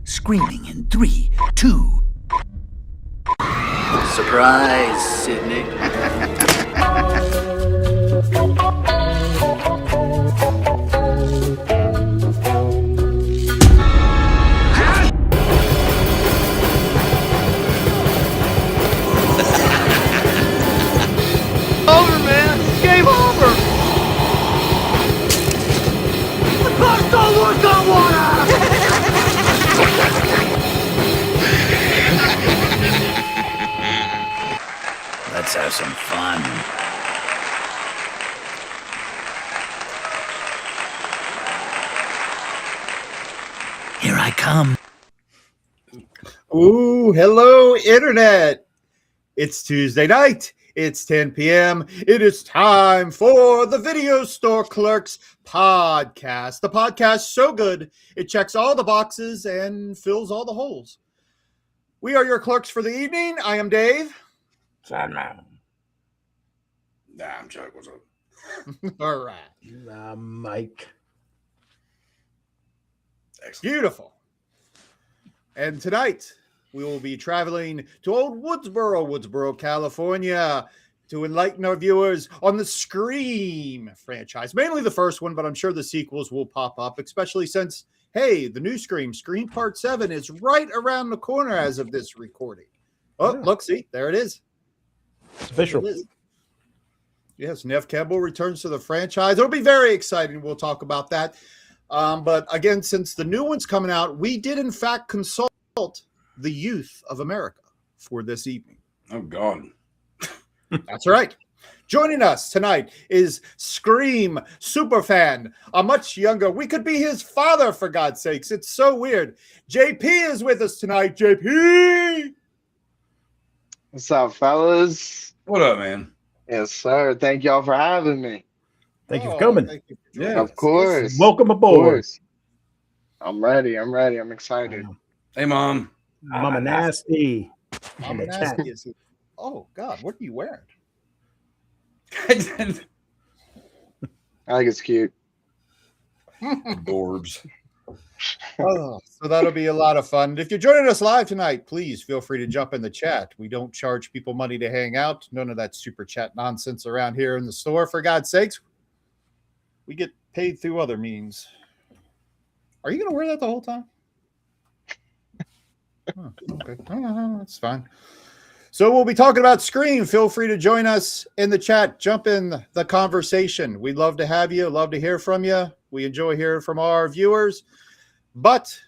Screaming in 3, 2. Surprise, Sydney. Over, man. Game over. The clock don't work on water. Let's have some fun. Here I come. Ooh, hello, Internet. It's Tuesday night. It's 10 p.m. It is time for the Video Store Clerks Podcast. The podcast so good, it checks all the boxes and fills all the holes. We are your clerks for the evening. I am Dave. Sandman. Nah, I'm Chuck. What's up? All right. Mike. Excellent. Beautiful. And tonight, we will be traveling to old Woodsboro, California, to enlighten our viewers on the Scream franchise. Mainly the first one, but I'm sure the sequels will pop up, especially since, hey, the new Scream Part 7, is right around the corner as of this recording. Oh, yeah. Look, see, there it is. It's official. Yes, Nev Campbell returns to the franchise. It'll be very exciting. We'll talk about that. But again, since the new one's coming out, we did in fact consult the youth of America for this evening. Oh, God. That's right. Joining us tonight is Scream superfan, a much younger. We could be his father, for God's sakes. It's so weird. JP is with us tonight. JP! What's up, fellas? What up, man? Yes, sir. Thank y'all for having me. Thank you for coming. Thank you for Yeah, of course. Welcome aboard. I'm ready. I'm excited. Hey, Mom. Mama Nasty. Mama Nasty is. Oh, God. What are you wearing? I think it's cute. Dorbs. Oh, so that'll be a lot of fun. If you're joining us live tonight, please feel free to jump in the chat. We don't charge people money to hang out. None of that super chat nonsense around here in the store, for God's sakes. We get paid through other means. Are you going to wear that the whole time? Oh, okay. That's fine. So we'll be talking about Scream. Feel free to join us in the chat. Jump in the conversation. We'd love to have you. Love to hear from you. We enjoy hearing from our viewers. But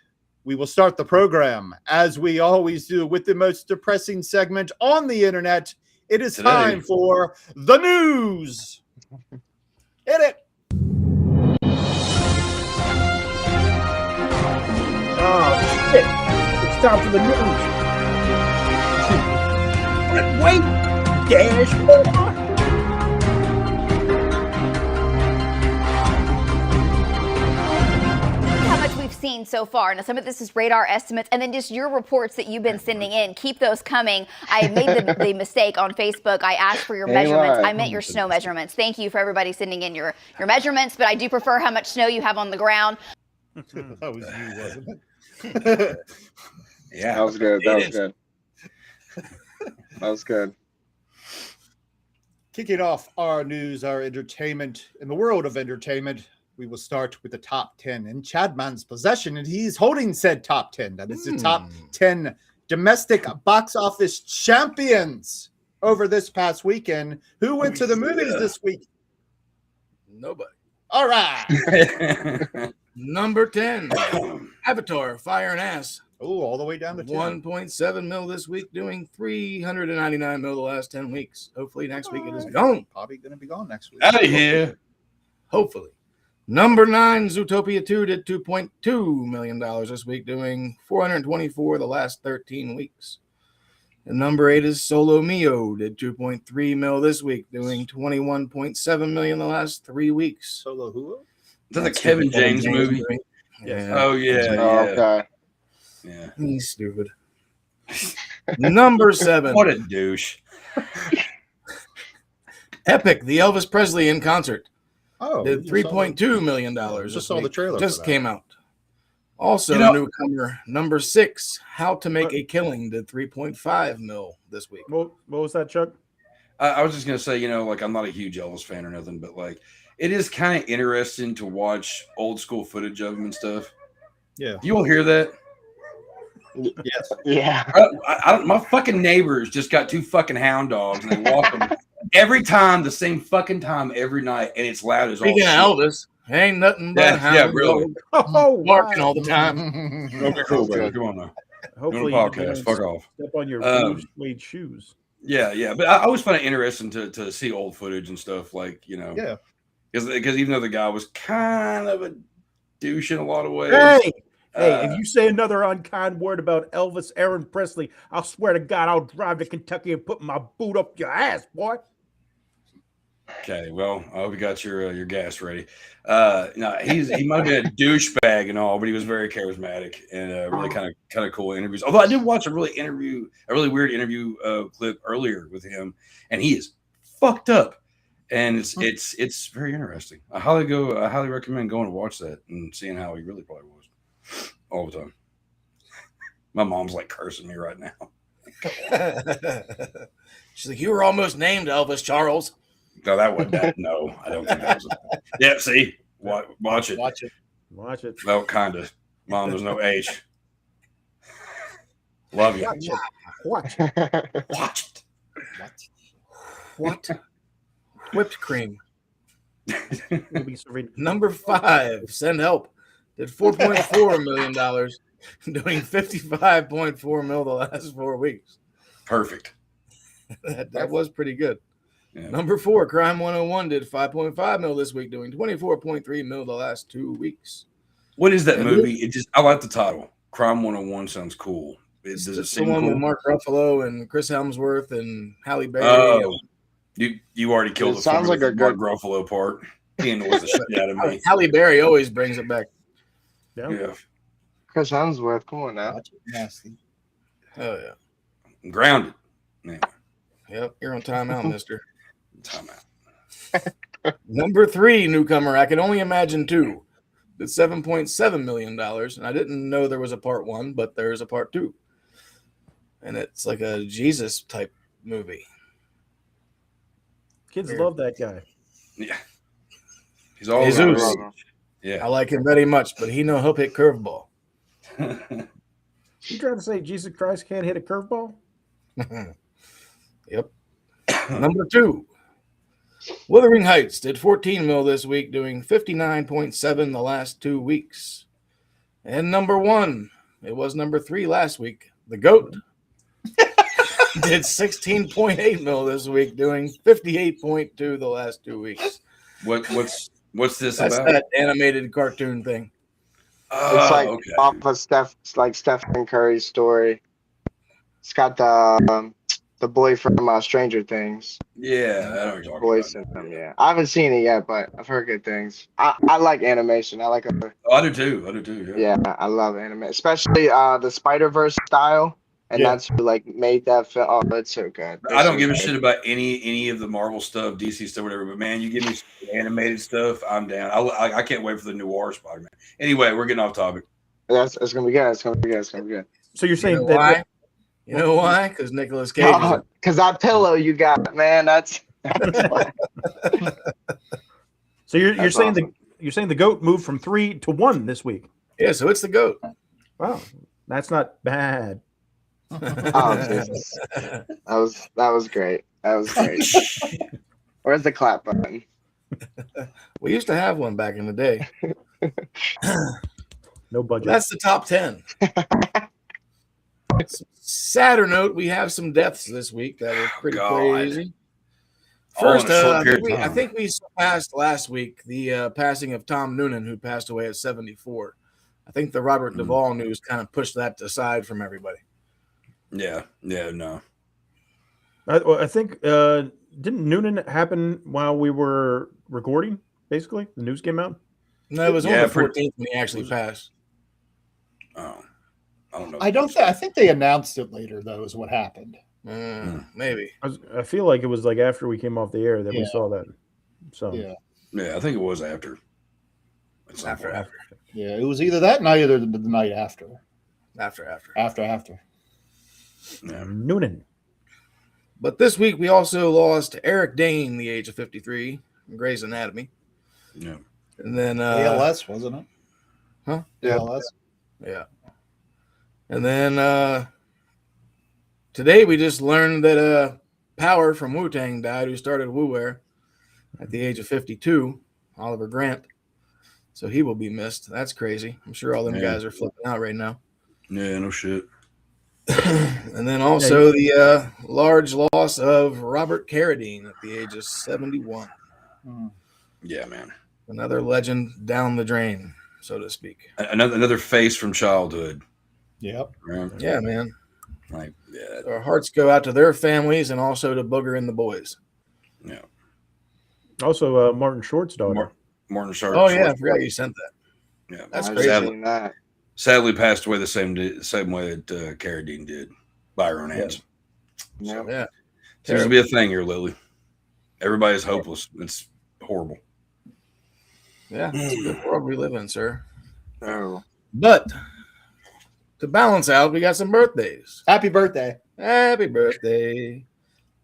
we will start the program, as we always do, with the most depressing segment on the internet. It is time for the news. Hit it. Oh, shit. It's time for the news. Wait, dash more. Seen so far. Now, some of this is radar estimates, and then just your reports that you've been sending in. Keep those coming. I made the mistake on Facebook. I asked for your measurements. I meant your snow measurements. Thank you for everybody sending in your measurements, but I do prefer how much snow you have on the ground. That was you, wasn't it? Yeah, that was good. That was good. That was good. Kicking off our news, our entertainment, in the world of entertainment, we will start with the top 10 in Chadman's possession, and he's holding said top 10. That is the top 10 domestic box office champions over this past weekend. Who went to the movies this week? Nobody. All right. Number 10, Avatar, Fire and Ass. Oh, all the way down to 10. 1.7 mil this week, doing 399 mil the last 10 weeks. Hopefully next week it is gone. Probably going to be gone next week. Out of here. Hopefully. Number 9, Zootopia 2 did $2.2 million this week, doing 424 the last 13 weeks. And number 8 is Solo Mio, did 2.3 mil this week, doing 21.7 million the last 3 weeks. Solo who? Is that the Kevin James movie? Yeah. Oh, yeah. Oh, okay. Yeah. He's stupid. Number 7. What a douche. Epic, the Elvis Presley in concert. Oh, did $3.2 million. Just saw the trailer. Just came out. Also, newcomer number 6, How to Make a Killing, did 3.5 mil this week. What was that, Chuck? I was just gonna say, like I'm not a huge Elvis fan or nothing, but like it is kind of interesting to watch old school footage of him and stuff. Yeah, you all hear that? Yes. Yeah. My fucking neighbors just got 2 fucking hound dogs, and they walk them every time, the same fucking time every night, and it's loud as all shit. Speaking of Elvis, ain't nothing but a hound yeah, really. dog barking all the time. Okay, cool, baby. Come on now. Hopefully, doing a podcast. Fuck off. Step on your suede shoes. Yeah, but I always find it interesting to see old footage and stuff, like Yeah, because even though the guy was kind of a douche in a lot of ways. Hey, if you say another unkind word about Elvis Aaron Presley, I'll swear to God I'll drive to Kentucky and put my boot up your ass, boy. Okay, well, I hope you got your gas ready. No, he might have been a douchebag and all, but he was very charismatic and really kind of cool interviews. Although I did watch a really weird interview clip earlier with him, and he is fucked up, and it's very interesting. I highly recommend going to watch that and seeing how he really probably was all the time. My mom's like cursing me right now. She's like, "You were almost named Elvis Charles." No, that wasn't that. No, I don't think that was it. Yeah, see? Watch it. Watch it. Well, kind of. Mom, there's no H. Love you. Watch it. Watch it. What? Whipped cream. We'll be serving. Number 5, Send Help, did $4.4 million, doing 55.4 mil the last 4 weeks. Perfect. that was pretty good. Yeah. Number 4, Crime 101, did 5.5 mil this week, doing 24.3 mil the last 2 weeks. What is that movie? I like the title. Crime 101 sounds cool. Does it It's the seem one cool? with Mark Ruffalo and Chris Hemsworth and Halle Berry. Oh, you already killed the sounds like a Mark good Ruffalo part. He annoys the shit out of me. Halle Berry always brings it back. Yeah. Chris Hemsworth, come on now. nasty. Oh yeah. Grounded. Yeah. Yep, you're on timeout, mister. Time out. Number 3, newcomer, I Can Only Imagine 2, did $7.7 million. And I didn't know there was a part 1, but there's a part 2. And it's like a Jesus type movie. Kids love that guy. Yeah. He's all Jesus. around. Yeah. I like him very much, but he'll hit curveball. You trying to say Jesus Christ can't hit a curveball? Yep. Number 2, Wuthering Heights, did 14 mil this week, doing 59.7 the last 2 weeks. And number 1, it was number 3 last week, The Goat, did 16.8 mil this week, doing 58.2 the last 2 weeks. What's this That's about? that animated cartoon thing. It's like okay. off of Stephen Curry's story. It's got the boy from Stranger Things. Yeah, I know what you're Voice talking in about. them, yeah. I haven't seen it yet, but I've heard good things. I like animation. I like I do too. Yeah. yeah, I love anime, especially the Spider-Verse style. And that's who made that film. Oh, that's so good. I don't give a shit about any of the Marvel stuff, DC stuff, whatever. But man, you give me some animated stuff, I'm down. I can't wait for the noir Spider-Man. Anyway, we're getting off topic. It's gonna be good. It's gonna be good. So you're saying why? You know why? Because Nicolas Cage. Because that pillow you got, man. That's why. So you're saying awesome. you're saying the GOAT moved from 3 to 1 this week. Yeah, so it's the GOAT. Wow, that's not bad. Oh Jesus, that was great. That was great. Where's the clap button? We used to have one back in the day. No budget. That's the top 10. Sadder note, we have some deaths this week that were pretty crazy. First, I think we surpassed last week the passing of Tom Noonan, who passed away at 74. I think the Robert Duvall news kind of pushed that aside from everybody. Yeah, no. I think didn't Noonan happen while we were recording? Basically, the news came out. No, it was on the 14th when he actually passed. Oh, I don't know. I think they announced it later, though, is what happened. Maybe. I feel like it was like after we came off the air that we saw that. So Yeah. Yeah, I think it was after. After. Yeah, it was either that night or the night after. After. Yeah. Noonan. But this week we also lost Eric Dane, the age of 53, from Grey's Anatomy. Yeah. And then ALS, wasn't it? Huh? Yeah. ALS. Yeah. And then today we just learned that Power from Wu-Tang died, who started Wu-Wear at the age of 52, Oliver Grant. So he will be missed. That's crazy. I'm sure all them guys are flipping out right now. Yeah, no shit. And then also the large loss of Robert Carradine at the age of 71. Yeah, man. Another legend down the drain, so to speak. Another face from childhood. Yep. Right? Yeah, man. Like, yeah. Our hearts go out to their families and also to Booger and the boys. Yeah. Also, Martin Short's daughter. Martin Short. Oh, yeah. I forgot you sent that. Yeah. That's I've crazy. seen that. Sadly passed away the same way that Carradine did by her own hands. Yeah. Yeah. Seems to be a thing here, Lily. Everybody's hopeless. It's horrible. Yeah. It's a good world we live in, sir. Oh. But to balance out, we got some birthdays. Happy birthday. Happy birthday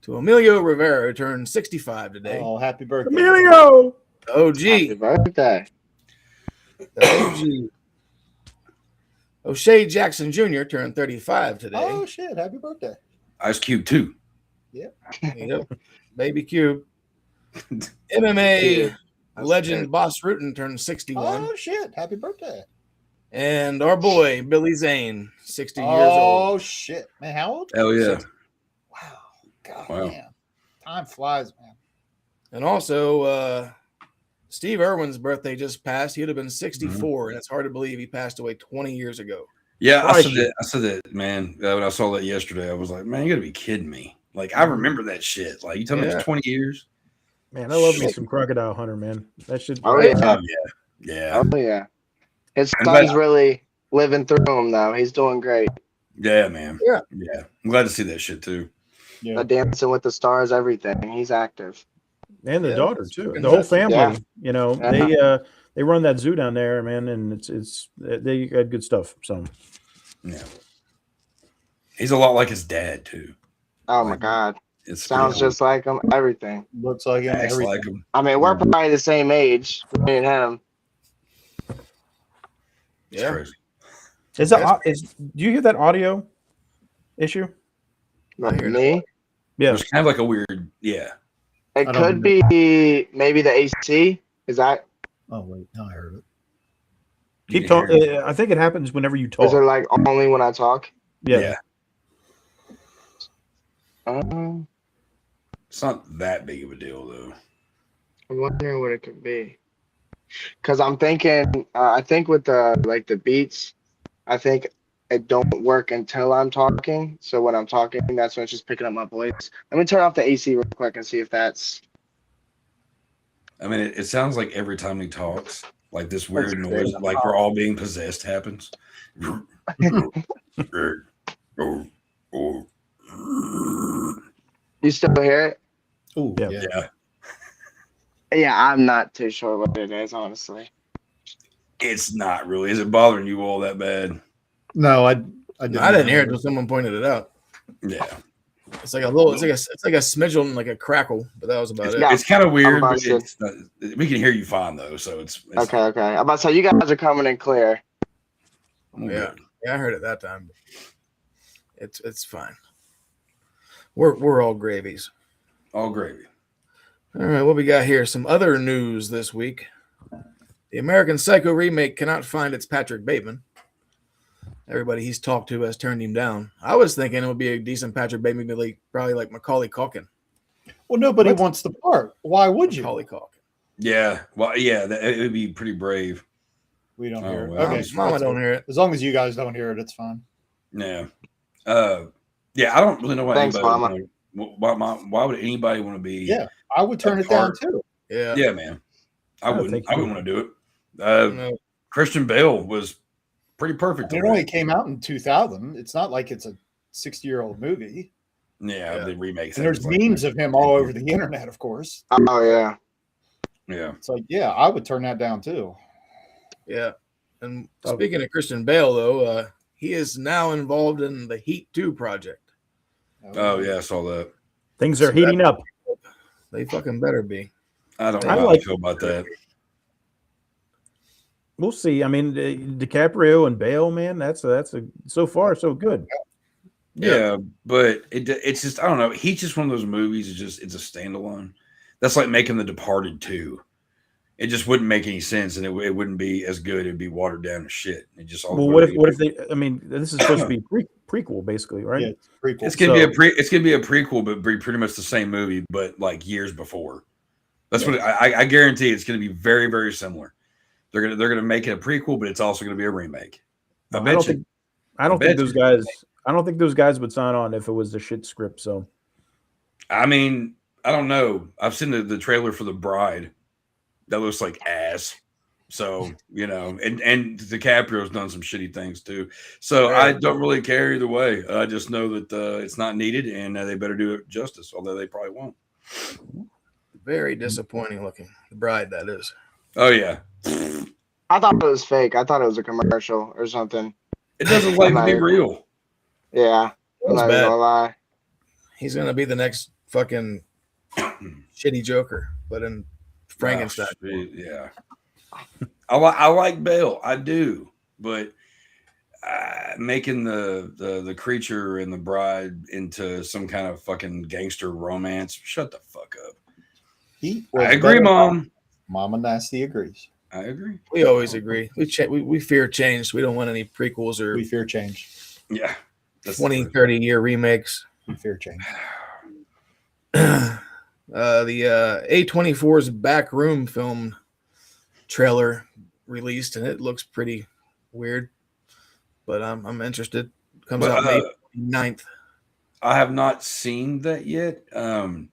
to Emilio Rivera, who turned 65 today. Oh, happy birthday. Emilio! OG. Happy birthday. OG. O'Shea Jackson Jr. turned 35 today. Oh, shit. Happy birthday. Ice Cube too. Yep. Baby Cube. MMA legend Boss Rutan turned 61. Oh, shit. Happy birthday. And our boy, Billy Zane, 60 years Oh, old. shit. Man, how old? Hell yeah. Wow. God, Wow. man. Time flies, man. And also, Steve Irwin's birthday just passed. He would have been 64, and it's hard to believe he passed away 20 years ago. Yeah, I said that, man. When I saw that yesterday, I was like, man, you gotta be kidding me. Like, I remember that shit. Like, you tell me it's 20 years? Man, I love me some Crocodile Hunter, man. That should. Oh, yeah. Yeah. Oh, yeah. His I'm son's glad- really living through him, though. He's doing great. Yeah, man. Yeah. Yeah. I'm glad to see that shit too. Yeah. The Dancing with the Stars, everything. He's active. And the Yeah, daughter it's too. fucking The whole nuts. family. Yeah. You know, they run that zoo down there, man, and it's they got good stuff. So Yeah. He's a lot like his dad too. Oh, my God. It's Sounds pretty just like him. Everything. Looks like him. acts Everything. like him. I mean, we're probably the same age, me and him. It's Yeah. crazy. do you hear that audio issue? But hear me, Yeah. It's kind of like a weird, yeah. it I don't could be maybe the AC. Is that? Oh, wait. No, I heard it. You Keep can talking. hear it. I think it happens whenever you Is it talk. like only when I talk? Yeah. It's not that big of a deal though. I'm wondering what it could be. Cause I'm thinking, I think with the beats, I think it don't work until I'm talking. So when I'm talking, that's when it's just picking up my voice. Let me turn off the AC real quick and see if that's. I mean, it sounds like every time he talks, like this weird That's noise, crazy. like we're all being possessed happens. You still hear it? Oh, Yeah. yeah. Yeah. Yeah, I'm not too sure what it is, honestly. It's not really. Is it bothering you all that bad? No, I didn't hear it until someone pointed it out. Yeah. It's like a little, it's like a smidgen, like a crackle, but that was about it. Yeah. It's kind of weird, about but to- it's not, we can hear you fine though. So it's Okay. I'm about to say you guys are coming in clear. I'm Yeah. good. Yeah, I heard it that time. It's fine. We're all gravies. All gravy. All right, what we got here? Some other news this week. The American Psycho remake cannot find its Patrick Bateman. Everybody he's talked to has turned him down. I was thinking it would be a decent Patrick Bateman, probably like Macaulay Culkin. Well, nobody wants the part. Why would you? Macaulay Culkin. Yeah. Well, yeah, it would be pretty brave. We don't Oh, hear it. well. Okay. Mama don't hear it. As long as you guys don't hear it, it's fine. Yeah. Yeah, I don't really know why Thanks, anybody why would anybody want to be Yeah, I would turn it down too. Yeah. Yeah, man. I don't wouldn't think I so. wouldn't want to do it. No. Christian Bale was pretty perfect. It only came out in 2000. It's not like it's a 60-year-old movie. Yeah, the remake. And there's memes of him all over the internet, of course. Oh yeah. Yeah. It's like, yeah, I would turn that down too. Yeah. And speaking of Christian Bale, though, he is now involved in the Heat 2 project. Oh, yeah, I saw that. Things are heating up. They fucking better be. I don't know I how like- I feel about that. We'll see. I mean, DiCaprio and Bale, man, that's a so far so good. Yeah, but it's just, I don't know. He's just one of those movies. It's a standalone. That's like making The Departed 2. It just wouldn't make any sense, and it wouldn't be as good. It'd be watered down as shit. It just all. Well, what if they? I mean, this is supposed to be prequel, basically, right? Yeah, it's prequel. It's gonna be a prequel, but be pretty much the same movie, but like years before. That's what I guarantee. It's gonna be very, very similar. They're gonna make it a prequel, but it's also gonna be a remake. I don't think those guys. I don't think those guys would sign on if it was a shit script. So, I mean, I don't know. I've seen the trailer for The Bride. That looks like ass. So, you know, and DiCaprio's done some shitty things too. So I don't really care either way. I just know that it's not needed, and they better do it justice, although they probably won't. Very disappointing looking. The Bride, that is. Oh, yeah. I thought it was fake. I thought it was a commercial or something. It doesn't look like be real. Yeah. I'm not even gonna lie. He's going to be the next fucking shitty Joker, but in Frankenstein. Oh, yeah. I like Bale. I do. But making the creature and the bride into some kind of fucking gangster romance, shut the fuck up. I agree, Mom. Mama Nasty agrees. I agree. We always agree. We fear change. We don't want any prequels or We fear change. Yeah. 20, 30-year remakes. We fear change. The A24's Backroom film trailer released, and it looks pretty weird, but I'm interested. Comes out May 9th. I have not seen that yet. Dax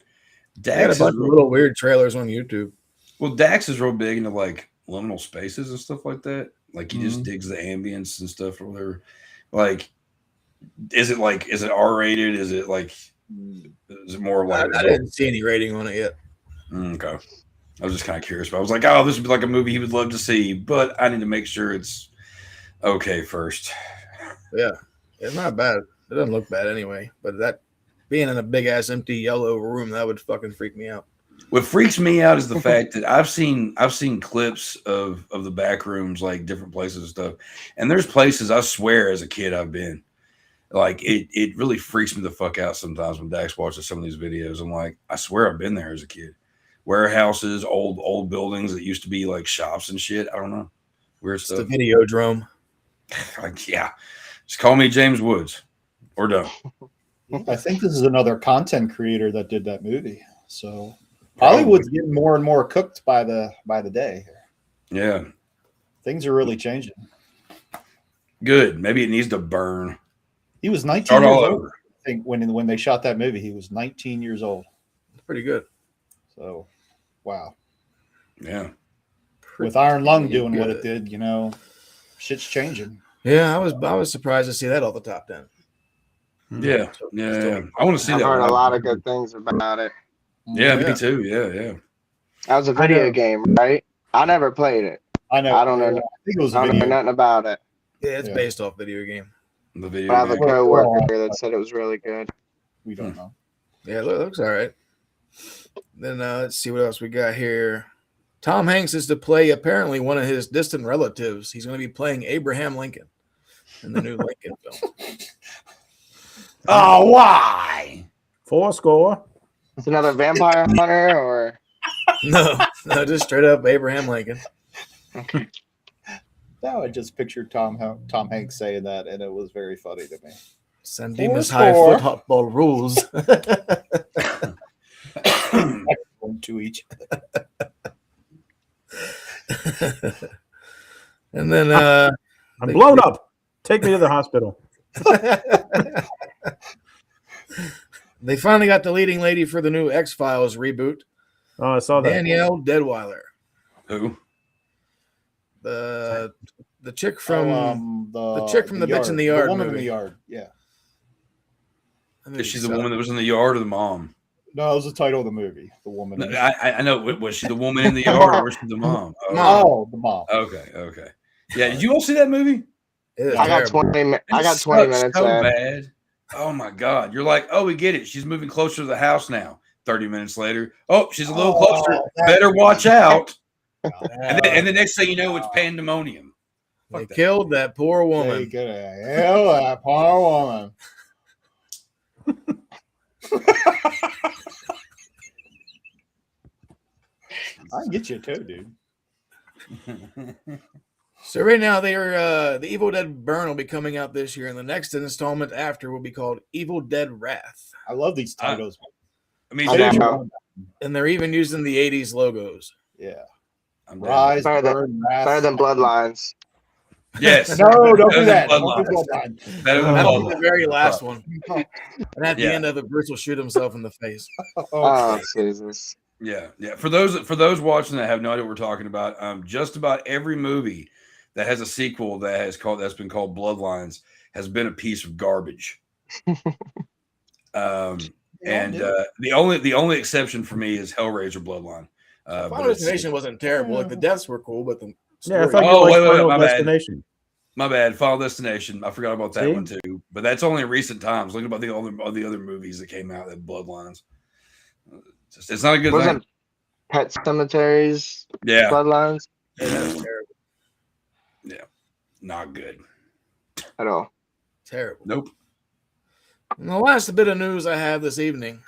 got a bunch of little weird trailers on YouTube. Well, Dax is real big into like liminal spaces and stuff like that. Like he just digs the ambience and stuff or whatever. Like, is it R-rated? Is it more like? I didn't see any rating on it yet. Okay. I was just kind of curious, but I was like, oh, this would be like a movie he would love to see, but I need to make sure it's okay first. Yeah, it's not bad. It doesn't look bad anyway, but that being in a big ass empty yellow room, that would fucking freak me out. What freaks me out is the fact that I've seen clips of the back rooms, like different places and stuff. And there's places I swear as a kid I've been. Like it really freaks me the fuck out sometimes when Dax watches some of these videos. I'm like, I swear I've been there as a kid. Warehouses, old buildings that used to be like shops and shit. I don't know. Weird stuff. The Videodrome. Like, yeah. Just call me James Woods or don't. I think this is another content creator that did that movie. So Hollywood's getting more and more cooked by the day. Yeah. Things are really changing. Good. Maybe it needs to burn. He was 19 Start years all old. over. I think when they shot that movie, he was 19 years old. Pretty good. So, wow. Yeah. With Iron Lung doing what it did, shit's changing. Yeah, I was surprised to see that off the top 10. Yeah. I want to see I've that. heard a lot of good things about it. Yeah, me too. Yeah. That was a video game, right? I never played it. I know. I don't know. I think it was I a don't know video. nothing about it. Yeah, it's based off video game. The video I have a game. coworker that said it was really good. We don't know. Yeah, it looks all right. Then let's see what else we got here. Tom Hanks is to play apparently one of his distant relatives. He's going to be playing Abraham Lincoln in the new Lincoln film. Oh, why? 4 score. It's another vampire hunter, or No, just straight up Abraham Lincoln. okay. Now I just pictured Tom Hanks saying that, and it was very funny to me. Sandimas high football rules. To each. And then I'm blown up. Take me to the hospital. They finally got the leading lady for the new X-Files reboot. Oh, I saw that. Danielle Deadweiler. Who? The chick from the chick from the Bitch in the Yard woman movie. in the yard. Yeah. Is she the woman that was in the yard or the mom? No, it was the title of the movie. The woman. No, I know. Was she the woman in the yard or was she the mom? Oh, the mom. Okay. Yeah, did you all see that movie? I got 20. I got 20 minutes. So bad. Oh my God! You're like, oh, we get it. She's moving closer to the house now. 30 minutes later, oh, she's a little closer. Better watch out. And the next thing you know, it's pandemonium. They killed that poor woman. They could have killed that poor woman. I can get you too, dude. So right now they are the Evil Dead Burn will be coming out this year, and the next installment after will be called Evil Dead Wrath. I love these titles. I mean, and they're even using the 80s logos. Yeah. Rise, better than Bloodlines. Yes. No, don't do that. That'll be the very last one. And at the end of it, Bruce will shoot himself in the face. Oh, Jesus. Yeah. For those watching that have no idea what we're talking about, just about every movie that has a sequel that's been called Bloodlines has been a piece of garbage. And the only exception for me is Hellraiser Bloodline. Final Destination wasn't terrible. Like the deaths were cool, but the I thought you liked Final Destination. My bad. Final Destination. I forgot about that one too. But that's only in recent times. Look about the other movies that came out that Bloodlines. It's not a good thing. Pet Cemeteries. Yeah. Bloodlines. Yeah, that was terrible. Yeah. Not good. At all. Terrible. Nope. And the last bit of news I have this evening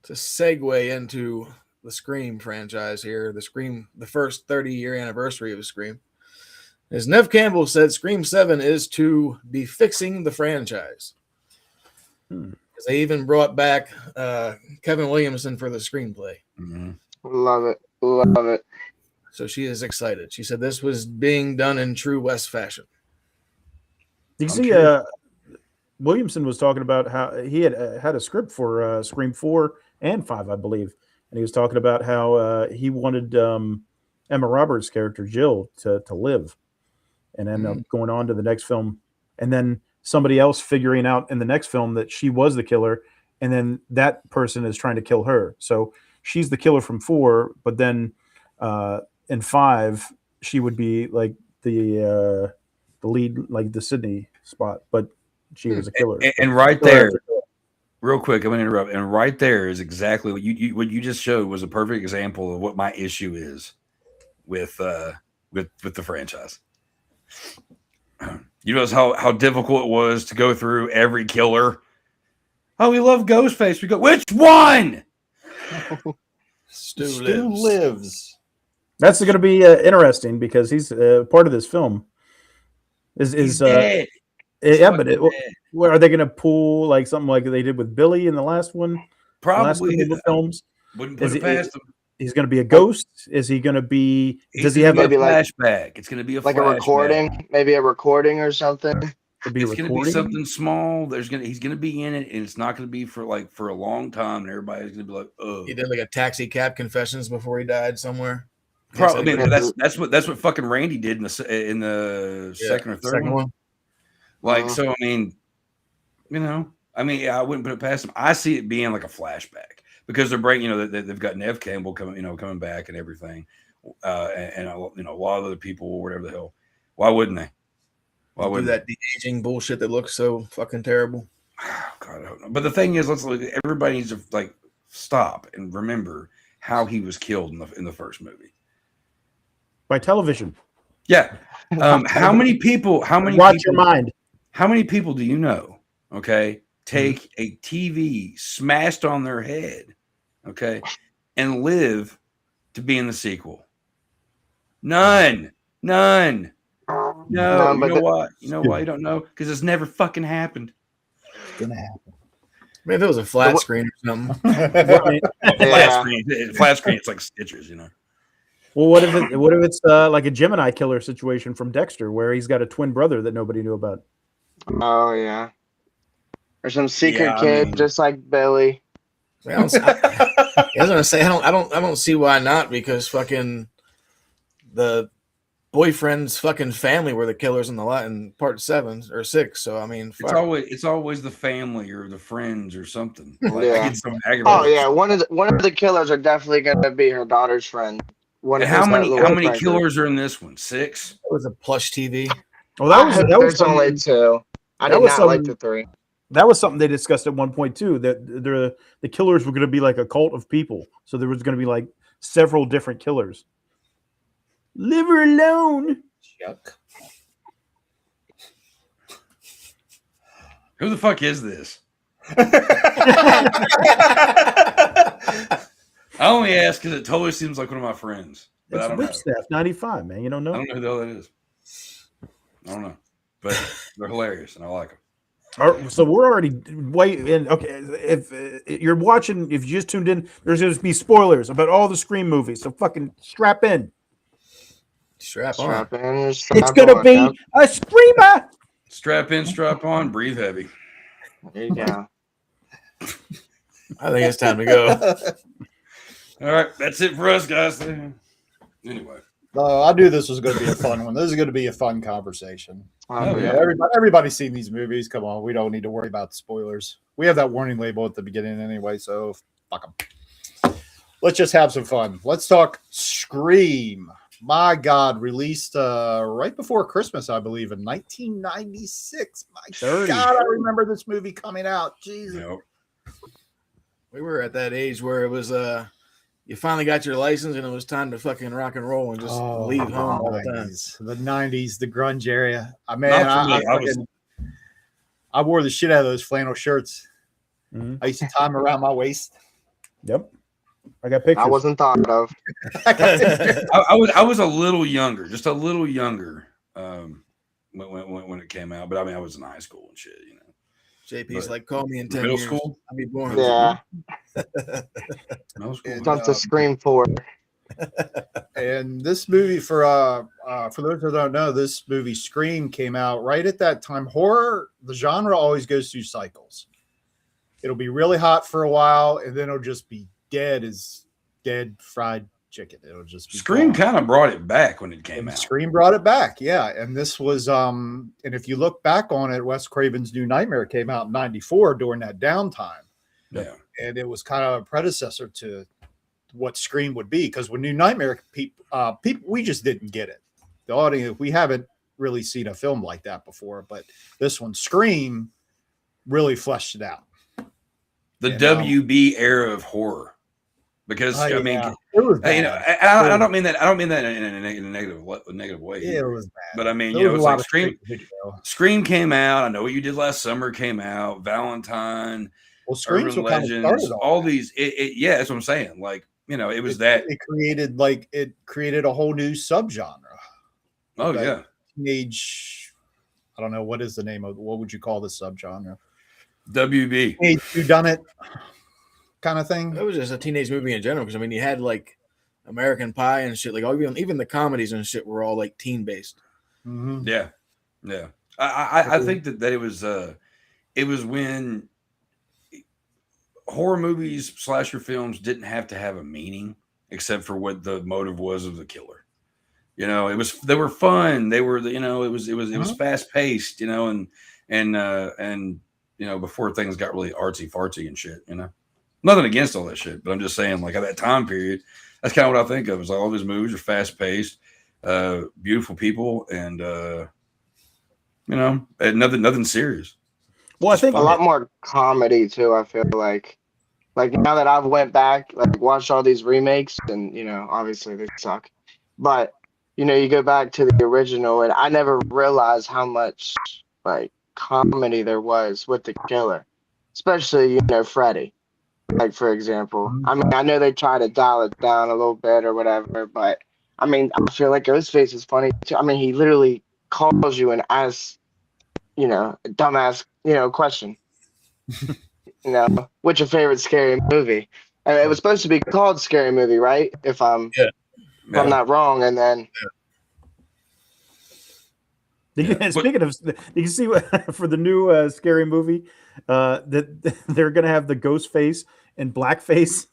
to segue into the Scream franchise here, the first 30-year anniversary of Scream, is Nev Campbell said Scream 7 is to be fixing the franchise. Because they even brought back Kevin Williamson for the screenplay. Mm-hmm. Love it. So she is excited. She said this was being done in true West fashion. You see, Williamson was talking about how he had a script for Scream 4 and 5, I believe. And he was talking about how he wanted Emma Roberts' character, Jill, to live and end up going on to the next film. And then somebody else figuring out in the next film that she was the killer. And then that person is trying to kill her. So she's the killer from 4, but then in 5, she would be like the lead, like the Sydney spot, but she was a killer. And right there, real quick, I'm going to interrupt. And right there is exactly what you just showed was a perfect example of what my issue is with the franchise. You notice how difficult it was to go through every killer. Oh, we love Ghostface. We go, which one? Stu lives. That's going to be interesting because he's part of this film. Is dead. Yeah, but are they going to pull like something like they did with Billy in the last one? Probably the last films. Wouldn't put it past him. He's going to be a ghost. Is he going to be? Does he have maybe a flashback? It's going to be a recording, maybe a recording or something. It's going to be something small. He's going to be in it, and it's not going to be for a long time. And everybody's going to be like, "Oh." He did like a taxi cab confessions before he died somewhere. Probably. That's what fucking Randy did in the second or third one. Like, so I mean, I wouldn't put it past him. I see it being like a flashback because they're bringing, they've got Nev Campbell coming back and everything, and a lot of other people or whatever the hell. Why wouldn't they? Why wouldn't that de-aging bullshit that looks so fucking terrible? Oh, God, I don't know. But the thing is, everybody needs to stop and remember how he was killed in the first movie by television. Yeah. How many people? Your mind. How many people do you know? Okay, take a TV smashed on their head, okay, and live to be in the sequel. None. No, you know why you don't know? Because it's never fucking happened. It's gonna happen. Maybe it was a flat screen or something. Flat screen. It's like Stitches, Well, what if it's like a Gemini killer situation from Dexter, where he's got a twin brother that nobody knew about? Oh yeah, or some secret kid just like Billy. I was gonna say I don't see why not, because fucking the boyfriend's fucking family were the killers in in part 7 or 6. So I mean, it's always the family or the friends or something. Like, Yeah. I get so aggravated. Oh yeah, one of the killers are definitely gonna be her daughter's friend. And how many killers are in this one? 6. It was a plush TV. Well, that was only 2. I did not like the 3. That was something they discussed at one point too. That the killers were going to be like a cult of people. So there was going to be like several different killers. Leave her alone. Yuck. Who the fuck is this? I only ask because it totally seems like one of my friends. But It's I don't know. Whipstaff 95, man. You don't know? I don't know who the hell that is. I don't know. But they're hilarious and I like them. All right, so we're already way in. Okay, if you're watching, if you just tuned in, there's going to be spoilers about all the Scream movies. So fucking strap in. Strap on. It's going to be a screamer. Strap in, strap on, breathe heavy. There you go. I think it's time to go. All right, that's it for us, guys. Anyway. I knew this was going to be a fun one. This is going to be a fun conversation. Yeah. Everybody's seen these movies. Come on, we don't need to worry about spoilers. We have that warning label at the beginning anyway, so fuck them. Let's just have some fun. Let's talk Scream. My God, released right before Christmas, I believe, in 1996. My God, I remember this movie coming out. Jesus. Yep. We were at that age where it was you finally got your license and it was time to fucking rock and roll and just leave home all the time. The 90s, the grunge area. I wore the shit out of those flannel shirts. Mm-hmm. I used to tie them around my waist. Yep. I got pictures. I wasn't thought of. I was a little younger, just a little younger when it came out. But I mean, I was in high school and shit, you know. JP's like, call me in 10 middle years. school. I'll be born. Yeah. Middle school. It's on to Scream 4. And this movie, for those who don't know, this movie Scream came out right at that time. Horror, the genre always goes through cycles. It'll be really hot for a while, and then it'll just be dead as dead fried chicken. It'll just be Scream kind of brought it back when it came out. Scream brought it back, yeah. And this was and if you look back on it, Wes Craven's New Nightmare came out in 94 during that downtime. Yeah. And it was kind of a predecessor to what Scream would be, because when New Nightmare people we just didn't get it. The audience, we haven't really seen a film like that before, but this one, Scream, really fleshed it out. The WB era of horror, because I mean, it was bad. You know, I don't mean that. I don't mean that in a negative way. Yeah, it was bad. But I mean, you know, it's like Scream came out. I Know What You Did Last Summer came out. Valentine. Well, Scream Urban Legends. All these. Yeah, that's what I'm saying. Like, you know, it was that it created a whole new subgenre. Oh yeah, teenage. I don't know what is the name of. What would you call this subgenre? WB. Hey, you done it? Kind of thing. It was just a teenage movie in general, because I mean, you had like American Pie and shit. Like even the comedies and shit were all like teen based. Mm-hmm. Yeah, yeah. I think that it was when horror movies, slasher films didn't have to have a meaning except for what the motive was of the killer. You know, they were fun. They were, you know, it was fast paced. You know, and you know, before things got really artsy fartsy and shit. You know, nothing against all that shit, but I'm just saying, like, at that time period, that's kind of what I think of. Is like all these movies are fast paced, beautiful people, and you know, nothing serious. Well, I think a lot more comedy too. I feel like now that I've went back, like watched all these remakes, and you know, obviously they suck, but you know, you go back to the original, and I never realized how much like comedy there was with the killer, especially, you know, Freddy. Like, for example, I mean, I know they try to dial it down a little bit or whatever, but I mean, I feel like Ghostface is funny too. I mean, he literally calls you and asks, you know, a dumbass, you know, question. You know, what's your favorite scary movie? And it was supposed to be called Scary Movie, right? If I'm not wrong. And then speaking of, you can see for the new Scary Movie that they're going to have the ghost face and blackface.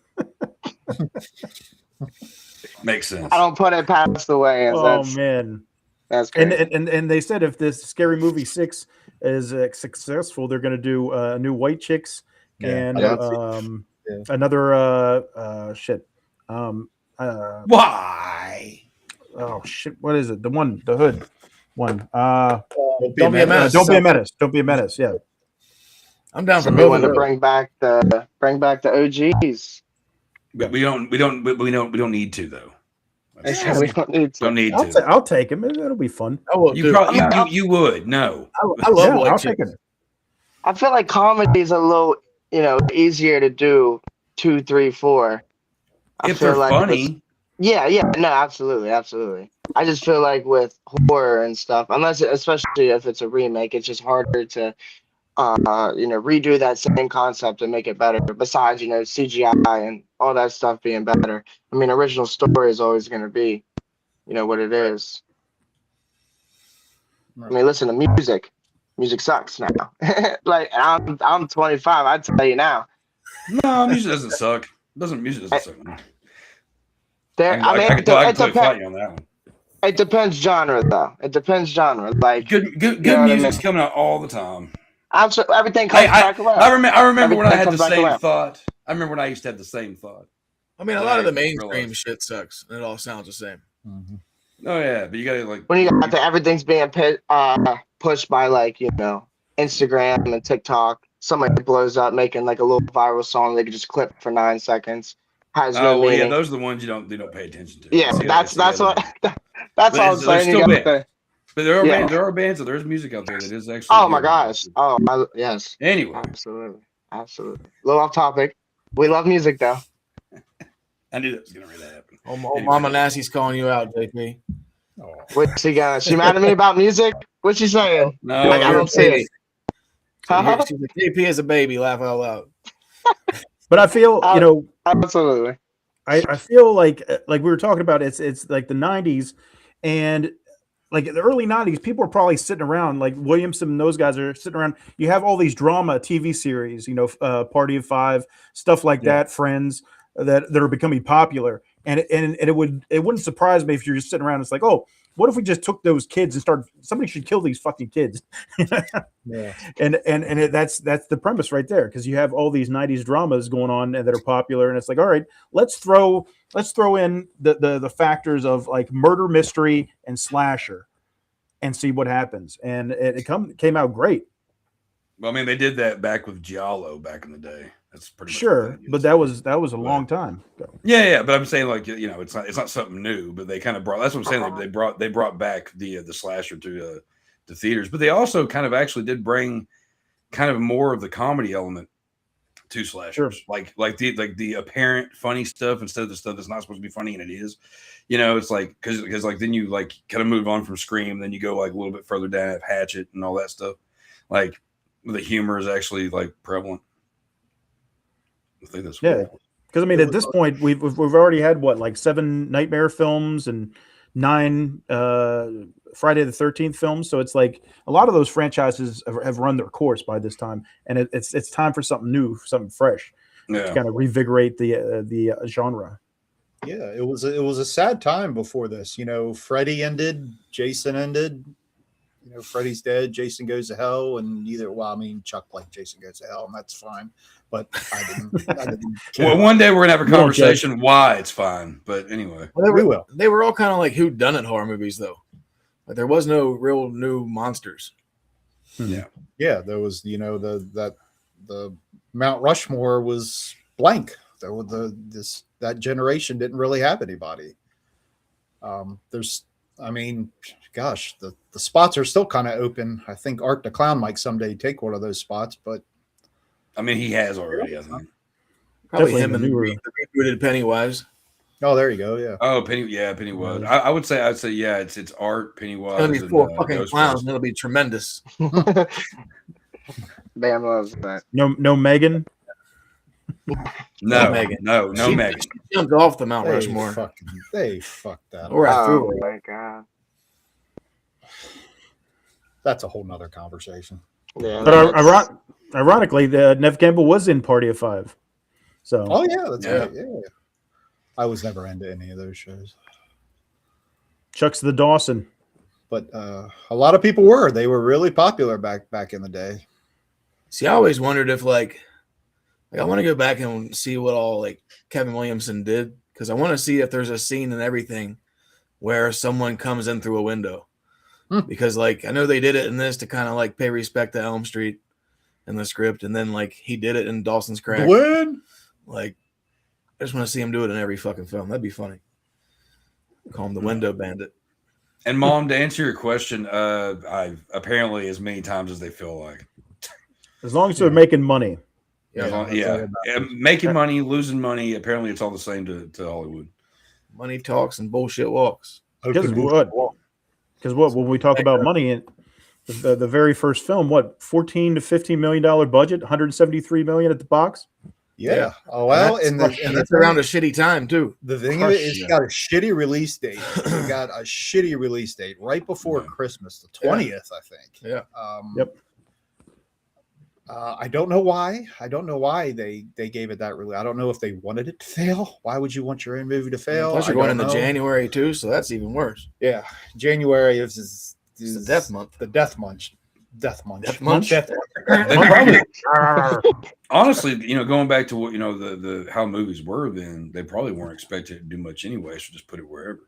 Makes sense. I don't put it past the way. Oh man, That's great. And they said if this Scary Movie 6 is successful, they're going to do a new White Chicks and another shit. Why? Oh shit! What is it? The Hood one. Don't be a menace. Don't be a menace. Don't be a menace. Yeah, I'm down for We both want of to those. bring back the OGs. But we don't need to though. We don't need to. Don't need to. I'll take him. It'll be fun. I will You too. probably you would no. I love Yeah, White I'll Chicks. take it. I feel like comedy is a little, easier to do 2, 3, 4. If they're funny. Yeah, no, absolutely. I just feel like with horror and stuff, especially if it's a remake, it's just harder to, redo that same concept and make it better. Besides, CGI and all that stuff being better. I mean, original story is always going to be, what it is. I mean, listen to music. Music sucks now. Like I'm 25. I tell you now. No, music doesn't suck. Music doesn't suck. I can totally fight you on that one. It depends genre, though. It depends genre. Like Good music's coming out all the time. Absolutely, everything comes back around. I remember when I had Everything the comes back same around. thought. I remember when I used to have the same thought. I mean, a But lot of the I mainstream realized- shit sucks. And it all sounds the same. Oh yeah, but you gotta like When you got everything's being pushed by Instagram and TikTok. Somebody blows up making like a little viral song they could just clip for 9 seconds. Has no oh well, meaning. yeah, those are the ones you don't pay attention to. Yeah, See, that's the other what one. that's But all I'm there's saying. still You bands. got But there are Yeah. bands, there's music out there that is actually. Oh my good. gosh. Yes. Anyway, Absolutely. A little off topic. We love music though. I knew that was gonna really happen. Oh, Mama Nassie's calling you out, JP. What's she got? She mad at me about music? What's she saying? No, I you're- don't see it. Huh? She's like, JP is a baby. Laugh out loud. But I feel Absolutely. I feel like we were talking about it's like the 90s and like in the early 90s people are probably sitting around like Williamson and those guys are sitting around. You have all these drama TV series, Party of Five, stuff like that, Friends that are becoming popular. And it wouldn't surprise me if you're just sitting around. It's like, oh, what if we just took those kids and somebody should kill these fucking kids. Yeah. That's the premise right there. Cause you have all these 90s dramas going on that are popular. And it's like, all right, let's throw in the factors of like murder mystery and slasher and see what happens. And it came out great. Well, I mean, they did that back with Giallo back in the day. That's pretty much Sure. what But that was a long time ago. Yeah, but I'm saying like it's not something new, but they kind of brought. That's what I'm saying. They brought back the slasher to theaters, but they also kind of actually did bring kind of more of the comedy element to slashers, Sure. like the apparent funny stuff instead of the stuff that's not supposed to be funny and it is. It's like because like then you like kind of move on from Scream, then you go like a little bit further down at Hatchet and all that stuff. Like the humor is actually like prevalent. I think that's Because I mean, at this point, we've already had what, like 7 Nightmare films and 9 Friday the 13th films. So it's like a lot of those franchises have run their course by this time, and it's time for something new, something fresh, to kind of revigorate the genre. Yeah, it was a sad time before this. Freddy ended, Jason ended. Freddy's dead, Jason goes to hell, and Chuck liked Jason Goes to Hell, and that's fine. But I didn't care. Well, one day we're gonna have a conversation why it's fine. But anyway, we will. They were all kind of like whodunit horror movies, though. Like there was no real new monsters. Yeah. There was the Mount Rushmore was blank. That generation didn't really have anybody. Gosh, the spots are still kind of open. I think Art the Clown might someday take one of those spots, but I mean he has already. I think Probably Definitely him and the rebooted Pennywise. oh, there you go. Yeah. Oh, Pennywise. I'd say yeah. It's Art, Pennywise. It's gonna be and, 4 fucking Ghostface. clowns, and it'll be tremendous. Bam loves that. No Megan. No, Megan. no, She Megan. jumped off the Mount Rushmore. They fucked that. Or up. I threw Oh it. my god. That's a whole nother conversation. Yeah. But ironically, the Nev Campbell was in Party of Five. So Oh yeah, that's Yeah. right. Yeah. I was never into any of those shows. Chuck's the Dawson. but a lot of people were. They were really popular back in the day. See, I always wondered if like I want to go back and see what all like Kevin Williamson did, because I want to see if there's a scene in everything where someone comes in through a window. Because like I know they did it in this to kind of like pay respect to Elm Street in the script, and then like he did it in Dawson's Creek. When? Like I just want to see him do it in every fucking film. That'd be funny. Call him the Window Bandit. And Mom, to answer your question, I've apparently as many times as they feel like. As long as they're making money. Yeah. Making money, losing money. Apparently, it's all the same to Hollywood. Money talks and bullshit walks. Because what when we talk about money in the very first film, what $14 to $15 million budget, 173 million at the box. Yeah. Oh well, and that's around a shitty time too. The thing of it is, you got a shitty release date. You got a shitty release date right before Christmas, the 20th, I think. Yeah. Yep. I don't know why. I don't know why they gave it that release. I don't know if they wanted it to fail. Why would you want your own movie to fail? Plus, you're going into January too, so that's even worse. Yeah, January is the death month. The death month. Death month. Death month. Honestly, going back to what the how movies were then, they probably weren't expected to do much anyway, so just put it wherever.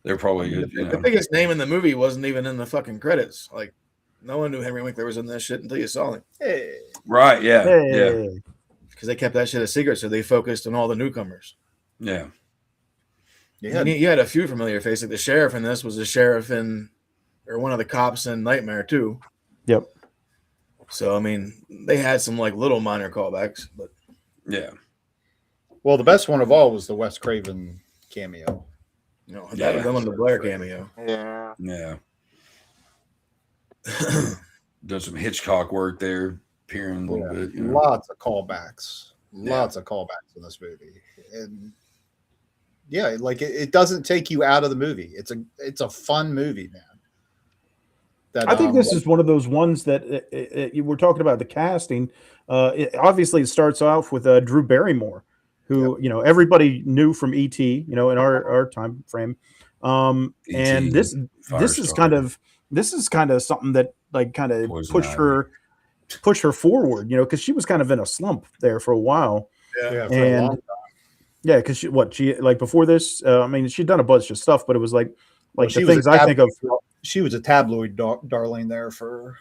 They're probably good. The biggest name in the movie wasn't even in the fucking credits. Like, no one knew Henry Winkler was in this shit until you saw him. Hey. Right? Yeah. Hey. Yeah. Because they kept that shit a secret, so they focused on all the newcomers. Yeah. You had a few familiar faces. Like the sheriff in this was the sheriff or one of the cops in Nightmare too. Yep. So I mean, they had some like little minor callbacks, but yeah. Well, the best one of all was the Wes Craven cameo. That was the Blair cameo. Yeah. Yeah. Done some Hitchcock work there, peering a little bit. Lots of callbacks. Lots of callbacks in this movie. And yeah, like it doesn't take you out of the movie. It's a fun movie, man. I think this is one of those ones that you were talking about the casting. Obviously, it starts off with Drew Barrymore, who everybody knew from E.T. In our time frame, and this is kind of something that like kind of pushed her forward, because she was kind of in a slump there for a while. Yeah, and because she like before this, I mean, she'd done a bunch of stuff, but it was like the things I think of. She was a tabloid darling there for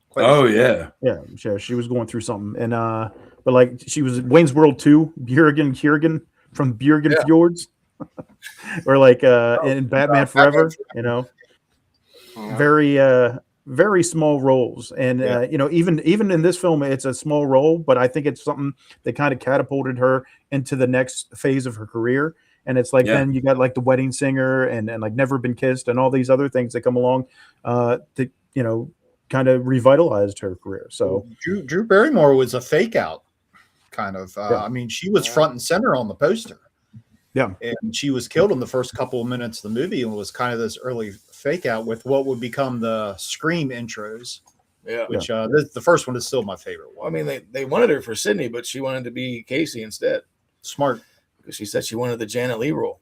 quite yeah, she was going through something, and but like she was Wayne's World 2, Björgen from Björgen Fjords, or like in Batman Forever, very small roles, and even in this film, it's a small role, but I think it's something that kind of catapulted her into the next phase of her career. And it's like then you got like The Wedding Singer and like Never Been Kissed and all these other things that come along that kind of revitalized her career. So Drew Barrymore was a fake out kind of. I mean, she was front and center on the poster. Yeah, and she was killed in the first couple of minutes of the movie, and was kind of this early fake out with what would become the Scream intros. Yeah, which the first one is still my favorite one. I mean, they wanted her for Sydney, but she wanted to be Casey instead. Smart. Because she said she wanted the Janet Leigh role.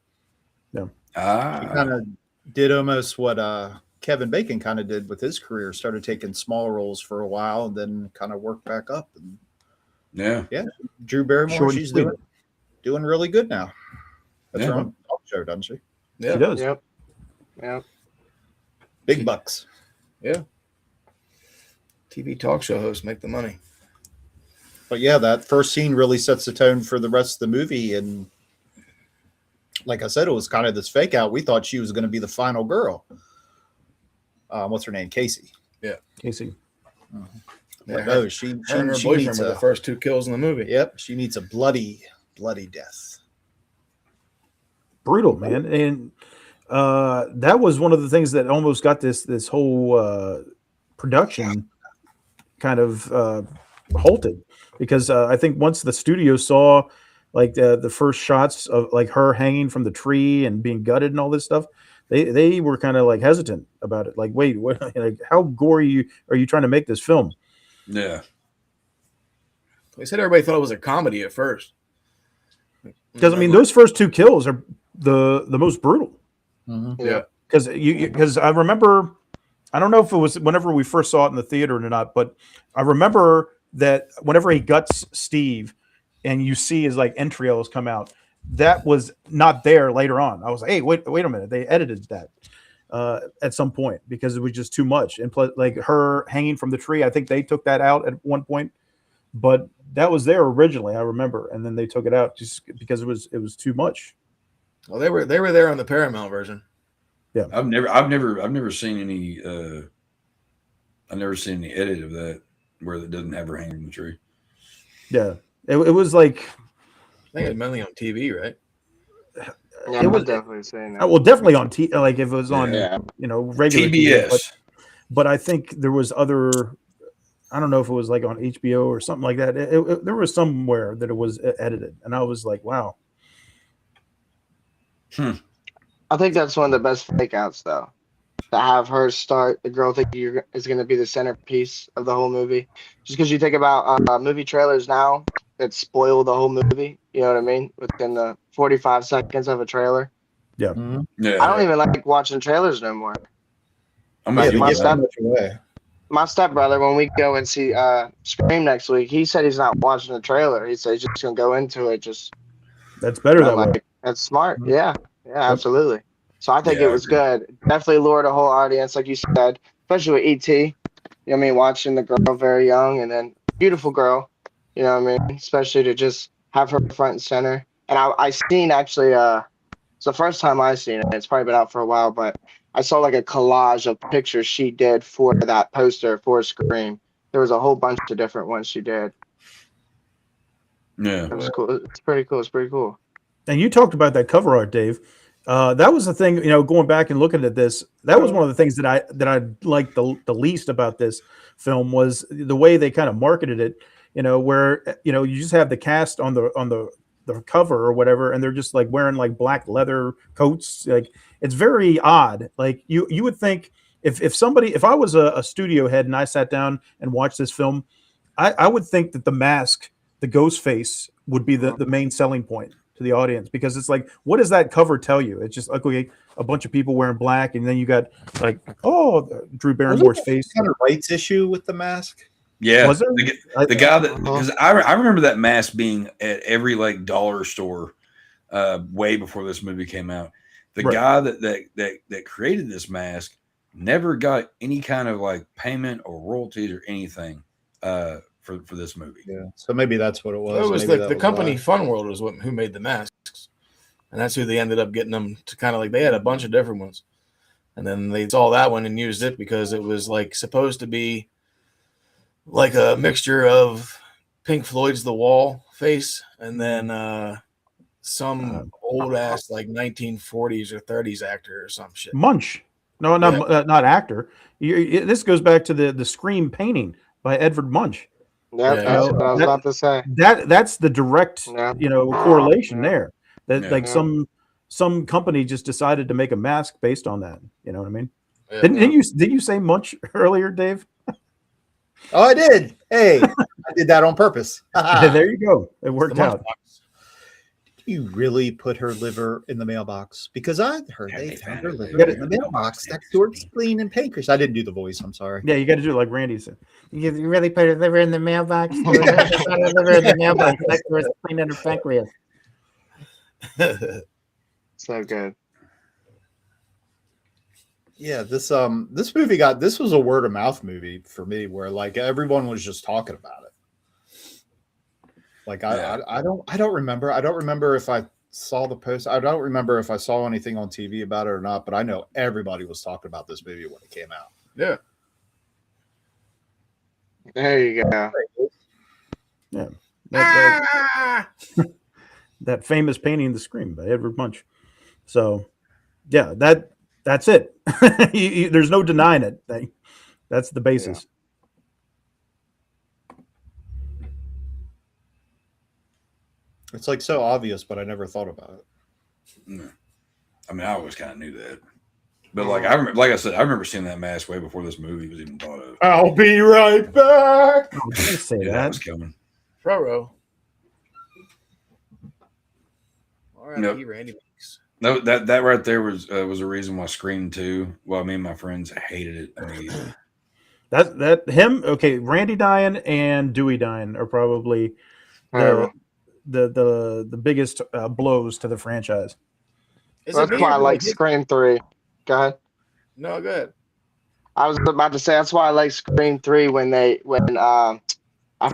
Yeah. She kind of did almost what Kevin Bacon kind of did with his career. Started taking small roles for a while and then kind of worked back up. And yeah. Drew Barrymore, she's doing really good now. That's her own talk show, doesn't she? Yeah, she does. Yep. Yeah. Big bucks. Yeah. TV talk show hosts make the money. But yeah, that first scene really sets the tone for the rest of the movie. And like I said, it was kind of this fake out. We thought she was going to be the final girl. What's her name? Casey. Yeah. Casey. But no, she and her boyfriend were the first two kills in the movie. Yep. She needs a bloody death. Brutal, man. And that was one of the things that almost got this whole production kind of halted. Because I think once the studio saw like the first shots of like her hanging from the tree and being gutted and all this stuff, they were kind of like hesitant about it. Like, wait, what? Like, how gory are you trying to make this film? Yeah. They said everybody thought it was a comedy at first. Because I mean, those first two kills are the most brutal. Mm-hmm. Yeah. because I remember, I don't know if it was whenever we first saw it in the theater or not, but I remember that whenever he guts Steve and you see his like entrails come out, that was not there later on. I was like, hey, wait a minute. They edited that at some point because it was just too much. And like her hanging from the tree, I think they took that out at one point, but that was there originally, I remember. And then they took it out just because it was too much. Well, they were there on the Paramount version. Yeah. I've never seen any edit of that where it doesn't have her hanging from the tree. Yeah. It was like, I think it was mainly on TV, right? Yeah, it was definitely saying that. Well, definitely on TV, like if it was on, regular TBS. TV, but I think there was other, I don't know if it was like on HBO or something like that. There was somewhere that it was edited, and I was like, wow. I think that's one of the best fake outs, though. To have her start, the girl thinking is going to be the centerpiece of the whole movie. Just because you think about movie trailers now that spoil the whole movie, you know what I mean? Within the 45 seconds of a trailer. Yeah. Mm-hmm. Yeah. I don't even like watching trailers no more. My stepbrother, when we go and see Scream next week, he said he's not watching the trailer. He said he's just going to go into it. That's better that way. That's smart. Yeah, absolutely. So I think it was good. Definitely lured a whole audience, like you said, especially with E.T. You know what I mean? Watching the girl very young and then beautiful girl, you know what I mean? Especially to just have her front and center. And I seen actually, it's the first time I seen it. It's probably been out for a while, but I saw like a collage of pictures she did for that poster for Scream. There was a whole bunch of different ones she did. Yeah. It was cool. It's pretty cool. It's pretty cool. And you talked about that cover art, Dave. That was the thing, going back and looking at this, that was one of the things that I liked the least about this film was the way they kind of marketed it, where, you just have the cast on the cover or whatever, and they're just like wearing like black leather coats. Like it's very odd. Like you would think if I was a studio head and I sat down and watched this film, I would think that the mask, the ghost face would be the main selling point to the audience, because it's like, what does that cover tell you? It's just like a bunch of people wearing black, and then you got like, Drew Barrymore's face. Kind of rights issue with the mask. Yeah, was there? The guy that, because I remember that mask being at every like dollar store way before this movie came out. The guy that created this mask never got any kind of like payment or royalties or anything for this movie. Yeah, so maybe that's what it was. It was the company Fun World was who made the masks, and that's who they ended up getting them to kind of like, they had a bunch of different ones, and then they saw that one and used it because it was like supposed to be like a mixture of Pink Floyd's The Wall face and then some old ass like 1940s or 30s actor or some shit. Munch. No, not actor. This goes back to the Scream painting by Edvard Munch. Yeah, that's what I was about to say. That's the direct, correlation there. That like some company just decided to make a mask based on that. You know what I mean? Yeah. Did you say Munch earlier, Dave? Oh, I did. Hey, I did that on purpose. There you go. It worked out. Did you really put her liver in the mailbox? Because I heard they found her liver in the mailbox next to her spleen and pancreas. I didn't do the voice. I'm sorry. Yeah, you got to do it like Randy said. You really put her liver in the mailbox? You really put her liver in the mailbox next to her spleen and her pancreas. So good. Yeah, this movie this was a word of mouth movie for me, where like everyone was just talking about it. Like I don't remember if I saw the post. I don't remember if I saw anything on TV about it or not, but I know everybody was talking about this movie when it came out. Yeah. There you go. Yeah. That famous painting, The Scream by Edvard Munch. So, yeah, that's it. There's no denying it. That's the basis. Yeah. It's like so obvious, but I never thought about it. I mean, I always kind of knew that, but like I said, I remember seeing that mask way before this movie was even thought of. I'll be right back. I was gonna say that was coming. Roro. R.I.P. Randy Weeks. No, that right there was a reason why Scream 2. Well, me and my friends hated it immediately. That him. Okay, Randy dying and Dewey dying are probably the biggest blows to the franchise. That's why I like Scream 3. Go ahead. No, go ahead. I was about to say that's why I like Scream 3 when I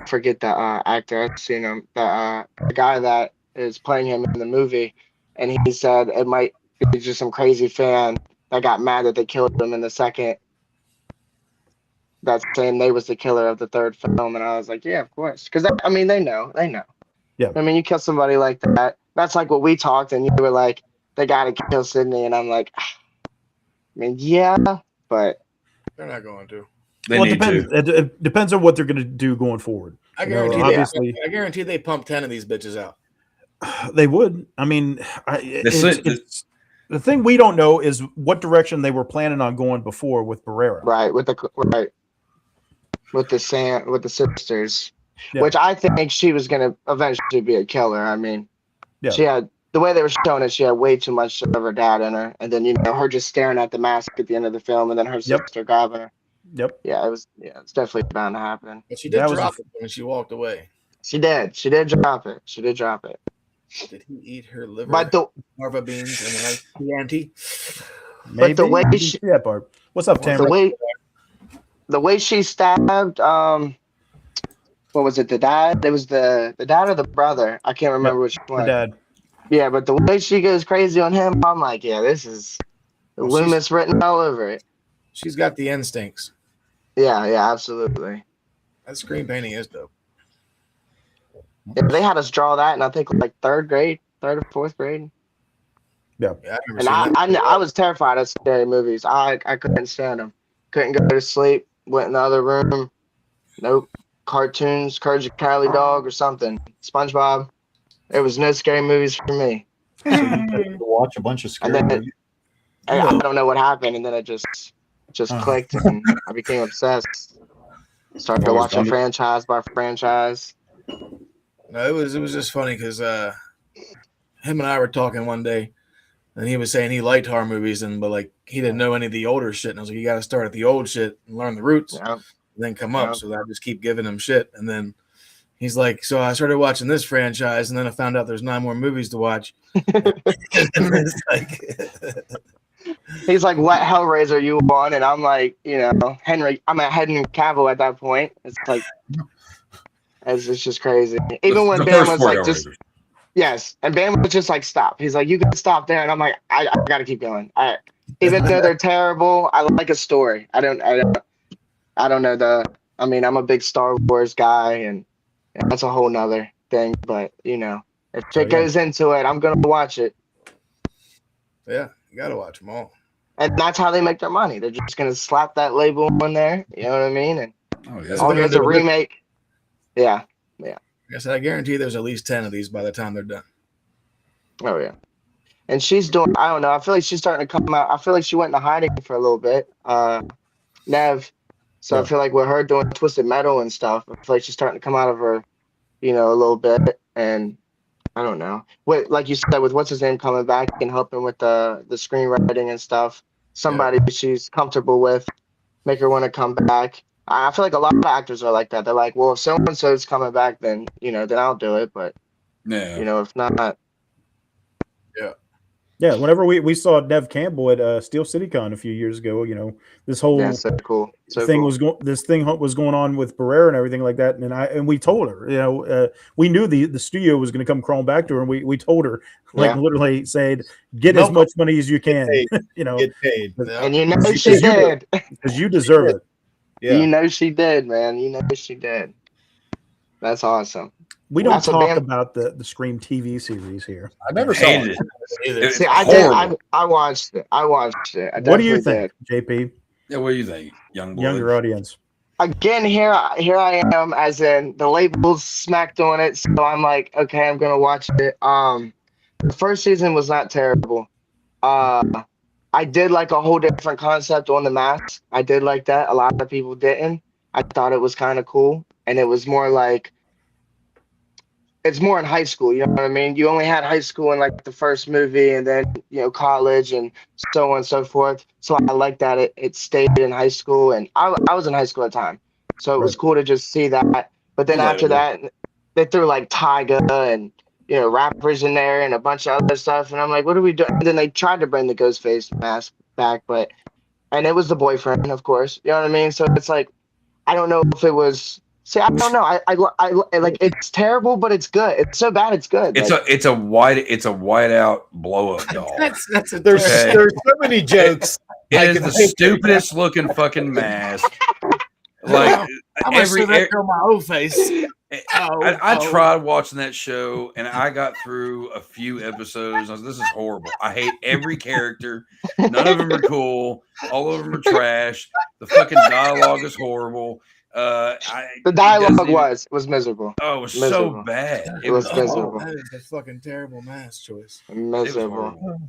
forget the actor. I've seen him. The guy that is playing him in the movie, and he said it might be just some crazy fan that got mad that they killed him in the second. That's saying they was the killer of the third film, and I was like, yeah, of course, because I mean they know. Yeah. I mean, you kill somebody like that. That's like what we talked, and you were like, they gotta kill Sydney, and I'm like, I mean, yeah, but they're not going to. It depends on what they're going to do going forward. I guarantee they pump 10 of these bitches out. They would. I mean, the thing we don't know is what direction they were planning on going before with Barrera. Right, with the sisters, which I think she was going to eventually be a killer. I mean, she had the way they were showing it. She had way too much of her dad in her, and then her just staring at the mask at the end of the film, and then her sister grabbing her. Yep. Yeah, it's definitely bound to happen. But she did drop it when she walked away. She did drop it. Did he eat her liver? But Marva beans and a nice Chianti? But the way she, what's up, Tamara? The way she stabbed, what was it? The dad? It was the dad or the brother? I can't remember which one. The dad. Yeah, but the way she goes crazy on him, I'm like, yeah, this is Loomis written all over it. She's got the instincts. Yeah, absolutely. That screen painting is dope. Yeah, they had us draw that in I think like third or fourth grade. Yeah. And I was terrified of scary movies. I couldn't stand them. Couldn't go to sleep. Went in the other room. Nope. Cartoons, Courage the Cowardly Dog or something. SpongeBob. There was no scary movies for me. So you watch a bunch of scary movies. I don't know what happened, and then it just clicked, and I became obsessed. Started watching franchise by franchise. No, it was just funny because him and I were talking one day, and he was saying he liked horror movies, but like he didn't know any of the older shit. And I was like, you got to start at the old shit and learn the roots, and then come up. So I just keep giving him shit, and then he's like, so I started watching this franchise, and then I found out there's 9 more movies to watch. It's like. He's like, what Hellraiser are you on? And I'm like, Henry Cavill at that point. It's like, it's just crazy. Even when Bam was like, yes. And Bam was just like, stop. He's like, you can stop there. And I'm like, I got to keep going. Even though they're terrible, I like a story. I don't know I'm a big Star Wars guy, and that's a whole nother thing. But, if it goes into it, I'm going to watch it. Yeah. You gotta watch them all, and that's how they make their money. They're just gonna slap that label on there. You know what I mean? And there's a remake. Yeah. Like I said, I guarantee there's at least 10 of these by the time they're done. Oh yeah. And she's doing. I don't know. I feel like she's starting to come out. I feel like she went into hiding for a little bit. Nev. So I feel like with her doing Twisted Metal and stuff, I feel like she's starting to come out of her, a little bit. And I don't know. Like you said, with what's his name coming back and helping with the screenwriting and stuff, somebody she's comfortable with, make her want to come back. I feel like a lot of actors are like that. They're like, well, if so and so is coming back, then then I'll do it. But if not, yeah. Whenever we saw Nev Campbell at Steel City Con a few years ago, this whole thing was going on with Barrera and everything like that, and we told her, we knew the studio was going to come crawling back to her, and we told her literally said, get as much money as you can, get paid, and she did because you deserve it. Yeah. She did, man. She did. That's awesome. We don't talk about the Scream TV series here. I never saw it. See, I did. I watched it. What do you think, JP? Yeah, what do you think, younger audience? Again, here I am, as in the label's smacked on it, so I'm like, okay, I'm gonna watch it. The first season was not terrible. I did like a whole different concept on the mask. I did like that. A lot of people didn't. I thought it was kind of cool, and it was more like it's more in high school. You know what I mean? You only had high school in like the first movie, and then college and so on and so forth. So I like that it stayed in high school, and I was in high school at the time, so it was cool to just see that. But then after that, they threw like Tyga and rappers in there and a bunch of other stuff, and I'm like, what are we doing? And then they tried to bring the Ghostface mask back, and it was the boyfriend, of course. You know what I mean? So it's like, I don't know if it was. See, I don't know. I like, it's terrible, but it's good. It's so bad, it's good. It's a white out blow up doll. There's so many jokes. It is the stupidest looking fucking mask. Like I'm gonna show that girl my old face. I tried watching that show, and I got through a few episodes. I was, this is horrible. I hate every character. None of them are cool. All of them are trash. The fucking dialogue is horrible. The dialogue was miserable. Oh, it was miserable. so bad. It was miserable. That is a fucking terrible mask choice. Miserable.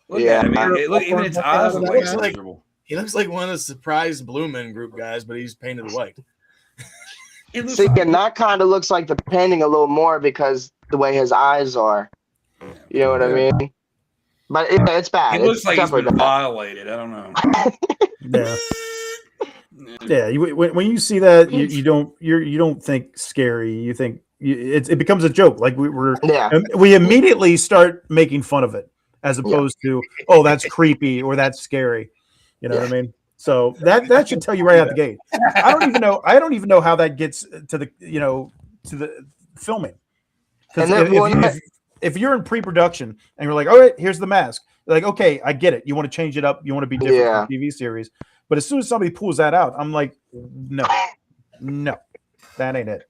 Yeah, I mean, look, even its eyes look miserable. He looks like one of the surprise Blue Men Group guys, but he's painted white. See, and that kind of looks like the painting a little more because the way his eyes are. You know what I mean? But it's bad. It looks like he's been violated. I don't know. Yeah. Yeah, when you see that, you don't think scary. You think it becomes a joke. Like we immediately start making fun of it as opposed to, oh, that's creepy or that's scary. You know what I mean? So that should tell you right out the gate. I don't even know how that gets to the to the filming. Because if you're in pre-production and you're like, all right, here's the mask. Like, okay, I get it. You want to change it up. You want to be different from the TV series. But as soon as somebody pulls that out, I'm like, no, that ain't it.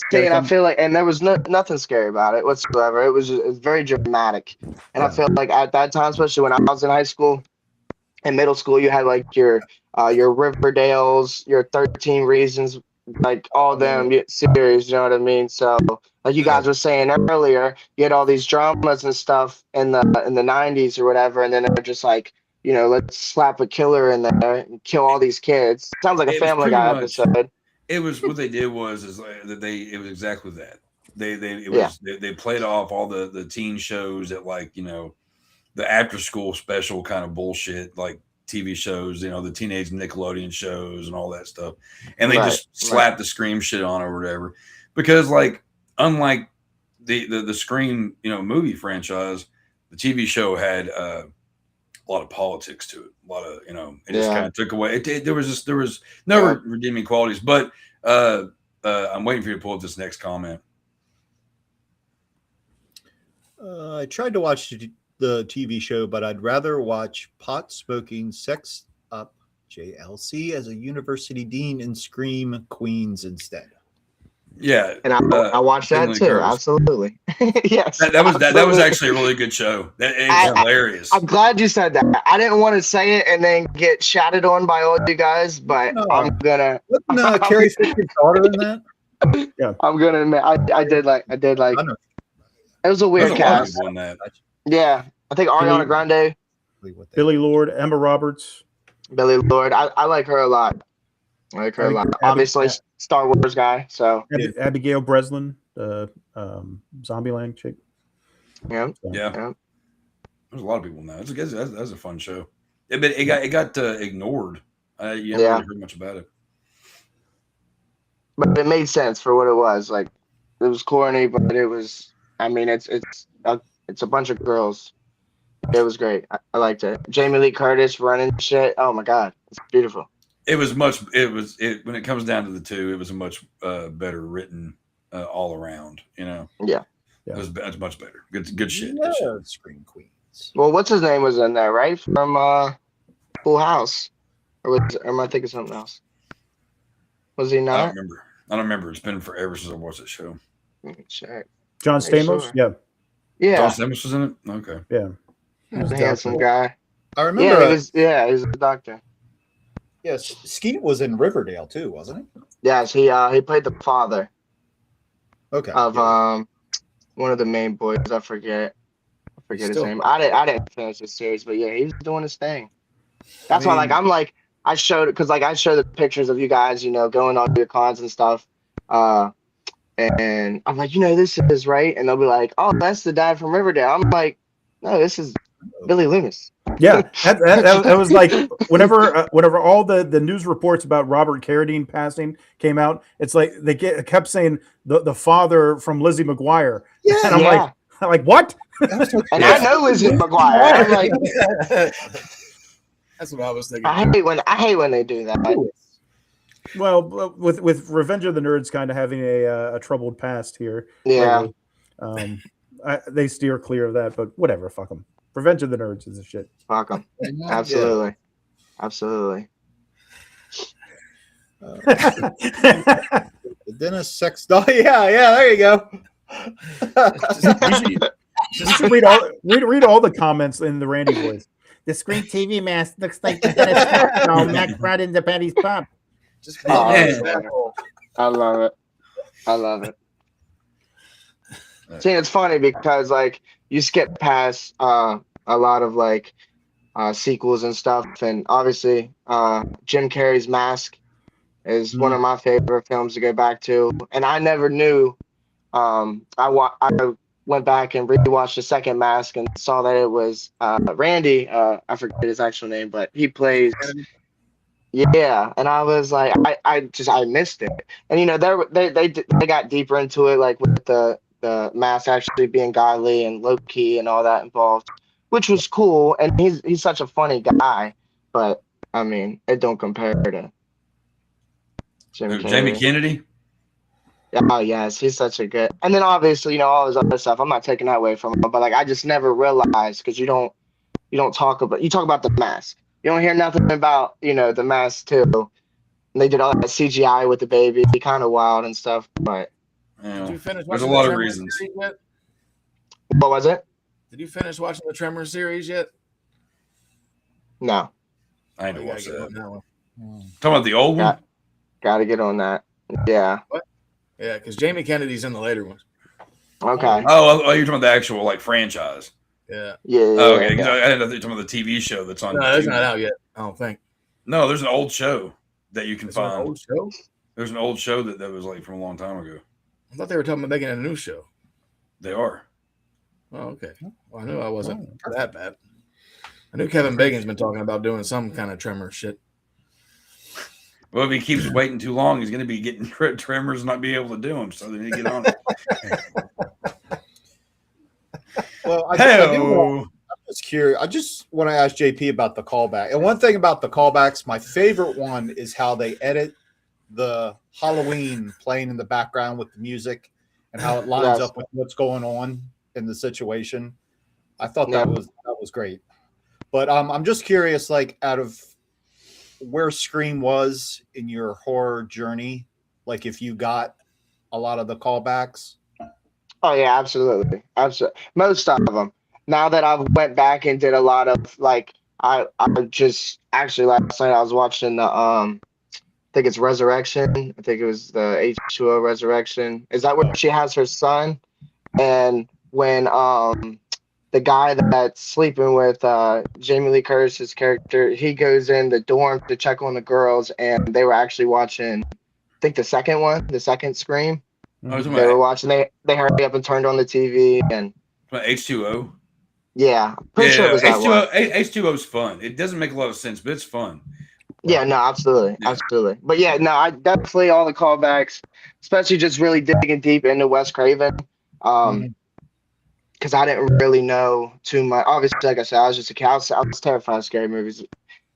See, and I feel like, and there was nothing scary about it whatsoever. It was very dramatic. And I feel like at that time, especially when I was in high school and middle school, you had like your Riverdales, your 13 Reasons, like all them series, you know what I mean? So like you guys were saying earlier, you had all these dramas and stuff in the 90s or whatever, and then they're just like, let's slap a killer in there and kill all these kids. Sounds like a Family Guy episode. It was what they did was it was exactly that. They played off all the teen shows that like the after school special kind of bullshit like TV shows, the teenage Nickelodeon shows and all that stuff, and they just slapped the Scream shit on or whatever, because like unlike the Scream movie franchise, the TV show had a lot of politics to it. A lot of it just kind of took away. There was no redeeming qualities. But I'm waiting for you to pull up this next comment. I tried to watch the TV show, but I'd rather watch pot smoking sex up JLC as a university dean in Scream Queens instead. Yeah, and I watched that too. Curves. Absolutely, yes. That was actually a really good show. That is hilarious. I'm glad you said that. I didn't want to say it and then get shouted on by all you guys, but I'm gonna. Wasn't Carrie Fisher's daughter in that? Yeah, I'm gonna admit I did like. It was a weird cast. Yeah, I think Ariana Grande, Billy Lord, Emma Roberts. Billy Lord, I like her a lot. Obviously, Star Wars guy. So Abigail Breslin, Zombieland chick. Yeah. There's a lot of people now. That's a fun show. It got ignored. You haven't really heard much about it. But it made sense for what it was. Like it was corny, but it was. I mean, it's a bunch of girls. It was great. I liked it. Jamie Lee Curtis running shit. Oh my god, it's beautiful. It was when it comes down to the two, it was a much better written all around. Yeah. It's much better. Good shit. Yeah, good shit. Scream Queens. Well, what's his name was in there, right? From Full House, or am I thinking something else? Was he not? I don't remember. It's been forever since I watched that show. Let me check. John Stamos? Sure. Yeah. John Stamos was in it? Okay. Yeah. He's a handsome guy. I remember. Yeah, he was a doctor. Yes, Skeet was in Riverdale too, wasn't he? Yes, he played the father. Okay. Of one of the main boys. I forget his name. I didn't finish the series, but yeah, he was doing his thing. That's why, I showed it because I show the pictures of you guys, going on your cons and stuff. And and I'm like, this is right, and they'll be like, oh, that's the dad from Riverdale. I'm like, no, this is Billy Loomis. Yeah, that was like whenever all the news reports about Robert Carradine passing came out, it's like they kept saying the father from Lizzie McGuire. Yeah, and I'm like, what? And I know Lizzie McGuire. I'm like, That's what I was thinking. I hate when they do that. Well, with Revenge of the Nerds kind of having a troubled past here, Yeah. lately, they steer clear of that. But whatever, fuck them. Revenge of the Nerds is a shit. Fuck them. Absolutely. Absolutely. The dentist sex doll. Yeah, there you go. You should read all the comments in the Randy voice. The screen TV mask looks like the dentist doll Mac brought into Patty's pop. I love it. I love it. See, it's funny because like you skip past a lot of like sequels and stuff, and obviously Jim Carrey's Mask is one of my favorite films to go back to, and I never knew. I went back and rewatched the second Mask and saw that it was Randy. I forget his actual name, but he plays. Yeah, and I was like, I missed it, and they got deeper into it, like with the Mask actually being godly and low key and all that involved, which was cool. And he's such a funny guy, but I mean, it don't compare to Jamie Kennedy. Oh yes, he's such a good. And then obviously, all his other stuff. I'm not taking that away from him, but like I just never realized because you talk about the Mask. You don't hear nothing about the Mask too. And they did all that CGI with the baby, kind of wild and stuff. But did you finish there's a watching lot the of Tremors reasons. series yet? What was it? Did you finish watching the Tremors series yet? No. I ain't Oh, to you watch gotta get that. on that one. Talking about the old one. Got to get on that. Yeah. Yeah, because Jamie Kennedy's in the later ones. Okay. Oh, you're talking about the actual like franchise. Yeah. Yeah. Oh, okay. Yeah. I didn't know you're talking about the TV show that's on. No, it's TV. not out yet. I don't think. No, there's an old show that you can Is there an find. old show? There's an old show that was like from a long time ago. I thought they were talking about making a new show. They are. Oh, okay. Well, I knew I wasn't that bad. I knew Kevin Bacon's been talking about doing some kind of Tremor shit. Well, if he keeps waiting too long, he's going to be getting tremors and not be able to do them. So they need to get on it. Well, I'm just curious. I just want to ask JP about the callback. And one thing about the callbacks, my favorite one is how they edit the Halloween playing in the background with the music and how it lines up with what's going on in the situation. I thought that was great. But I'm just curious, like, out of where Scream was in your horror journey, like if you got a lot of the callbacks. Oh yeah, absolutely. Most of them. Now that I've went back and did a lot of like, I just actually last night I was watching the I think it's Resurrection. I think it was the H2O Resurrection. Is that where she has her son? And when the guy that's sleeping with Jamie Lee Curtis's character, he goes in the dorm to check on the girls, and they were actually watching, I think the second Scream. Oh, they were watching. They hurried up and turned on the TV and. H2O. Yeah, pretty sure it was that one. H2O is fun. It doesn't make a lot of sense, but it's fun. Yeah, no, absolutely. But yeah, no, I definitely all the callbacks, especially just really digging deep into Wes Craven. Because I didn't really know too much. Obviously, like I said, I was just a kid. I was terrified of scary movies.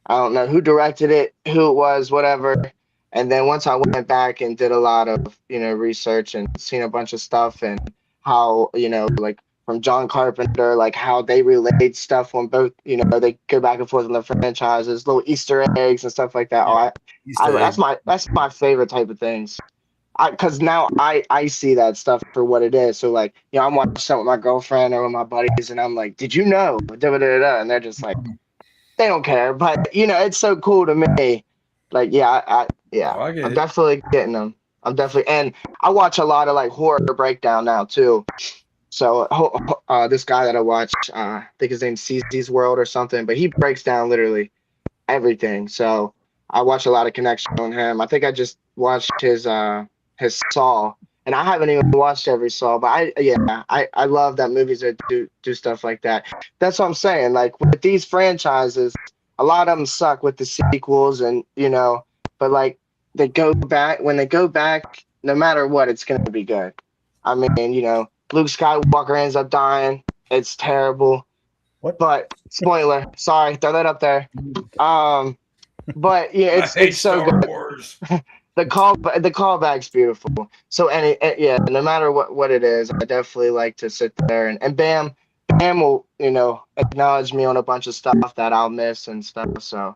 I don't know who directed it, who it was, whatever. And then once I went back and did a lot of, research and seen a bunch of stuff and how, like from John Carpenter, like how they relate stuff when both, they go back and forth on the franchises, little Easter eggs and stuff like that. That's my favorite type of things. Because now I see that stuff for what it is. So like, I'm watching something with my girlfriend or with my buddies, and I'm like, "Did you know?" And they're just like, they don't care. But it's so cool to me. Like, I'm definitely getting them. And I watch a lot of like horror breakdown now too. So this guy that I watch, I think his name's CZ's World or something, but he breaks down literally everything. So I watch a lot of connection on him. I think I just watched his Saw, And I haven't even watched every Saw, but I love that movies that do stuff like that. That's what I'm saying. Like with these franchises, a lot of them suck with the sequels, and but like they go back no matter what, it's gonna be good. I mean, Luke Skywalker ends up dying. It's terrible. What? But spoiler, sorry, throw that up there. But yeah, it's so Star good. Wars. The callback's beautiful. So no matter what it is, I definitely like to sit there and Bam will acknowledge me on a bunch of stuff that I'll miss and stuff. So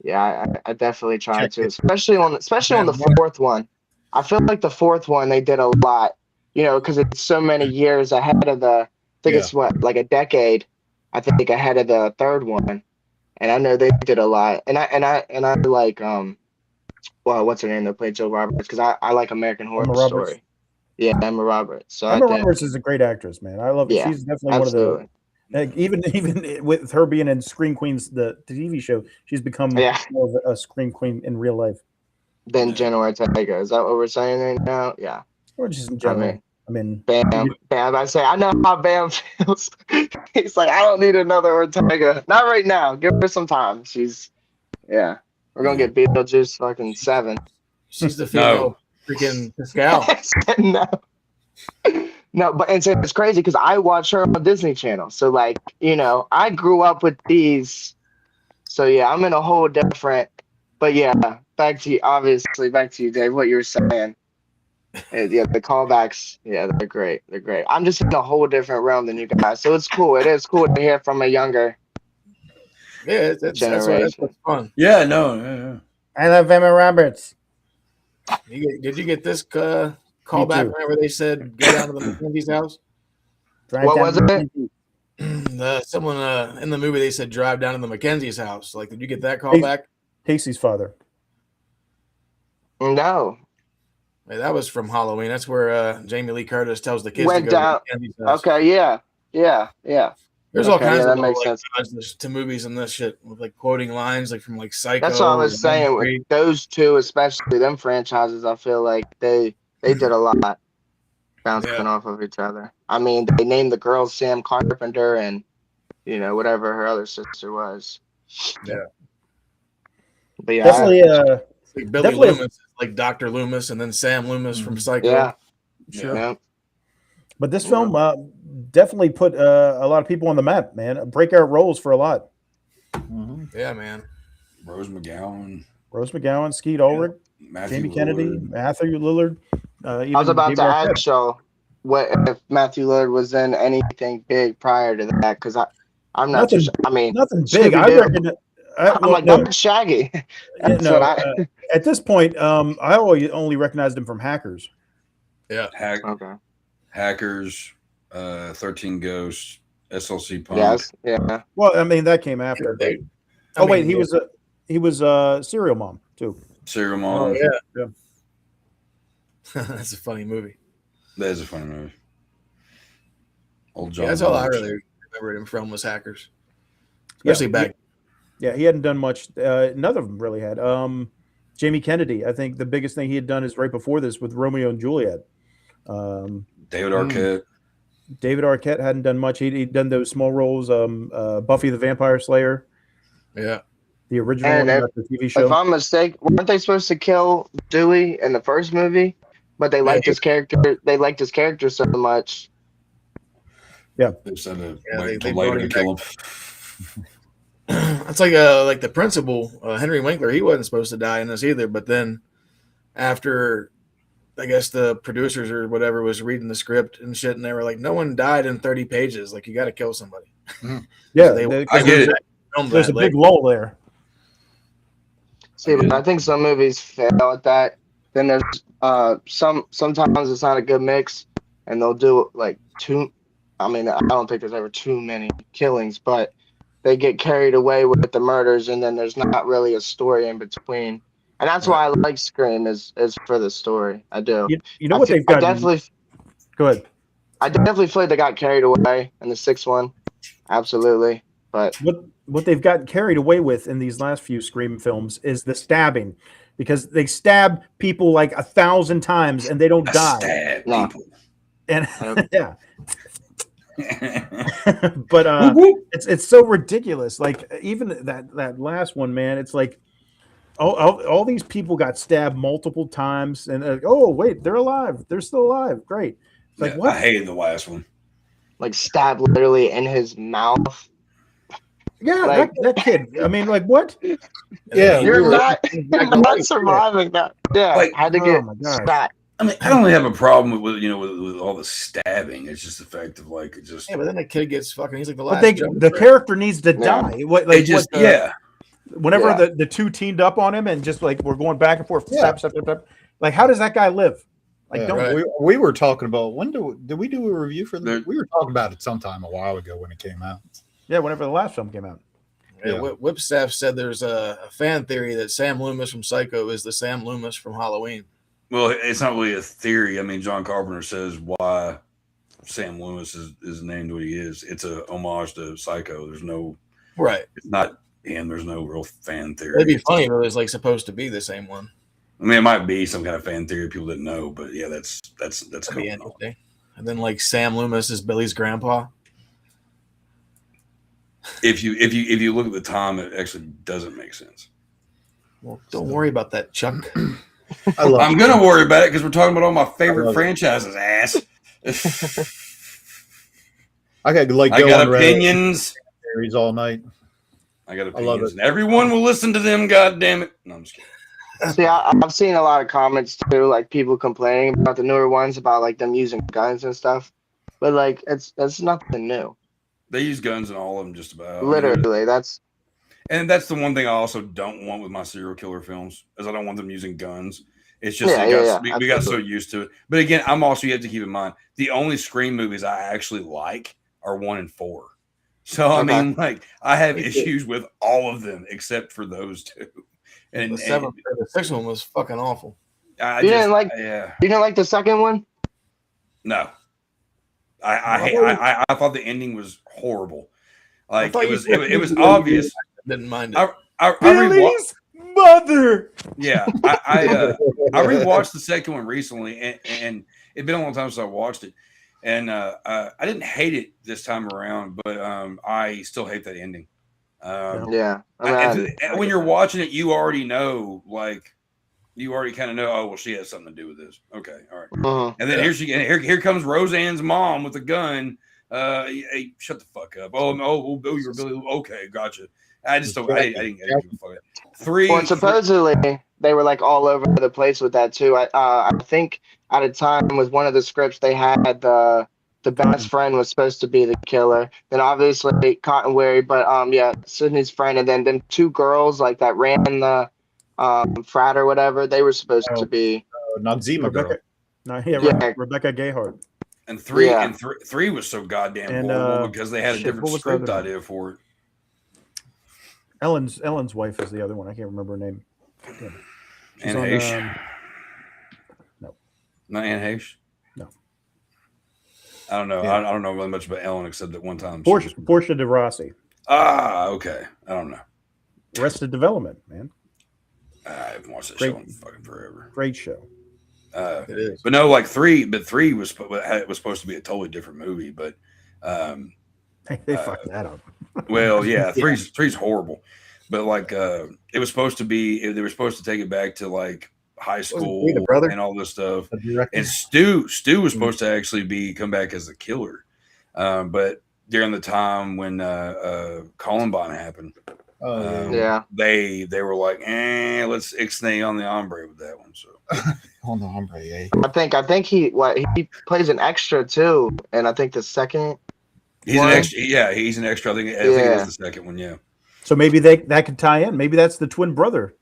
yeah, I definitely try to, especially on the fourth one. I feel like the fourth one they did a lot, because it's so many years ahead of the. I think it's like a decade. I think ahead of the third one, and I know they did a lot. And I like well, what's her name that played Jill Roberts? Because I like American Horror Story. Yeah, Emma Roberts. So Emma Roberts is a great actress, man. I love it. Yeah, She's definitely absolutely. one of the even with her being in Scream Queens, the TV show, she's become more of a Scream Queen in real life. Then Jenna Ortega. Is that what we're saying right now? Yeah. Or just in general. I mean, Bam. I say, I know how Bam feels. He's like, I don't need another Ortega. Not right now. Give her some time. We're gonna get Beetlejuice fucking 7. She's the female freaking Pascal. No, but and so it's crazy because I watch her on Disney Channel. So like, I grew up with these. So yeah, I'm in a whole different. But yeah, back to you, Dave. What you were saying. Yeah, the callbacks, they're great. They're great. I'm just in a whole different realm than you guys, so it's cool. It is cool to hear from a younger generation. That's fun. Yeah, no. I love Emma Roberts. Did you get this callback whenever they said go down to the Mackenzie's house? What was it? Someone in the movie they said drive down to the Mackenzie's house. Like, did you get that callback? Casey's father. No. Hey, that was from Halloween. That's where Jamie Lee Curtis tells the kids Went to go down. to Mackenzie's house. Okay, yeah. There's all kinds of makes sense nods to movies and this shit with like quoting lines like from like Psycho. That's what I was saying. With those two, especially them franchises, I feel like they did a lot bouncing off of each other. I mean, they named the girl Sam Carpenter and whatever her other sister was. Yeah. But yeah, definitely. Like Billy Loomis, like Dr. Loomis, and then Sam Loomis from Psycho. Yeah. Sure. Yeah. But this film definitely put a lot of people on the map, man. Breakout roles for a lot. Mm-hmm. Yeah, man. Rose McGowan, Skeet Ulrich, Jamie Kennedy, Matthew Lillard. I was about to ask y'all what if Matthew Lillard was in anything big prior to that, because I'm not too sure. I mean, nothing big. I reckon. That's Shaggy. At this point, I only recognized him from Hackers. Yeah. Okay. Hackers, 13 Ghosts, SLC Punk. Yes. Yeah. Well, I mean that came after. He was Serial Mom too. Serial Mom. Oh yeah. That's a funny movie. That is a funny movie. Old John. Yeah, that's all I really remembered him from was Hackers, especially back. Yeah, he hadn't done much. None of them really had. Jamie Kennedy, I think the biggest thing he had done is right before this with Romeo and Juliet. David Arquette. David Arquette hadn't done much. He'd done those small roles. Buffy the Vampire Slayer. Yeah. The original the TV show. If I'm mistaken, weren't they supposed to kill Dewey in the first movie? But they liked his character. They liked his character so much. Yeah. They said they later to kill him. It's like the principal, Henry Winkler. He wasn't supposed to die in this either. But then after, I guess the producers or whatever was reading the script and shit, and they were like, "No one died in 30 pages. Like, you got to kill somebody." Yeah, so I get it. There's a big lull there. See, but I think some movies fail at that. Then there's sometimes it's not a good mix, and they'll do like too. I mean, I don't think there's ever too many killings, but they get carried away with the murders, and then there's not really a story in between. And that's why I like Scream is for the story. I do. You know what they've got? Go ahead. I definitely feel like they got carried away in the sixth one. Absolutely. But what they've gotten carried away with in these last few Scream films is the stabbing. because they stab people like 1,000 times and they don't die. Stab No. people. And yeah. But it's so ridiculous. Like even that last one, man, it's like all these people got stabbed multiple times, and oh wait, they're alive. They're still alive. Great. It's like what? I hated the last one. Like stabbed literally in his mouth. Yeah, like- that kid. I mean, like what? Yeah, You're not surviving that. Yeah, Like, had to oh get my gosh. stabbed. I mean, I don't really have a problem with all the stabbing. It's just the fact of like it just. Yeah, but then the kid gets fucking. He's like the But last. the character needs to Yeah. die. What It like just what the- Whenever Yeah. the two teamed up on him and just like we're going back and forth, stab, stab, stab, stab. Like how does that guy live? Like Yeah, don't. right. we were talking about did we do a review for There- this? We were talking about it sometime a while ago when it came out. Yeah, whenever the last film came out. Yeah, Yeah. Whipstaff said there's a fan theory that Sam Loomis from Psycho is the Sam Loomis from Halloween. Well, it's not really a theory. I mean, John Carpenter says why Sam Loomis is named what he is. It's a homage to Psycho. There's no, Right. it's not him. There's no real fan theory. It'd be funny if it was like supposed to be the same one. I mean, it might be some kind of fan theory people didn't know, but yeah, that's That'd be going on. interesting. And then like Sam Loomis is Billy's grandpa. If you look at the time, it actually doesn't make sense. Well, don't worry about that, Chuck. I love I'm gonna worry about it because we're talking about all my favorite love it. franchises. Ass. I got like I go got on Reddit opinions. series all night. I got I love opinions, it. and everyone will listen to them. God damn it! No, I'm just kidding. See, I've seen a lot of comments too, like people complaining about the newer ones about like them using guns and stuff. But like it's nothing new. They use guns in all of them, just about. Literally, that's And that's the one thing I also don't want with my serial killer films, is I don't want them using guns. It's just we got so used to it. But again, you have to keep in mind the only Scream movies I actually like are 1 and 4. So I mean, like I have issues with all of them except for those two. And The sixth one was fucking awful. You didn't like the second one? No. I thought the ending was horrible. Like it was obvious. Didn't mind it. I Billy's mother. Yeah, I rewatched the second one recently, and it's been a long time since I watched it, and I didn't hate it this time around, but I still hate that ending. Yeah. When you're watching it, you already know, like you already kind of know. Oh well, she has something to do with this. Okay, all right. Uh-huh. And then here comes Roseanne's mom with a gun. Hey, shut the fuck up. Oh, you're Billy. Okay, gotcha. I just don't. I didn't give a fuck. 3. Well, supposedly they were like all over the place with that too. I think at a time with one of the scripts they had the best friend was supposed to be the killer. Then obviously Cottonberry, but Sydney's friend, and then them 2 girls like that ran the frat or whatever. They were supposed to be Noxzema girl. Rebecca Gayheart. And 3 Yeah. and 3 was so goddamn And, horrible because they had a shit, different what was the script other one? idea for it. Ellen's wife is the other one. I can't remember her name. Yeah. She's Anne on, Heche. no. Not Anne Heche. No. I don't know. Yeah. I don't know really much about Ellen except that one time. Portia de Rossi. Okay. I don't know. Arrested Development, man. I haven't watched that Great. show in fucking forever. Great show. It is. But no, like 3 was supposed to be a totally different movie, but They fucked that up. well, yeah, three's horrible. But like it was supposed to be, they were supposed to take it back to like high school he the brother? and all this stuff. The director. And Stu was supposed to actually come back as the killer. But during the time when Columbine happened, they were like, let's ixnay on the hombre with that one. So On the hombre, eh? I think he plays an extra too, and I think the second he's an extra. Yeah, he's an extra. I think it was the second one. Yeah. So maybe that could tie in. Maybe that's the twin brother.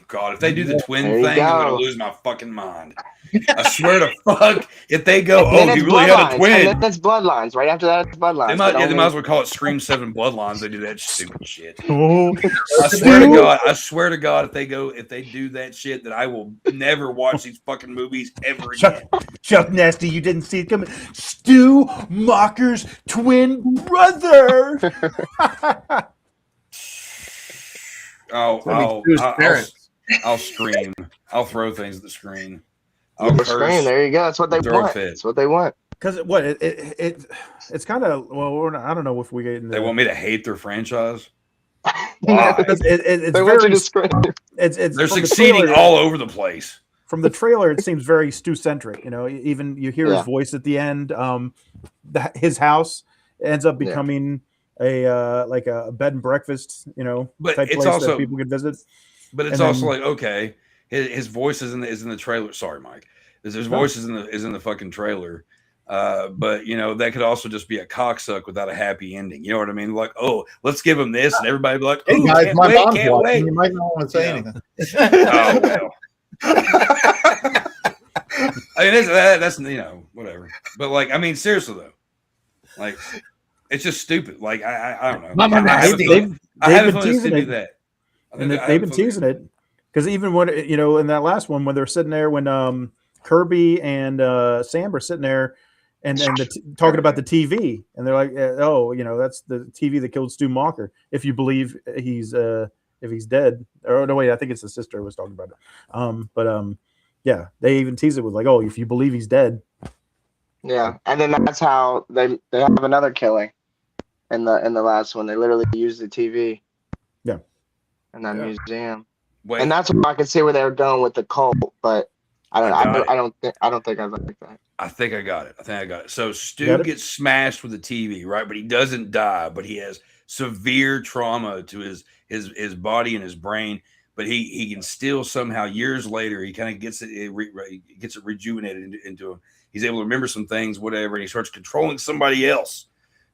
God, if they do the twin There you thing, I'm go. gonna lose my fucking mind. I swear to fuck, if they go, And then oh, it's you really had a Bloodlines, twin. and then it's Bloodlines. Right after that, it's Bloodlines. They might But as well call it Scream 7 Bloodlines. They do that stupid shit. Oh, I swear to God, if they do that shit, that I will never watch these fucking movies ever again. Chuck Nasty, you didn't see it coming. Stu Mocker's twin brother. Stu's parents. I'll scream. I'll throw things at the screen. I'll Yeah, curse. screen. There you go. That's what they throw a want. fit. That's what they want. Because what it's kind of I don't know if we get into They want me to hate their franchise. Why? It's They want you very to scream. it's They're from the succeeding trailer- all over the place. From the trailer, it seems very Stu-centric. You know, even you hear Yeah. his voice at the end. His house ends up becoming a like a bed and breakfast, you know, But type it's place also that people could visit. But it's And also then- like, okay, his voice is in the trailer. Sorry, Mike. His No. voice is in the fucking trailer. But you know, that could also just be a cocksuck without a happy ending. You know what I mean? Like, oh, let's give him this, and everybody be like, Hey oh, guys, can't my wait, mom's can't watching. wait. You might not want to say Yeah. anything. Oh well. I mean, that's you know, whatever. But like, I mean, seriously though, like, it's just stupid. Like, I don't know. Mama, I have a feeling They've been it's teasing gonna it. do that. And they've been teasing it because even when you know in that last one when they're sitting there when Kirby and Sam are sitting there and talking about the TV and they're like, oh, you know, that's the TV that killed Stu Macher. If you believe he's dead, or no, wait, I think it's the sister who was talking about it. Yeah, they even tease it with like, oh, if you believe he's dead. Yeah, and then that's how they have another killing in the last one. They literally use the TV. Yeah. In that museum. Wait. And that's where I can see where they were going with the cult, but I don't think I like that. I think I got it. So Stu gets smashed with the TV, right? But he doesn't die, but he has severe trauma to his body and his brain. But he can still somehow years later he kind of gets it rejuvenated into him. He's able to remember some things, whatever, and he starts controlling somebody else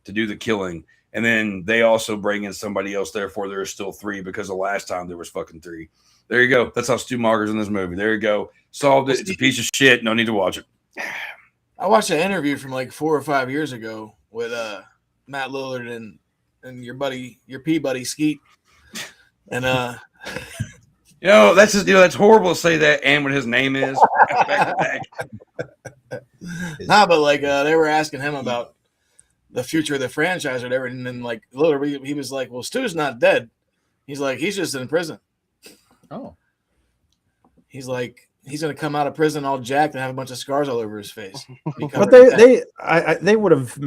to do the killing. And then they also bring in somebody else. Therefore, there are still 3 because the last time there was fucking 3. There you go. That's how Stu Macher's in this movie. There you go. Solved it. It's a piece of shit. No need to watch it. I watched an interview from like 4 or 5 years ago with Matt Lillard and your P buddy Skeet. And you know, that's just, that's horrible to say that and what his name is. Back. Nah, but like they were asking him about the future of the franchise or whatever, and then like Lillard, he was like, well, Stu's not dead. He's like, he's just in prison. Oh. He's like, he's gonna come out of prison all jacked and have a bunch of scars all over his face. But they would have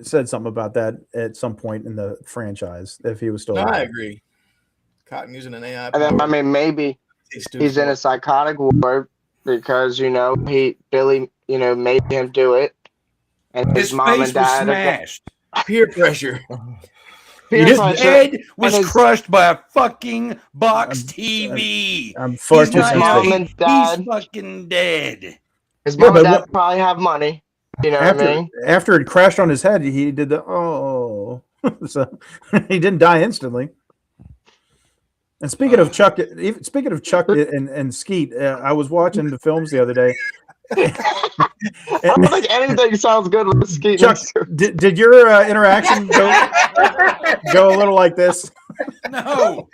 said something about that at some point in the franchise if he was still alive. I agree. Cotton using an AI. And then, I mean, maybe he's in a psychotic ward because Billy made him do it, and his mom and dad smashed. Peer pressure. His head was crushed by a fucking box TV. I'm far too sensitive. He's fucking dead. His mom and dad probably have money. You know what I mean? After it crashed on his head, he did the so he didn't die instantly. And speaking of Chuck and Skeet, I was watching the films the other day. I don't think anything sounds good with Skeet. Chuck, did your interaction go a little like this? No,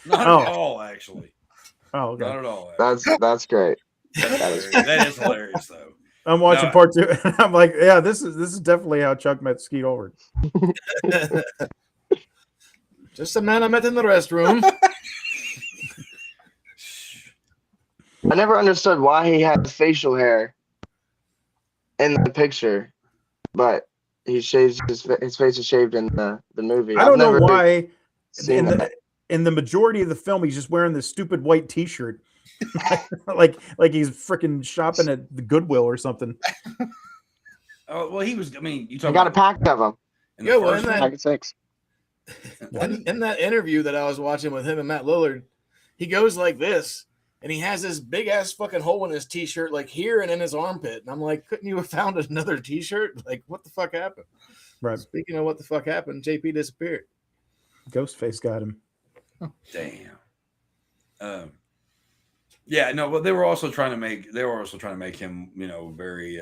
not at all. Actually, okay. Not at all. That's great. That is hilarious, though. I'm watching part 2, and I'm like, yeah, this is definitely how Chuck met Skeet Ulrich. Just a man I met in the restroom. I never understood why he had facial hair in the picture, but he shaves his face is shaved in the movie. I don't know why. In the majority of the film, he's just wearing this stupid white T-shirt, like he's freaking shopping at the Goodwill or something. Oh well, he was. I mean, you I got a pack of them. Yeah, well, pack of 6. In that interview that I was watching with him and Matt Lillard, he goes like this, and he has this big ass fucking hole in his T-shirt, like here and in his armpit. And I'm like, couldn't you have found another T-shirt? Like, what the fuck happened? Right. Speaking of what the fuck happened, JP disappeared. Ghostface got him. Damn. Yeah, no, but they were also trying to make him, very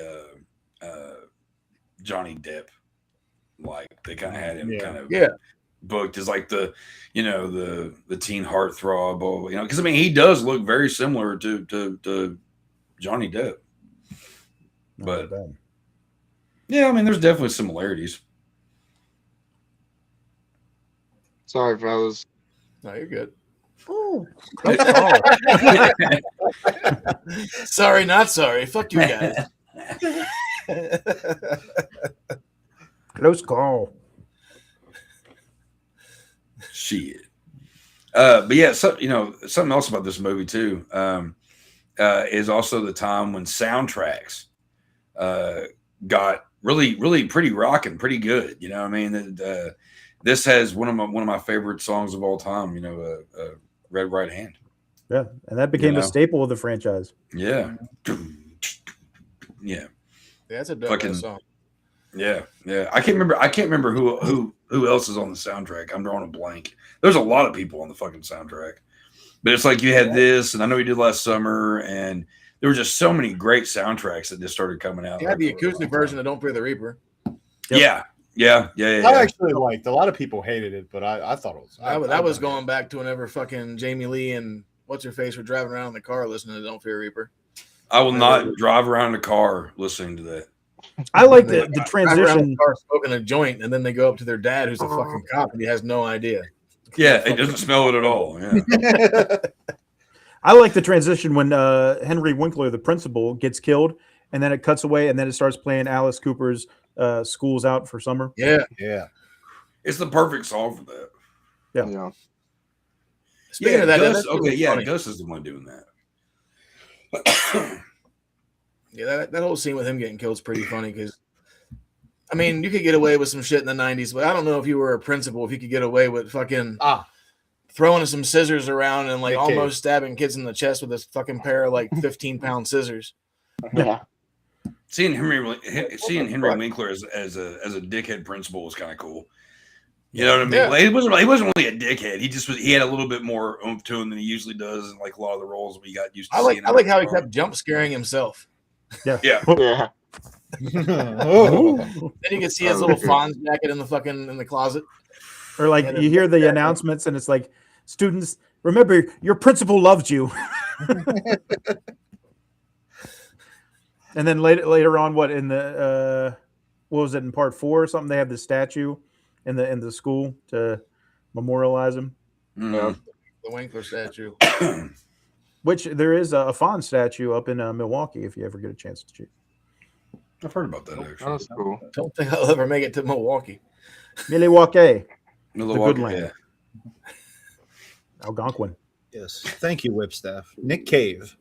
Johnny Depp. Like they kind of had him booked as like the teen heartthrob, because I mean he does look very similar to Johnny Depp. But yeah, I mean there's definitely similarities. Sorry, fellas. No, you're good. Ooh, close call. Sorry, not sorry. Fuck you guys. Close call. Shit. But yeah, so something else about this movie too is also the time when soundtracks got really pretty rocking, pretty good. You know what I mean? This has one of my favorite songs of all time. Red Right Hand. Yeah, and that became a staple of the franchise. Yeah. Yeah. That's a dope song. Yeah. I can't remember who else is on the soundtrack. I'm drawing a blank. There's a lot of people on the fucking soundtrack. But it's like you had this, and I know you did last summer, and there were just so many great soundtracks that just started coming out. You had the acoustic version of Don't Fear the Reaper. Yep. Yeah. I actually liked. A lot of people hated it, but I thought it was. That was going back to whenever fucking Jamie Lee and what's her face were driving around in the car listening to Don't Fear Reaper. I will not drive around in a car listening to that. I like the transition. The car smoking a joint, and then they go up to their dad, who's a fucking cop, and he has no idea. Yeah, it doesn't smell it at all. Yeah. I like the transition when Henry Winkler, the principal, gets killed, and then it cuts away, and then it starts playing Alice Cooper's "School's Out for Summer." Yeah. It's the perfect song for that. Yeah. Speaking of that, Gus, Gus is the one doing that. Yeah, that whole scene with him getting killed is pretty funny because, I mean, you could get away with some shit in the 90s, but I don't know if you were a principal, if you could get away with fucking throwing some scissors around and like almost stabbing kids in the chest with this fucking pair of like 15-pound scissors. Yeah. Seeing Henry Winkler as a dickhead principal was kind of cool. You know what I mean? Yeah. Like, he wasn't really a dickhead. He had a little bit more oomph to him than he usually does in like a lot of the roles we got used to seeing. I like how he kept jump scaring himself. Yeah. Yeah. Then you can see his little Fonz jacket in the closet. Or like you hear the announcements, and it's like, students, remember your principal loved you. And then later on, what was it in part 4 or something? They have the statue in the school to memorialize him. The Winkler statue. Which there is a Fonz statue up in Milwaukee if you ever get a chance to shoot. I've heard about that actually. That's cool. Don't think I'll ever make it to Milwaukee. Milwaukee. The Milwaukee, good land. Algonquin. Yes. Thank you, Whipstaff. Nick Cave.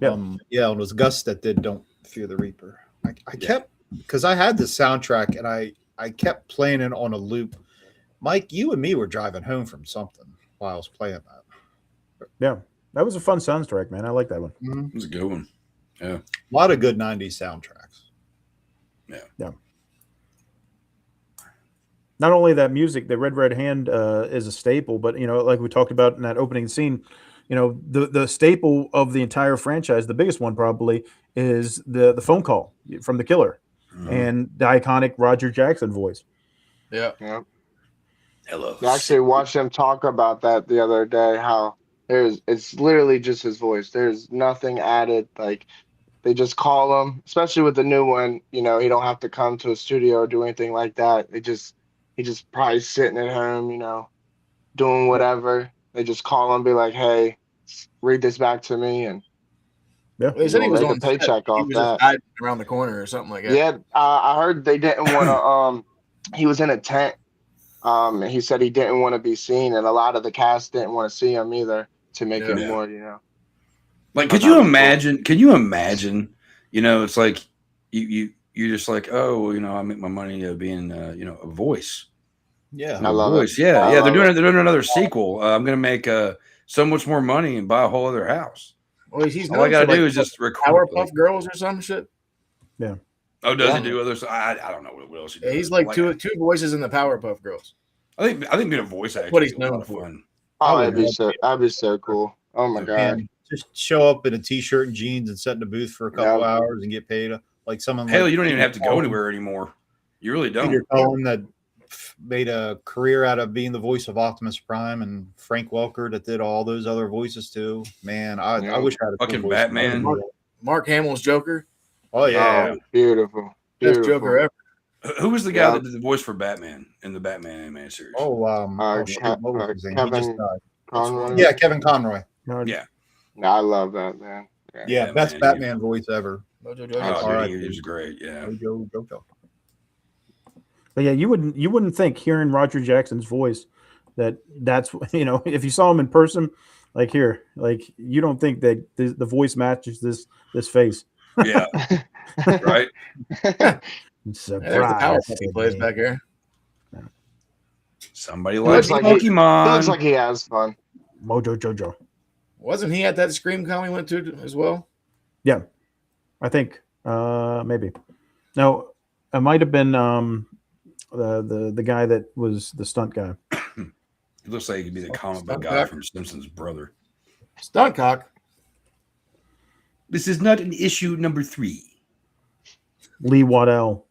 Yeah. It was Gus that did Don't Fear the Reaper. I kept, because I had the soundtrack and I kept playing it on a loop. Mike, you and me were driving home from something while I was playing that. Yeah. That was a fun soundtrack, man. I like that one. It was a good one. Yeah. A lot of good 90s soundtracks. Yeah. Not only that music, the Red Hand is a staple, but like we talked about in that opening scene, the staple of the entire franchise, the biggest one probably, is the phone call from the killer and the iconic Roger Jackson voice. Yeah. Hello. I actually watched them talk about that the other day, how it's literally just his voice. There's nothing added. Like, they just call him, especially with the new one, he don't have to come to a studio or do anything like that. He just probably sitting at home, doing whatever. They just call him, be like, hey, read this back to me. And they said he was on a paycheck off that. Just around the corner or something like that. Yeah, I heard they didn't want to. He was in a tent. He said he didn't want to be seen, and a lot of the cast didn't want to see him either to make it more, Like, could you imagine? It's like you're just like, oh, well, I make my money being, a voice. Yeah, I love voice. It. Yeah. They're doing another sequel. I'm gonna make so much more money and buy a whole other house. Well, he's all I gotta do is just record Powerpuff Girls or some shit. Yeah. Oh, does he do others? I don't know what else he does. Yeah, he's like two voices in the Powerpuff Girls. I think being a voice actor. What he's known for. Fun. Oh, that'd be so cool. Oh my god. Man, just show up in a t-shirt and jeans and sit in the booth for a couple hours and get paid like someone. Hell, you don't even have to go anywhere anymore. You really don't. Peter Cullen that made a career out of being the voice of Optimus Prime, and Frank Welker that did all those other voices too. Man, I wish I had a fucking Batman. Mark Hamill's Joker. Oh yeah, beautiful. Best Joker ever. Who was the guy that did the voice for Batman in the Batman animated series? Kevin. Conroy? Yeah, Kevin Conroy. Yeah. No, I love that, man. Yeah, best man, Batman voice ever. Oh, All dude, he was great. Yeah. Jojo. But yeah, you wouldn't think hearing Roger Jackson's voice that's if you saw him in person, like here, like you don't think that the voice matches this face. Yeah. Right. There's the power he plays back here. Somebody likes like Pokemon. He looks like he has fun. Mojo Jojo. Wasn't he at that Scream Con we went to as well? Yeah, I think maybe. No, it might have been the guy that was the stunt guy. He looks like he could be the comic book guy from Simpsons' brother. Stuntcock. This is not an issue number 3. Lee Waddell.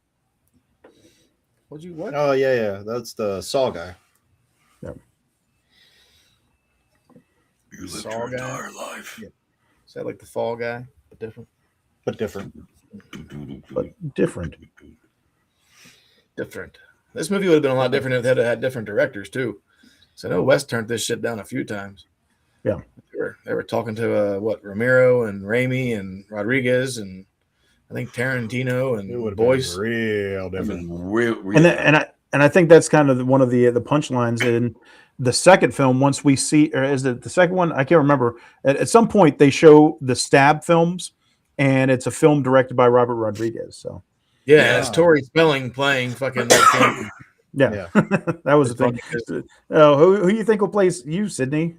What? Oh yeah. That's the Saw guy. Yeah. You lived Saw your guy? entire life. Yeah. Is that like the Fall guy, but different? But different. Different. This movie would have been a lot different if it had different directors too. So I know Wes turned this shit down a few times. Yeah. They were talking to Romero and Raimi and Rodriguez and I think Tarantino and Boyce. Real different. And I think that's kind of one of the punchlines in the second film. Once we see, or is it the second one? I can't remember. At some point, they show the Stab films, and it's a film directed by Robert Rodriguez. So yeah, it's Tori Spelling playing fucking. Yeah. That was the thing. Who you think will play you, Sydney?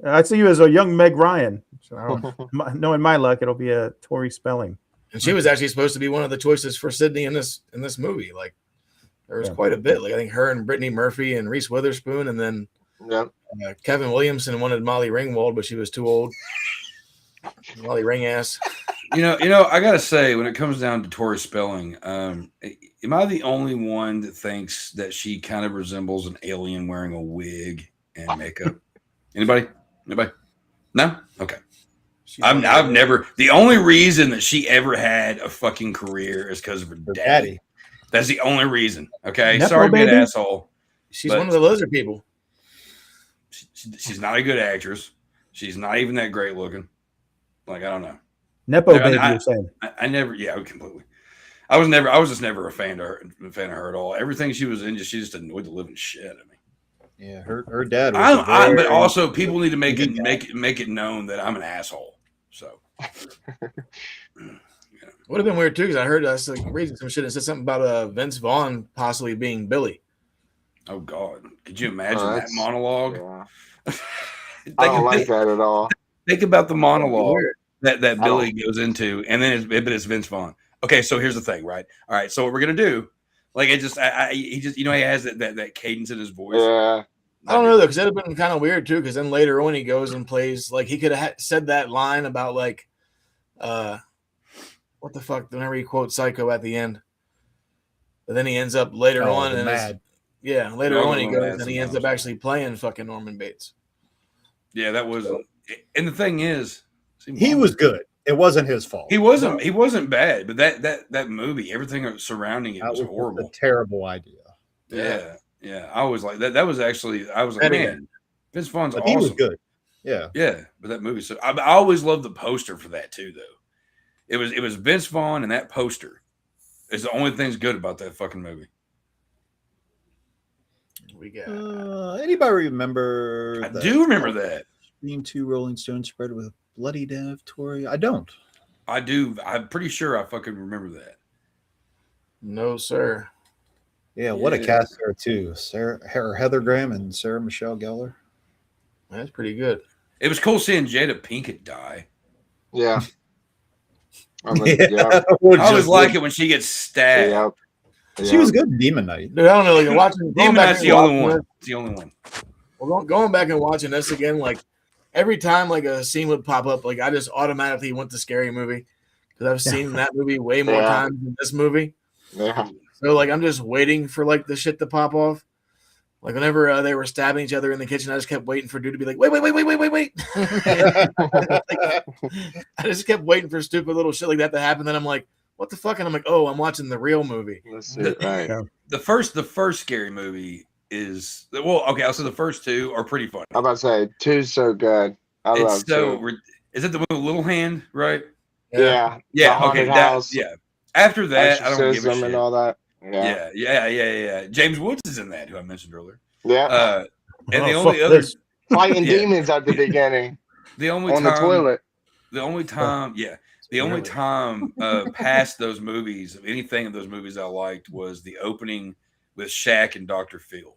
I see you as a young Meg Ryan. So knowing my luck, it'll be a Tori Spelling. And she was actually supposed to be one of the choices for Sydney in this movie. Like there was quite a bit. Like I think her and Brittany Murphy and Reese Witherspoon, and then Kevin Williamson wanted Molly Ringwald, but she was too old. Molly Ringass. You know, I gotta say, when it comes down to Tori Spelling, am I the only one that thinks that she kind of resembles an alien wearing a wig and makeup? Anybody? No? Okay. I've never. The only reason that she ever had a fucking career is because of her daddy. That's the only reason. Okay, Nepo sorry to be an baby? asshole. She's one of the lizard people. She's not a good actress. She's not even that great looking. Like I don't know. Nepo baby, you're saying? I never. Yeah, completely. I was just never a fan of her at all. Everything she was in, she just annoyed the living shit out of me. Yeah, her dad was. But also, people need to make it known that I'm an asshole. So, would have been weird too because I heard us reading some shit and said something about Vince Vaughn possibly being Billy. Oh God, could you imagine that monologue? Yeah. I don't like that at all. Think about the monologue that Billy goes into, and then it's Vince Vaughn. Okay, so here's the thing, right? All right, so what we're gonna do? Like it just, he just, he has that cadence in his voice. Yeah. I don't know though, because it'd have been kind of weird too. Because then later on, he goes and plays like he could have said that line about like, what the fuck? Whenever he quotes Psycho at the end, but then he ends up later on and later on he goes and he ends up actually playing fucking Norman Bates. Yeah, that was, and the thing is, he was good. It wasn't his fault. He wasn't bad, but that movie, everything surrounding it was horrible. A terrible idea. Yeah. Yeah, I was like that. That was actually, I was like, man, Vince Vaughn's awesome. He was good. Yeah, but that movie. So I always loved the poster for that too, though. It was Vince Vaughn, and that poster is the only thing's good about that fucking movie. We got anybody remember? I do remember that. Being 2 Rolling Stones spread with bloody death, Tori. I don't. I do. I'm pretty sure I fucking remember that. No, sir. Yeah, what a cast there too. Heather Graham and Sarah Michelle Gellar. That's pretty good. It was cool seeing Jada Pinkett die. Yeah. I always like it when she gets stabbed. Yeah. She was good in Demon Knight. Dude, I don't know. Like watching Demon Knight's the only one. It's the only one. Well, going back and watching this again, like every time like a scene would pop up, like I just automatically went to Scary Movie because I've seen that movie way more times than this movie. Yeah. So like I'm just waiting for like the shit to pop off. Like whenever they were stabbing each other in the kitchen, I just kept waiting for dude to be like, wait. I just kept waiting for stupid little shit like that to happen. Then I'm like, what the fuck? And I'm like, oh, I'm watching the real movie. That's it, right. The first Scary Movie is well, okay. Also, the first two are pretty funny. I'm about to say 2's so good. I love It's so. 2. Is it the one with Little Hand, right? Yeah. Yeah. The Okay. haunted house. Yeah. After that, I don't give a Exorcism shit. and all that. Yeah. James Woods is in that, who I mentioned earlier. Yeah. And the only other fighting demons at the beginning. The only on time, the toilet. The only time, the only time past those movies, of anything of those movies I liked, was the opening with Shaq and Dr. Phil.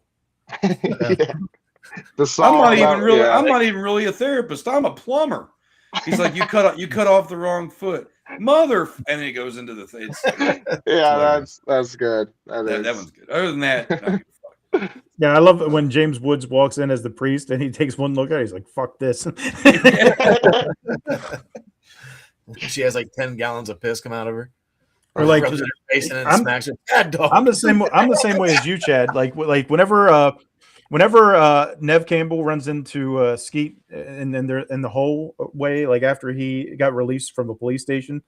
The song. I'm not even really a therapist. I'm a plumber. He's like, you cut off the wrong foot, mother, and then he goes into the thing. That's good. That one's good. Other than that, yeah, I love it when James Woods walks in as the priest and he takes one look at it. He's like, "Fuck this." She has like 10 gallons of piss come out of her. Or like, rubs her face and smacks her. God, dog. I'm the same way as you, Chad. Like whenever Nev Campbell runs into Skeet and then they're in the hallway, like after he got released from the police station,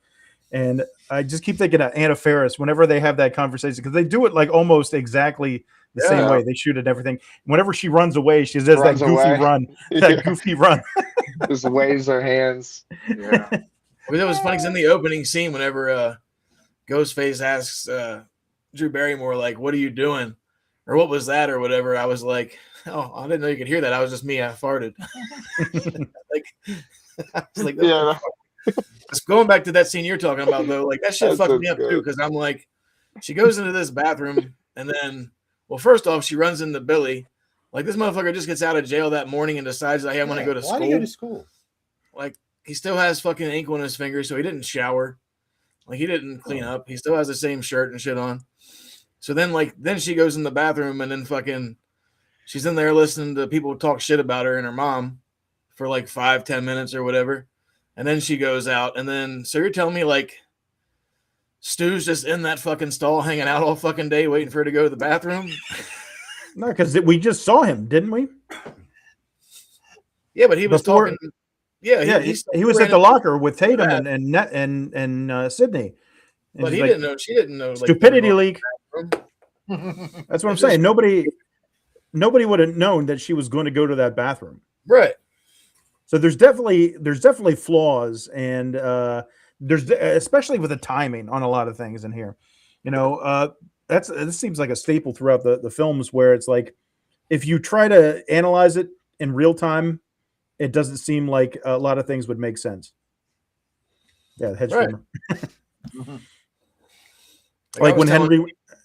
and I just keep thinking of Anna Faris whenever they have that conversation, because they do it like almost exactly the same way. They shoot at everything. Whenever she runs away, she does that goofy run. Just waves her hands. Yeah. Well, that was funny because in the opening scene, whenever Ghostface asks Drew Barrymore, like, "What are you doing?" or "What was that?" or whatever, I was like, "Oh, I didn't know you could hear that. I was just me. I farted." I was like, yeah. Just going back to that scene you're talking about, though, like that shit fucked me up too, because I'm like, she goes into this bathroom and then, well, first off, she runs into Billy. Like, this motherfucker just gets out of jail that morning and decides, like, hey, I'm going to go to school. Why do you go to school? Like, he still has fucking ink on his finger, so he didn't shower. Like, he didn't clean up. He still has the same shirt and shit on. So then she goes in the bathroom and then fucking she's in there listening to people talk shit about her and her mom for like 5-10 minutes or whatever. And then she goes out. And then, so you're telling me, like, Stu's just in that fucking stall hanging out all fucking day waiting for her to go to the bathroom? No, because we just saw him, didn't we? Yeah, but he was talking. Yeah, he was at the locker with Tatum and Sydney. And but he didn't know. She didn't know. Stupidity leak. That's what I'm saying. Nobody would have known that she was going to go to that bathroom. Right. So there's definitely flaws, and there's especially with the timing on a lot of things in here. You know, this seems like a staple throughout the films, where it's like if you try to analyze it in real time, it doesn't seem like a lot of things would make sense. Yeah, head streamer. Like when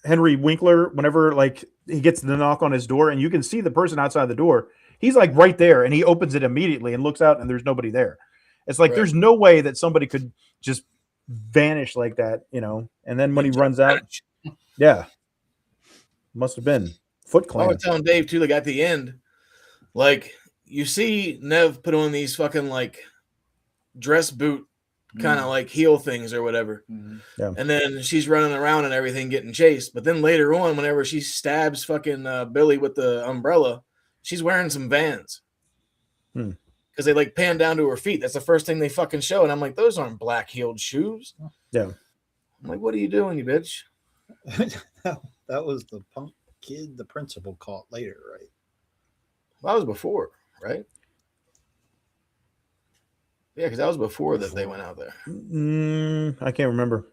Henry Winkler, whenever like he gets the knock on his door and you can see the person outside the door, he's like right there and he opens it immediately and looks out and there's nobody there. It's like there's no way that somebody could just vanish like that, you know. And then when he runs out, must have been Foot Clan. I was telling Dave too, like at the end, like you see Nev put on these fucking like dress boot kind of like heel things or whatever. Yeah. And then she's running around and everything getting chased. But then later on, whenever she stabs fucking Billy with the umbrella, she's wearing some Vans. Because they like pan down to her feet. That's the first thing they fucking show. And I'm like, those aren't black heeled shoes. Yeah. I'm like, what are you doing, you bitch? That was the punk kid the principal caught later, right? Well, that was before, right? Yeah, because that was before that they went out there. I can't remember.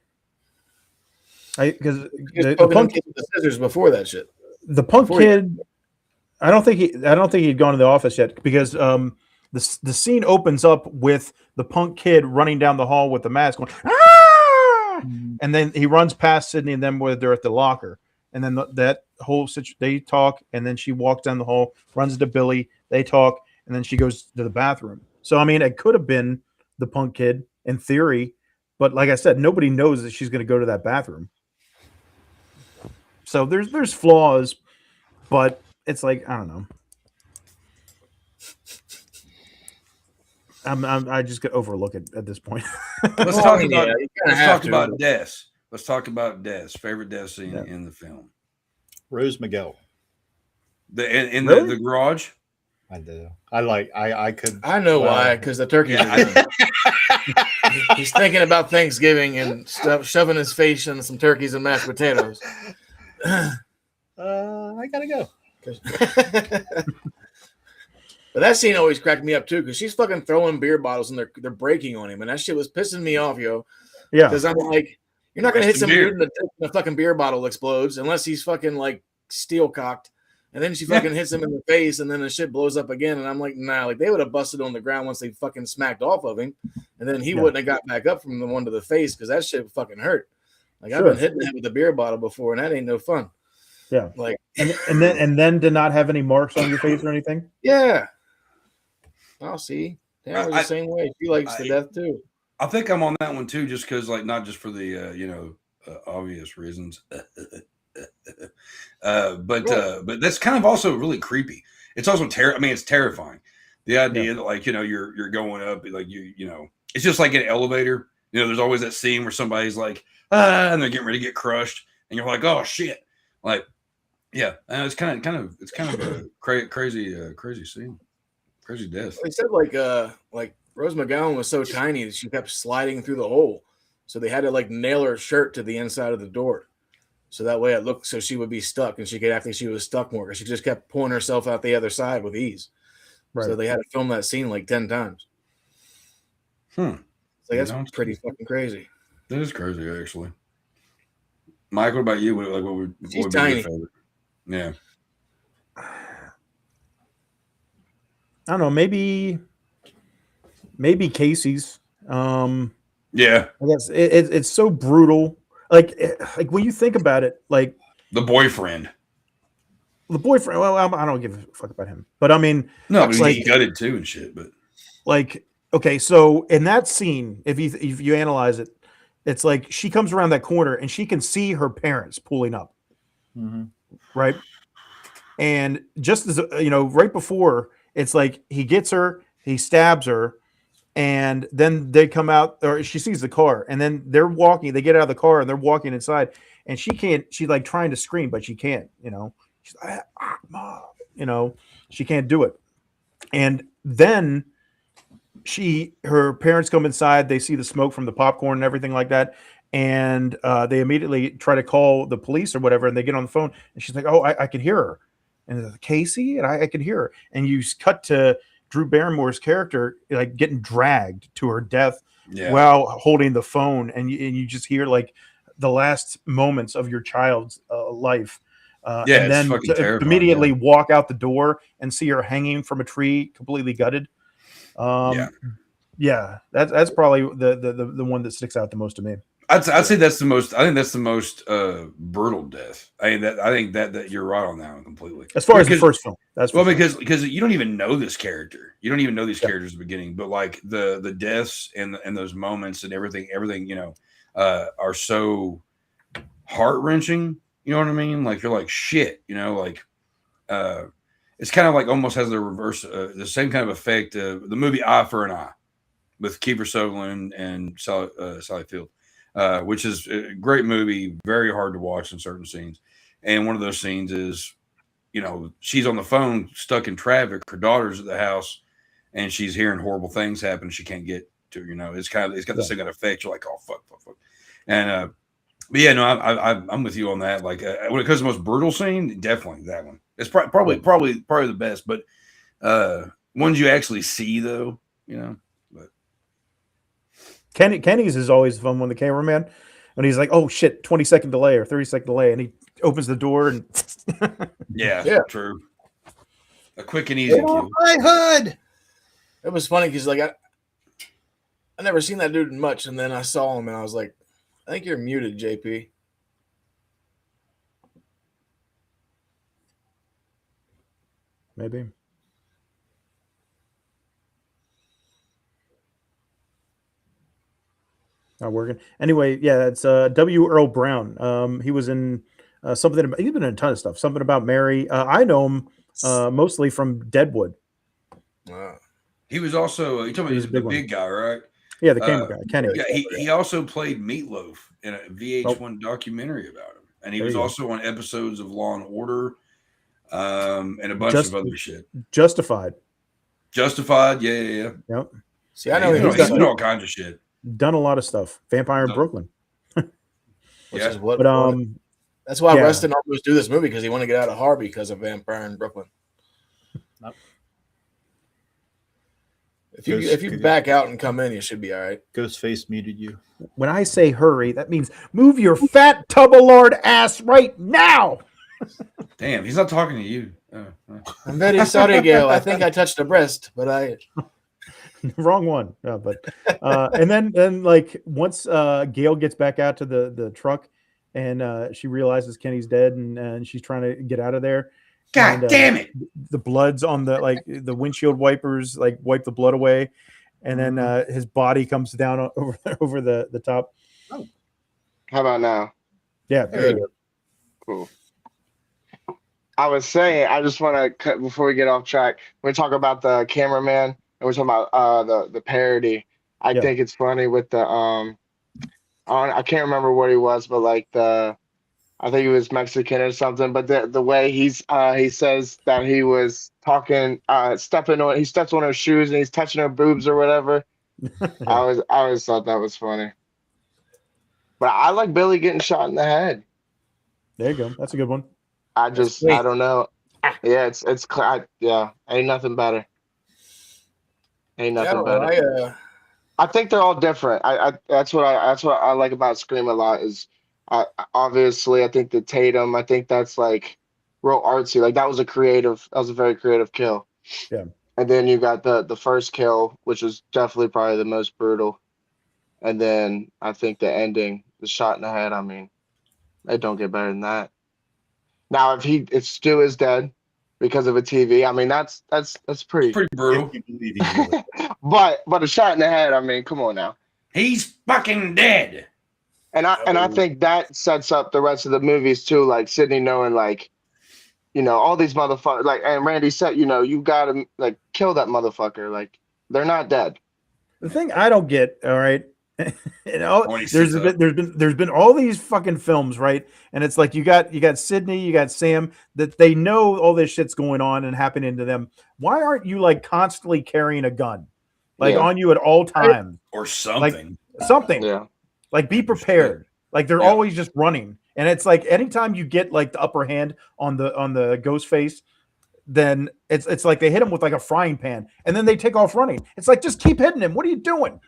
Because the punk kid with the scissors before that shit. The punk kid, I don't think he'd gone to the office yet, because the scene opens up with the punk kid running down the hall with the mask going, ah! And then he runs past Sydney and them where they're at the locker. And then that whole situation, they talk, and then she walks down the hall, runs to Billy, they talk, and then she goes to the bathroom. So, I mean, it could have been the punk kid in theory, but like I said, nobody knows that she's going to go to that bathroom. So there's flaws, but it's like, I don't know. I just could overlook it at this point. Let's talk about Des. Let's talk about Des. Favorite Des scene in the film. Rose Miguel. In Really? the garage. I do. I could. I know why, because the turkeys are done. He's thinking about Thanksgiving and shoving his face in some turkeys and mashed potatoes. I gotta go. But that scene always cracked me up too, because she's fucking throwing beer bottles and they're breaking on him, and that shit was pissing me off, yo. Yeah, because I'm like, you're not gonna hit some beer. dude and the fucking beer bottle explodes unless he's fucking like steel cocked, and then she fucking hits him in the face, and then the shit blows up again. And I'm like, nah, like they would have busted on the ground once they fucking smacked off of him, and then he wouldn't have got back up from the one to the face because that shit fucking hurt. Like I've been hitting him with a beer bottle before, and that ain't no fun. Yeah, like and then to not have any marks on your face or anything. Yeah. I'll see. Tamara's the same way. She likes the death too. I think I'm on that one too, just because, like, not just for the obvious reasons, but that's kind of also really creepy. It's also it's terrifying. The idea that, like, you're going up, like it's just like an elevator. There's always that scene where somebody's like, and they're getting ready to get crushed, and you're like, oh shit, like, yeah, it's kind of a crazy scene. Crazy death. They said like Rose McGowan was so tiny that she kept sliding through the hole, so they had to like nail her shirt to the inside of the door, so that way it looked so she would be stuck and she could act like she was stuck more because she just kept pulling herself out the other side with ease. Right. So they had to film that scene like 10 times. So that's pretty fucking crazy. That is crazy, actually. Mike, what about you? What would be your favorite? Yeah. I don't know, maybe Casey's. Yeah, I guess it's so brutal. Like when you think about it, like the boyfriend. Well, I don't give a fuck about him, but I mean, no, but he gutted too and shit. But like, okay, so in that scene, if you analyze it, it's like she comes around that corner and she can see her parents pulling up, right? And just as right before. It's like he gets her, he stabs her, and then they come out, or she sees the car, and then they're walking. They get out of the car and they're walking inside, and she can't. She's like trying to scream, but she can't. She's like, Mom, she can't do it. And then her parents come inside. They see the smoke from the popcorn and everything like that, and they immediately try to call the police or whatever. And they get on the phone, and she's like, "Oh, I could hear her." And Casey, and I could hear her. And you cut to Drew Barrymore's character like getting dragged to her death while holding the phone, and you just hear like the last moments of your child's life. And then to immediately walk out the door and see her hanging from a tree, completely gutted. That's probably the one that sticks out the most to me. I'd say that's the most. I think that's the most brutal death. I think that you're right on that one completely. As far as the first film, because you don't even know this character. You don't even know these characters at the beginning. But like the deaths and those moments and everything, are so heart wrenching. You know what I mean? Like you're like shit. It's kind of like almost has the reverse, the same kind of effect. The movie Eye for an Eye with Kiefer Sutherland and Sally Field. Which is a great movie, very hard to watch in certain scenes. And one of those scenes is, she's on the phone stuck in traffic. Her daughter's at the house and she's hearing horrible things happen. She can't get to, it's got the same kind of effect. You're like, oh, fuck. And, but yeah, no, I'm with you on that. Like when it comes to the most brutal scene, definitely that one. It's probably the best, but ones you actually see though, Kenny's is always fun when the cameraman, when he's like, oh shit, 20-second delay or 30-second delay, and he opens the door and yeah, true. A quick and easy cue. My hood. It was funny because like I never seen that dude much, and then I saw him and I was like, I think you're muted, JP. Maybe. Not working. Anyway, yeah, it's W. Earl Brown. He was in something. He's been in a ton of stuff. Something About Mary. I know him mostly from Deadwood. Wow. He was also. You're talking about the big guy, right? Yeah, the camera guy, Kenny. Yeah, he also played Meatloaf in a VH1 documentary about him, and he was also on episodes of Law and Order, and a bunch of other shit. Justified, yeah. Yep. See, I know he's done all kinds of shit. Done a lot of stuff. Vampire in Brooklyn. Yeah. But That's why Yeah. Rustin almost do this movie because he wanted to get out of Harvey because of Vampire in Brooklyn. Because he wanted to get out of Harvey because of Vampire in Brooklyn. Nope. If you back out and come in, you should be all right. Ghostface muted you. When I say hurry, that means move your fat tubble-lord ass right now. Damn, he's not talking to you. I'm very sorry, Gail. I think I touched a breast, but I Wrong one. Yeah, but and then like once Gail gets back out to the truck and she realizes Kenny's dead and she's trying to get out of there. God and, damn it! The blood's on the windshield wipers wipe the blood away, and then his body comes down over the top. Oh. How about now? Yeah, Good. Cool. I was saying, I just want to cut before we get off track. We're talking about the cameraman, and we're talking about the parody. I think it's funny with the I can't remember what he was, but I think he was Mexican or something. But the way he says that he was talking, he steps on her shoes and he's touching her boobs or whatever. I always thought that was funny. But I like Billy getting shot in the head. There you go. That's a good one. I don't know. Yeah, ain't nothing better. Ain't nothing better. I think they're all different. That's what I like about Scream a lot is obviously I think the Tatum, I think that's like real artsy. Like that was a very creative kill. Yeah. And then you got the first kill, which was definitely probably the most brutal. And then I think the ending, the shot in the head, I mean, it don't get better than that. Now if Stu is dead because of a TV, I mean that's pretty brutal. but a shot in the head, I mean, come on now. He's fucking dead. And I think that sets up the rest of the movies too, like Sidney knowing all these motherfuckers, and Randy said, you gotta kill that motherfucker. They're not dead. The thing I don't get, all right, there's been all these fucking films, right? And it's like you got Sidney, you got Sam, that they know all this shit's going on and happening to them. Why aren't you constantly carrying a gun, on you at all times or something? Something. Yeah. Be prepared. They're always just running, and it's anytime you get the upper hand on the ghost face, then it's like they hit him with a frying pan, and then they take off running. It's just keep hitting him. What are you doing?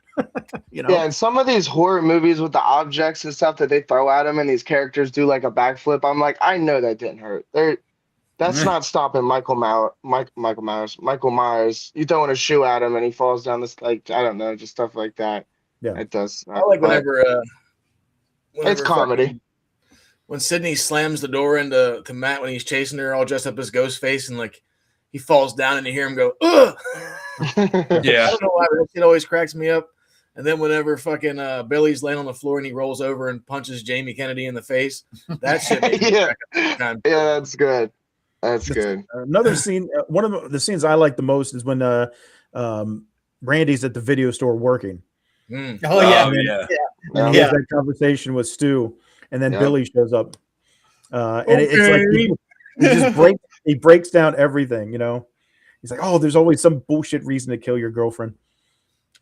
Yeah, and some of these horror movies with the objects and stuff that they throw at him, and these characters do a backflip. I'm like, I know that didn't hurt. That's not stopping Michael Myers. You throwing a shoe at him and he falls down this I don't know, just stuff like that. Yeah, it does. I like whenever it's comedy. When Sidney slams the door into Matt when he's chasing her, all dressed up as Ghostface, and he falls down and you hear him go, ugh. Yeah, I don't know why, but it always cracks me up. And then whenever fucking Billy's laying on the floor and he rolls over and punches Jamie Kennedy in the face, that shit makes me crack up. Yeah, that's good. That's good. Another scene, one of the scenes I like the most is when Randy's at the video store working. Mm. Oh yeah, and he has that conversation with Stu, and then Billy shows up, and it's he breaks down everything. He's like, "Oh, there's always some bullshit reason to kill your girlfriend."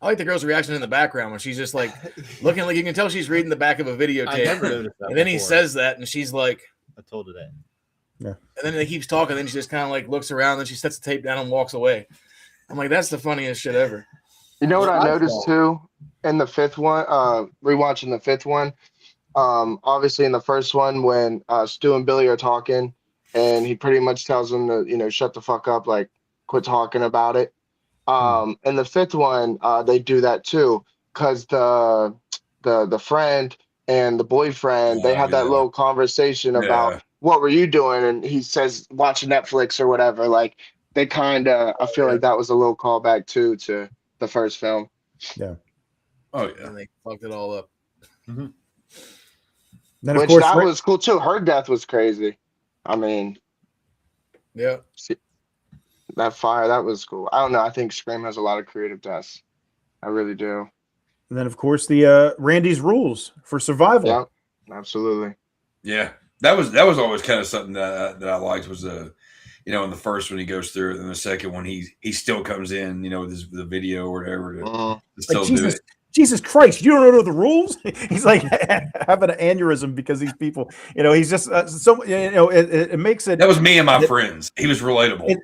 I like the girl's reaction in the background when she's just looking you can tell she's reading the back of a videotape, and then he says that, and she's like, "I told her that." Yeah, and then he keeps talking, then she just kind of looks around, then she sets the tape down and walks away. I'm like, that's the funniest shit ever. You know what I noticed too in the fifth one, rewatching the fifth one, obviously in the first one when Stu and Billy are talking and he pretty much tells them to, shut the fuck up, quit talking about it. In the fifth one, they do that too, because the friend and the boyfriend, they have that little conversation about what were you doing? And he says, watching Netflix or whatever. They kind of, I feel like that was a little callback too to the first film. Yeah. Oh yeah. And they fucked it all up. Mm-hmm. Then, which that was cool too. Her death was crazy. I mean, yeah. That fire, that was cool. I don't know. I think Scream has a lot of creative deaths. I really do. And then, of course, the Randy's rules for survival. Yeah, absolutely. Yeah, that was always kind of something that I liked was in the first one he goes through it, and the second one he still comes in, with the video or whatever to still do it. Jesus Christ, you don't know the rules. He's like having an aneurysm because these people, he's just it makes it. That was me and my friends. He was relatable.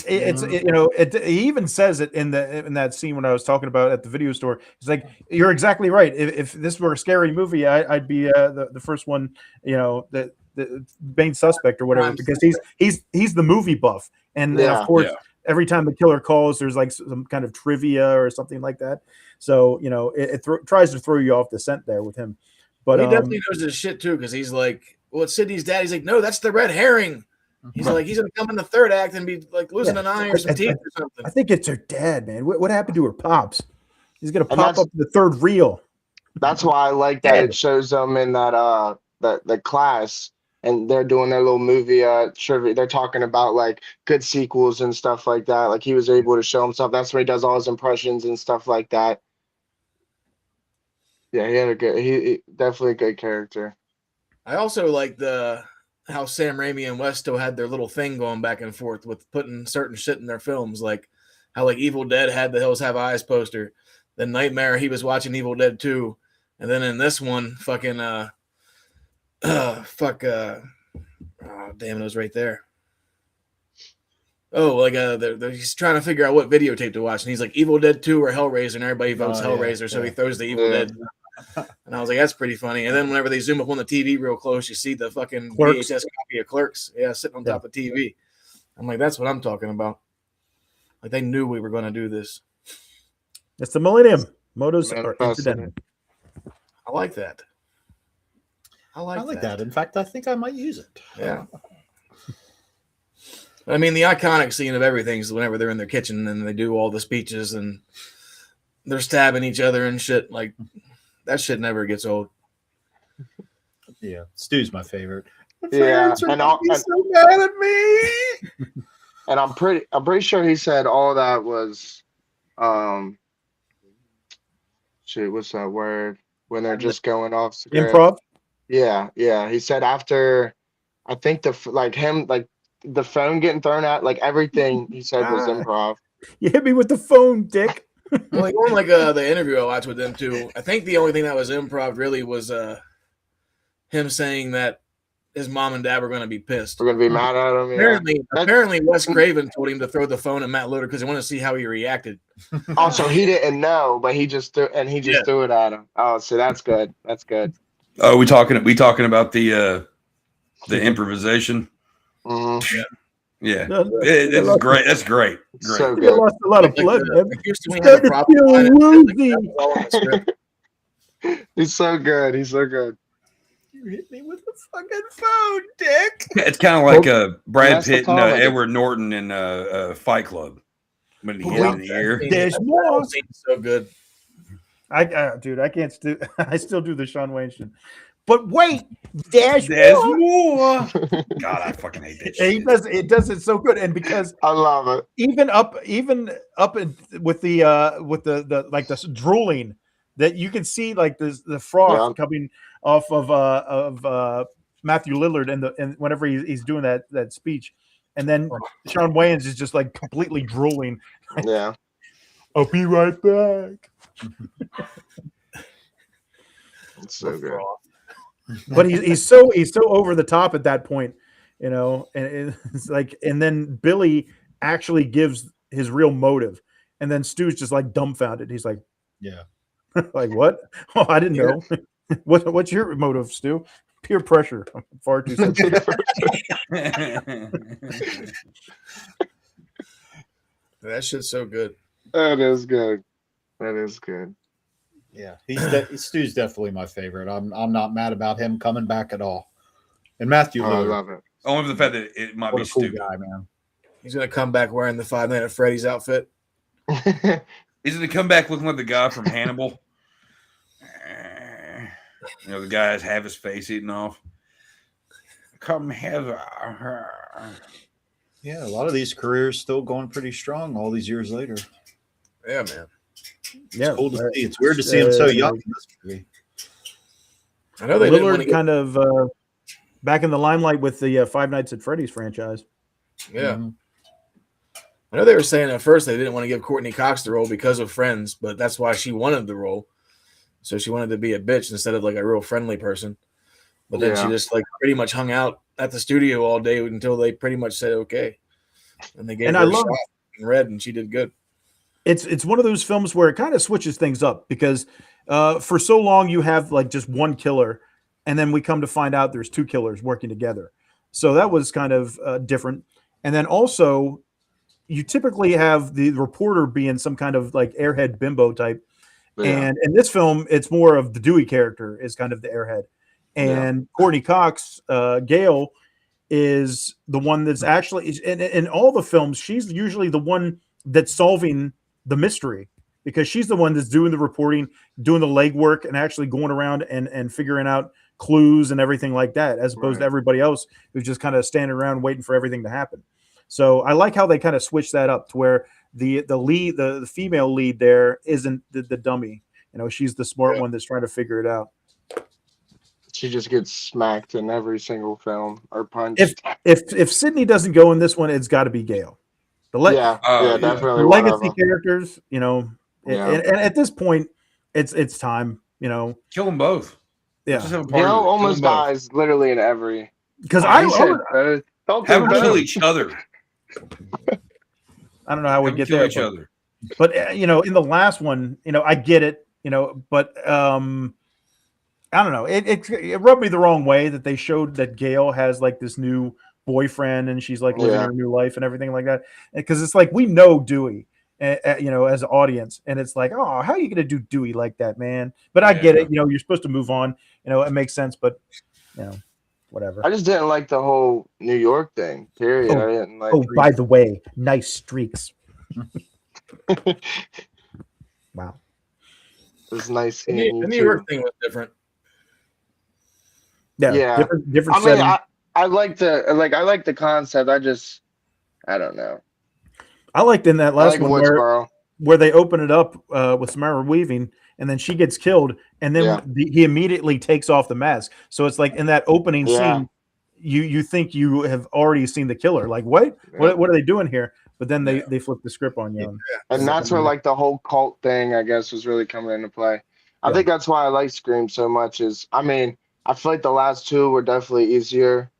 He even says it in that scene when I was talking about at the video store. He's like, "You're exactly right. If this were a scary movie, I'd be the first one, the main suspect or whatever, because he's the movie buff, and of course, every time the killer calls, there's like some kind of trivia or something like that. So it tries to throw you off the scent there with him. But he definitely knows his shit too, because he's like, well, it's Sidney's dad. He's like, no, that's the red herring. He's like, he's gonna come in the third act and be like losing an eye or some teeth or something. I think it's her dad, man. What happened to her pops? He's gonna pop up in the third reel. That's why I like that it shows them in that the class, and they're doing their little movie trivia. They're talking about like good sequels and stuff like that. Like he was able to show himself. That's where he does all his impressions and stuff like that. Yeah, he definitely a good character. I also like how Sam Raimi and West still had their little thing going back and forth with putting certain shit in their films, like how like Evil Dead had the Hills Have Eyes poster. Then Nightmare, he was watching Evil Dead 2. And then in this one, fucking oh damn, it was right there. Oh, like he's trying to figure out what videotape to watch, and he's like Evil Dead 2 or Hellraiser, and everybody votes Hellraiser, so he throws the Evil Dead. And I was like, that's pretty funny. And then whenever they zoom up on the TV real close, you see the fucking Clerks. VHS copy of Clerks, sitting on top of the TV. I'm like, that's what I'm talking about. Like they knew we were going to do this. It's the Millennium. Motos are incidental. I like that. I like that. In fact, I think I might use it. Yeah. I mean, the iconic scene of everything is whenever they're in their kitchen and they do all the speeches and they're stabbing each other and shit. Like, that shit never gets old. Yeah, Stu's my favorite. Yeah, and he's so mad at me. And I'm pretty sure he said all that was, shit. What's that word? When they're just going off script. Improv. Yeah. He said after, I think the phone getting thrown out, like everything he said was improv. You hit me with the phone, dick. Like the interview I watched with them too. I think the only thing that was improv really was him saying that his mom and dad were going to be pissed. We're going to be mad at him. Apparently, Wes Craven told him to throw the phone at Matt Loder because he wanted to see how he reacted. Also, he didn't know, but he just threw it at him. Oh, so that's good. That's good. Oh, we talking about the improvisation? Mm-hmm. Yeah. That's great. That's great. So He good. lost a lot of blood. He's so good. He's so good. You hit me with the fucking phone, dick. It's kind of like Brad That's the Pitt and comedy. Edward Norton in Fight Club. When he hit in the ear. There's more. So good. Dude, I can't I still do the Sean Wayne shit. But wait, there's more. God, I fucking hate that shit. It does it so good, and because I love it. even up with the like the drooling that you can see, like the froth coming off of Matthew Lillard and whenever he's doing that speech, and then Sean Wayans is just like completely drooling. Yeah. I'll be right back. It's so good. But he's so over the top at that point, and it's like, and then Billy actually gives his real motive, and then Stu's just like dumbfounded. He's like, yeah, like what? Oh, I didn't know. What's your motive, Stu? Peer pressure. I'm far too sensitive. That shit's so good. That is good. That is good. Yeah, Stu's definitely my favorite. I'm not mad about him coming back at all. And Matthew, I love it. Only for the fact that it might what be a cool stupid. guy, man. He's gonna come back wearing the 5 Nights at Freddy's outfit. He's gonna come back looking like the guy from Hannibal. The guys have his face eaten off. Come have Yeah, a lot of these careers still going pretty strong all these years later. Yeah, man. Yeah, it's cool to see. It's weird to see him so young in this movie. I know they Lillard kind of back in the limelight with the 5 Nights at Freddy's franchise. Yeah. Mm-hmm. I know they were saying at first they didn't want to give Courtney Cox the role because of Friends, but that's why she wanted the role. So she wanted to be a bitch instead of like a real friendly person. But then she just like pretty much hung out at the studio all day until they pretty much said okay. And they gave her a shot in Red, and she did good. It's one of those films where it kind of switches things up because for so long you have like just one killer, and then we come to find out there's two killers working together. So that was kind of different. And then also you typically have the reporter being some kind of like airhead bimbo type. Yeah. And in this film, it's more of the Dewey character is kind of the airhead. And Courtney Cox, Gail, is the one that's actually in all the films. She's usually the one that's solving the mystery because she's the one that's doing the reporting, doing the legwork, and actually going around and figuring out clues and everything like that, as opposed to everybody else who's just kind of standing around waiting for everything to happen. So I like how they kind of switch that up to where the lead, the female lead there isn't the dummy. You know, she's the smart one that's trying to figure it out. She just gets smacked in every single film or punched. If Sydney doesn't go in this one, it's got to be Gail. Definitely. The legacy characters, you know, and at this point, it's time. You know, kill them both. Yeah, Gail almost dies literally in every. Because I have them kill each other. I don't know how we get there. But you know, in the last one, you know, I get it. You know, but I don't know. It rubbed me the wrong way that they showed that Gail has like this new boyfriend and she's like living her new life and everything like that. Because it's like we know Dewey, you know, as an audience, and it's like, oh, how are you gonna do Dewey like that, man? But I get it. You know, you're supposed to move on. You know, it makes sense. But you know, whatever. I just didn't like the whole New York thing. Period. I didn't like. Oh, by the way, nice streaks. Wow. It was nice. The New York thing was different. Yeah. Different. I mean, I like the concept. I don't know. I liked in that last one where they open it up with Samara Weaving, and then she gets killed, and then he immediately takes off the mask. So it's like in that opening scene, you think you have already seen the killer. Like, what are they doing here? But then they flip the script on you. And that's where like the whole cult thing, I guess, was really coming into play. I think that's why I like Scream so much. I mean, I feel like the last two were definitely easier.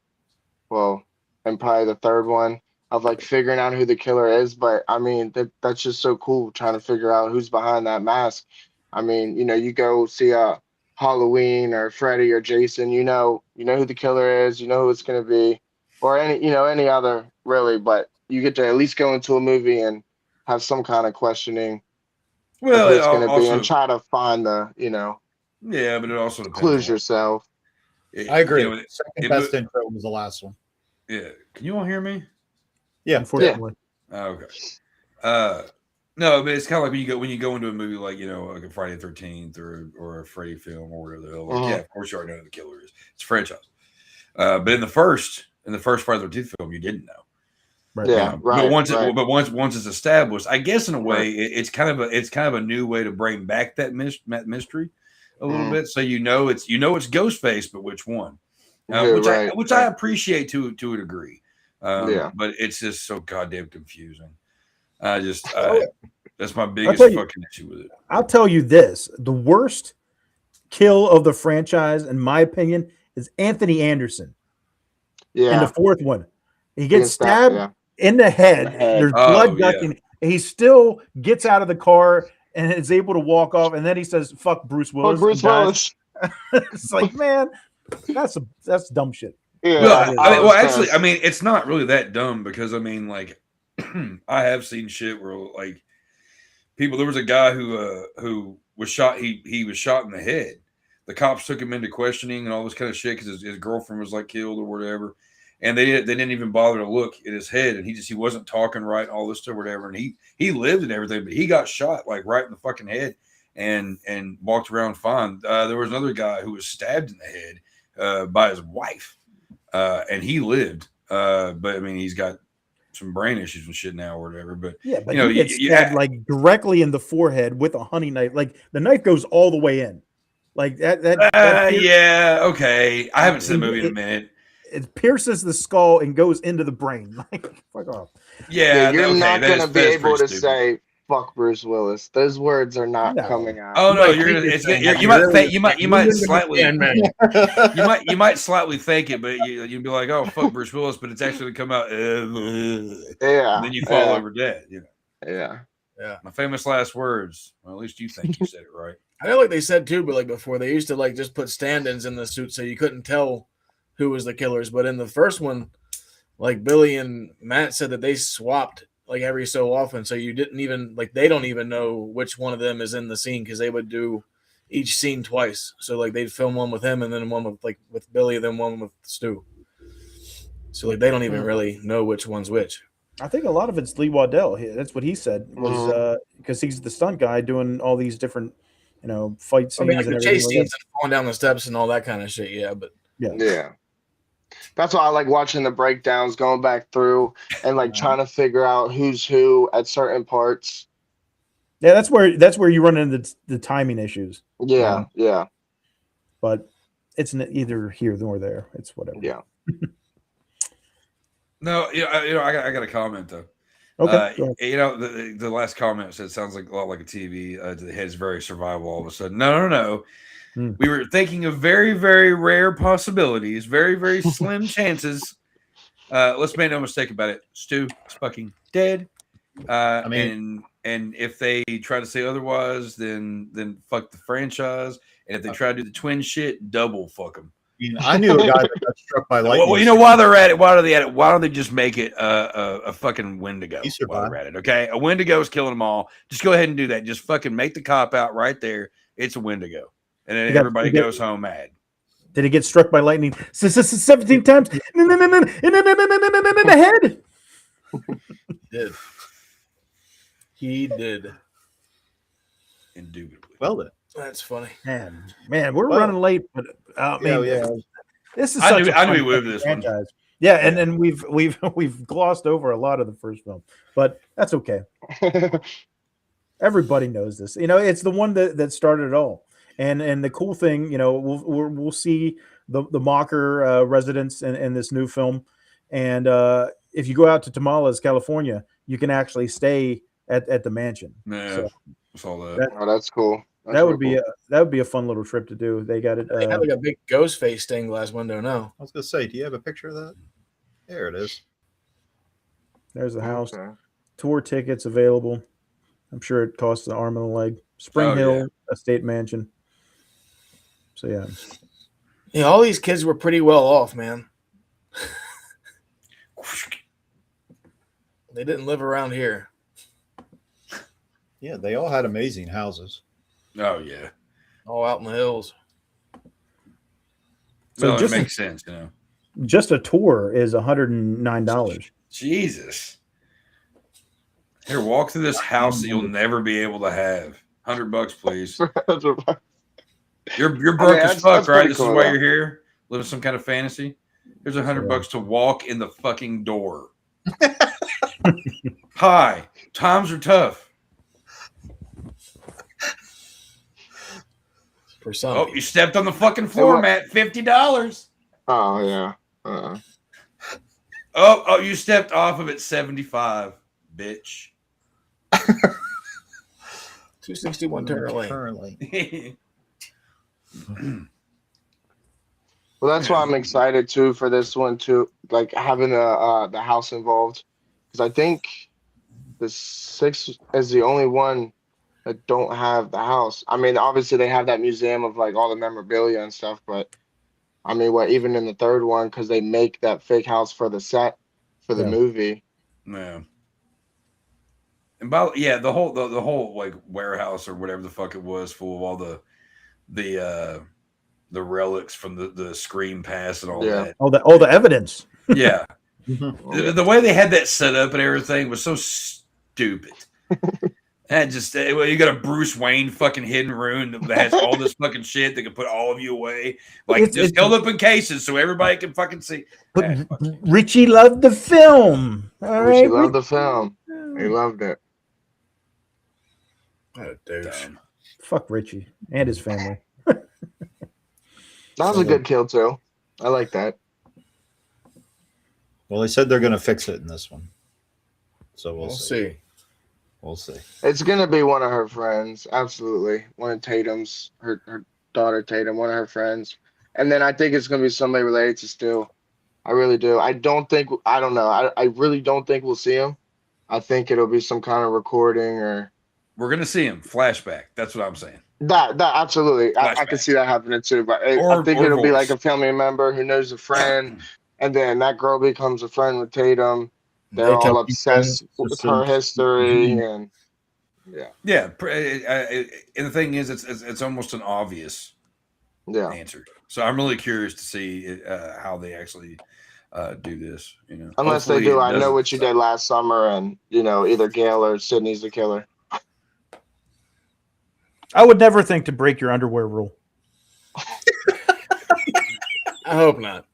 Well, and probably the third one of like figuring out who the killer is. But I mean, that's just so cool trying to figure out who's behind that mask. I mean, you know, you go see a Halloween or Freddy or Jason, you know who the killer is, you know who it's going to be, or any other really. But you get to at least go into a movie and have some kind of questioning. Well, it's going to be and try to find the, you know. Yeah, but it also clues yourself. I agree. You know, second best intro was the last one. Yeah. Can you all hear me? Yeah, unfortunately. Oh, okay. No, but it's kind of like when you go into a movie like, you know, like a Friday the 13th or a Freddy film or whatever the hell. Like, yeah, of course you already know who the killer is. It's a franchise. But in the first Friday the 13th film, you didn't know. Right. Yeah, right. But once it's established, I guess in a way it's kind of a new way to bring back that mystery a little bit. So it's Ghostface, but which one? Which I appreciate to a degree. But it's just so goddamn confusing. That's my biggest fucking issue with it. I'll tell you this: the worst kill of the franchise, in my opinion, is Anthony Anderson. Yeah, in the fourth one, he gets stabbed in the head. There's blood gushing. He still gets out of the car and is able to walk off. And then he says, "Fuck Bruce Willis." Fuck Bruce Willis. It's like, man, that's dumb shit. Yeah. Actually, I mean, it's not really that dumb because I mean, like, I have seen shit where like people. There was a guy who was shot. He was shot in the head. The cops took him into questioning and all this kind of shit because his girlfriend was like killed or whatever. And they didn't even bother to look at his head, and he wasn't talking right, all this stuff, whatever. And he lived and everything, but he got shot like right in the fucking head, and walked around fine. There was another guy who was stabbed in the head by his wife, and he lived. But I mean, he's got some brain issues and shit now or whatever. But yeah, but he gets stabbed like directly in the forehead with a honey knife. Like the knife goes all the way in. Like that yeah, okay. I haven't seen the movie in a minute. It pierces the skull and goes into the brain. Like, fuck off. Yeah, you're not going to be able to say fuck Bruce Willis. Those words are not coming out. Oh no, you're gonna. It's gonna you might think you might slightly you might slightly think it, but you'd be like, oh fuck Bruce Willis, but it's actually gonna come out. Yeah. And then you fall over dead. You know. Yeah. Yeah. My famous last words. Well, at least you think you said it right. I know, like they said too, but like before they used to like just put stand-ins in the suit so you couldn't tell who was the killers. But in the first one, like Billy and Matt said that they swapped like every so often, so you didn't even like they don't even know which one of them is in the scene because they would do each scene twice. So like they'd film one with him and then one with Billy, then one with Stu. So like they don't even really know which one's which. I think a lot of it's Lee Waddell. That's what he said was because he's the stunt guy doing all these different, fight scenes. I mean, like and the chase everything like scenes and falling down the steps and all that kind of shit. Yeah, but yeah. That's why I like watching the breakdowns, going back through and like trying to figure out who's who at certain parts. Yeah, that's where you run into the timing issues. Yeah, yeah. But it's either here nor there. It's whatever. Yeah. No, I got a comment though. Okay. The last comment said sounds like a lot like a TV. The head's very survival. All of a sudden, no. We were thinking of very, very rare possibilities, very, very slim chances. Let's make no mistake about it. Stu is fucking dead. And if they try to say otherwise, then fuck the franchise. And if they try to do the twin shit, double fuck them. I knew a guy that got struck by lightning. Well, while they're at it, why don't they just make it a fucking Wendigo while they're at it? Okay, a Wendigo is killing them all. Just go ahead and do that. Just fucking make the cop out right there. It's a Wendigo, and then everybody goes home mad. Did he get struck by lightning 17 times in the head? He did. Indubitably. Well then. That's funny. Man, we're running late, but this is I such knew we would do this franchise. one. Yeah, and we've glossed over a lot of the first film, but that's okay. Everybody knows this. It's the one that started it all. And the cool thing, we'll see the Mocker residents in this new film, and if you go out to Tamales, California, you can actually stay at the mansion. Yeah, saw that. That's cool. That would be a fun little trip to do. They got it. They have like a big ghost face stained glass window now. I was gonna say, do you have a picture of that? There it is. There's the house. Okay. Tour tickets available. I'm sure it costs an arm and a leg. Spring Hill Estate Mansion. So yeah, all these kids were pretty well off, man. They didn't live around here. Yeah, they all had amazing houses. Oh yeah, all out in the hills. So it makes sense, Just a tour is $109. Jesus. Here, walk through this house that you'll never be able to have. $100, please. You're broke as fuck, right? This is why you're here, living some kind of fantasy. Here's $100 to walk in the fucking door. Hi, times are tough. For some. Oh, you stepped on the fucking floor, Matt. $50. Oh yeah. Oh, you stepped off of it. $75, bitch. 261 currently. Well, that's why I'm excited too for this one too, like having the house involved, because I think the 6 is the only one that don't have the house. I mean, obviously they have that museum of like all the memorabilia and stuff, but I mean, even in the third one, because they make that fake house for the set for the movie. Yeah. And the whole like warehouse or whatever the fuck it was, full of all the relics from the Scream Pass and all that. All the evidence. Yeah. The way they had that set up and everything was so stupid. And just you got a Bruce Wayne fucking hidden room that has all this fucking shit that can put all of you away, like just held up in cases so everybody can fucking see. Richie loved the film. Richie loved the film. He loved it. Oh, douche. Fuck Richie and his family. That was a good kill too. I like that. Well, they said they're going to fix it in this one, so we'll see. We'll see. It's gonna be one of her friends, absolutely. One of Tatum's, her daughter Tatum, one of her friends, and then I think it's gonna be somebody related to Stu. I really do. I don't know. I really don't think we'll see him. I think it'll be some kind of recording or. We're gonna see him flashback. That's what I'm saying. That absolutely. I can see that happening too. But I think it'll be like a family member who knows a friend, and then that girl becomes a friend with Tatum. They're all obsessed with her history, and yeah. And the thing is, it's almost an obvious answer. So I'm really curious to see how they actually do this. You know, unless they do, I know what you did last summer, and either Gail or Sydney's the killer. I would never think to break your underwear rule. I hope not.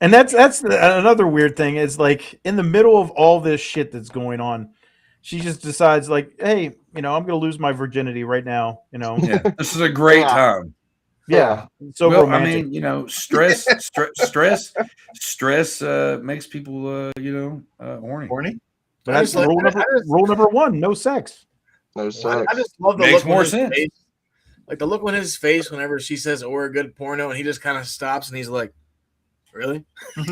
And that's another weird thing is like in the middle of all this shit that's going on, she just decides like, hey, I'm going to lose my virginity right now. Yeah, this is a great time. Yeah. So romantic. I mean, stress makes people, horny. Horny? But that's rule number one, no sex. No sex. I just love the Makes look more on his sense. face. Like the look on his face whenever she says, "Or a good porno," and he just kind of stops and he's like, "Really?" I'm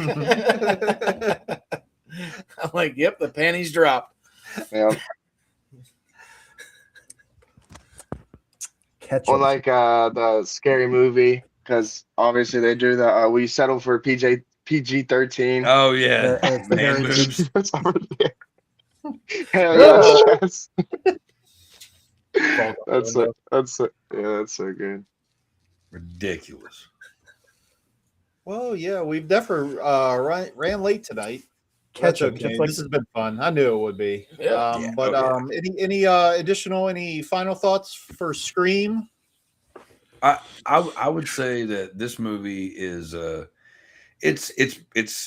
like, "Yep, the panties drop." Yeah. Ketchup. Or like the Scary Movie, because obviously they do the we settle for PG-13. Oh yeah, man boobs. Hell yeah, yes. That's so good. Ridiculous. Well, yeah, we've definitely ran late tonight. That's Ketchup. okay. Just like This has been fun. I knew it would be. Yeah. Any additional final thoughts for Scream? I would say that this movie is it's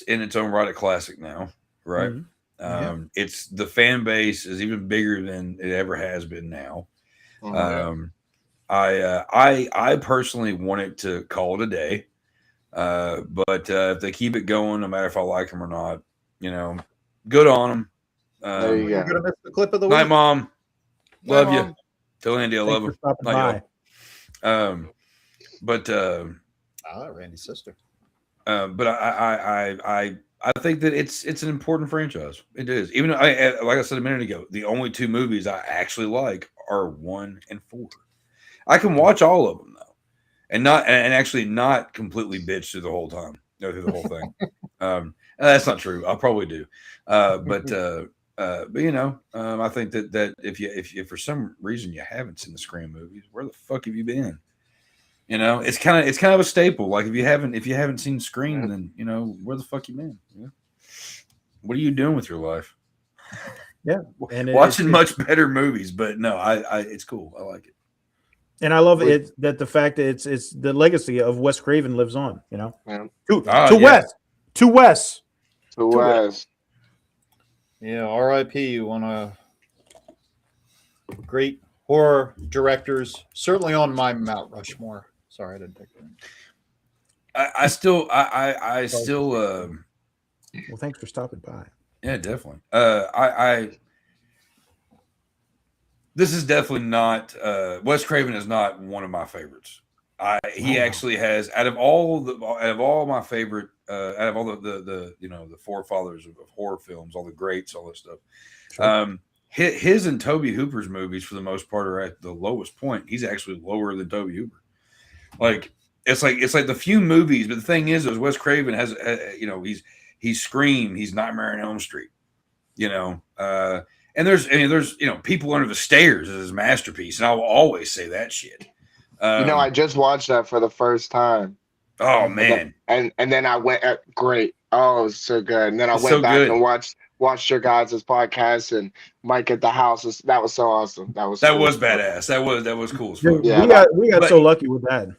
in its own right a classic now, right? Mm-hmm. It's the fan base is even bigger than it ever has been now. I personally want it to call it a day, but if they keep it going, no matter if I like them or not, good on them. There you go. You're gonna miss the clip of the Night, week. Mom. Love Mom. you. Tell Andy I love him. Night, y'all. But Randy's sister. but I think that it's an important franchise. It is. Even though like I said a minute ago, the only two movies I actually like are 1 and 4. I can watch all of them though, and actually not completely bitch through the whole time, through the whole thing. That's not true. I'll probably do. But I think that if for some reason you haven't seen the Scream movies, where the fuck have you been? It's kind of a staple. Like if you haven't seen Scream, then where the fuck you been? Yeah. What are you doing with your life? Yeah, and watching much better movies, but no, I it's cool. I like it, and I love it that the fact that it's the legacy of Wes Craven lives on. Yeah. To Wes. Yeah, R.I.P. One of great horror directors, certainly on my Mount Rushmore. Sorry, I didn't pick it. I still. Well, thanks for stopping by. Yeah, definitely. This is definitely not. Wes Craven is not one of my favorites. He actually has out of all my favorite, out of all the forefathers of horror films, all the greats, all this stuff. Sure. His and Tobe Hooper's movies, for the most part, are at the lowest point. He's actually lower than Tobe Hooper. It's like the few movies, but the thing is Wes Craven has, he's Scream, he's Nightmare on Elm Street, and there's People Under the Stairs is his masterpiece, and I will always say that shit. I just watched that for the first time. Oh man! And then I went great. Oh, it was so good. And then I went back and watched your guys' podcast and Mike at the house. That was so awesome. That was badass. That was cool. Yeah, we got so lucky with that.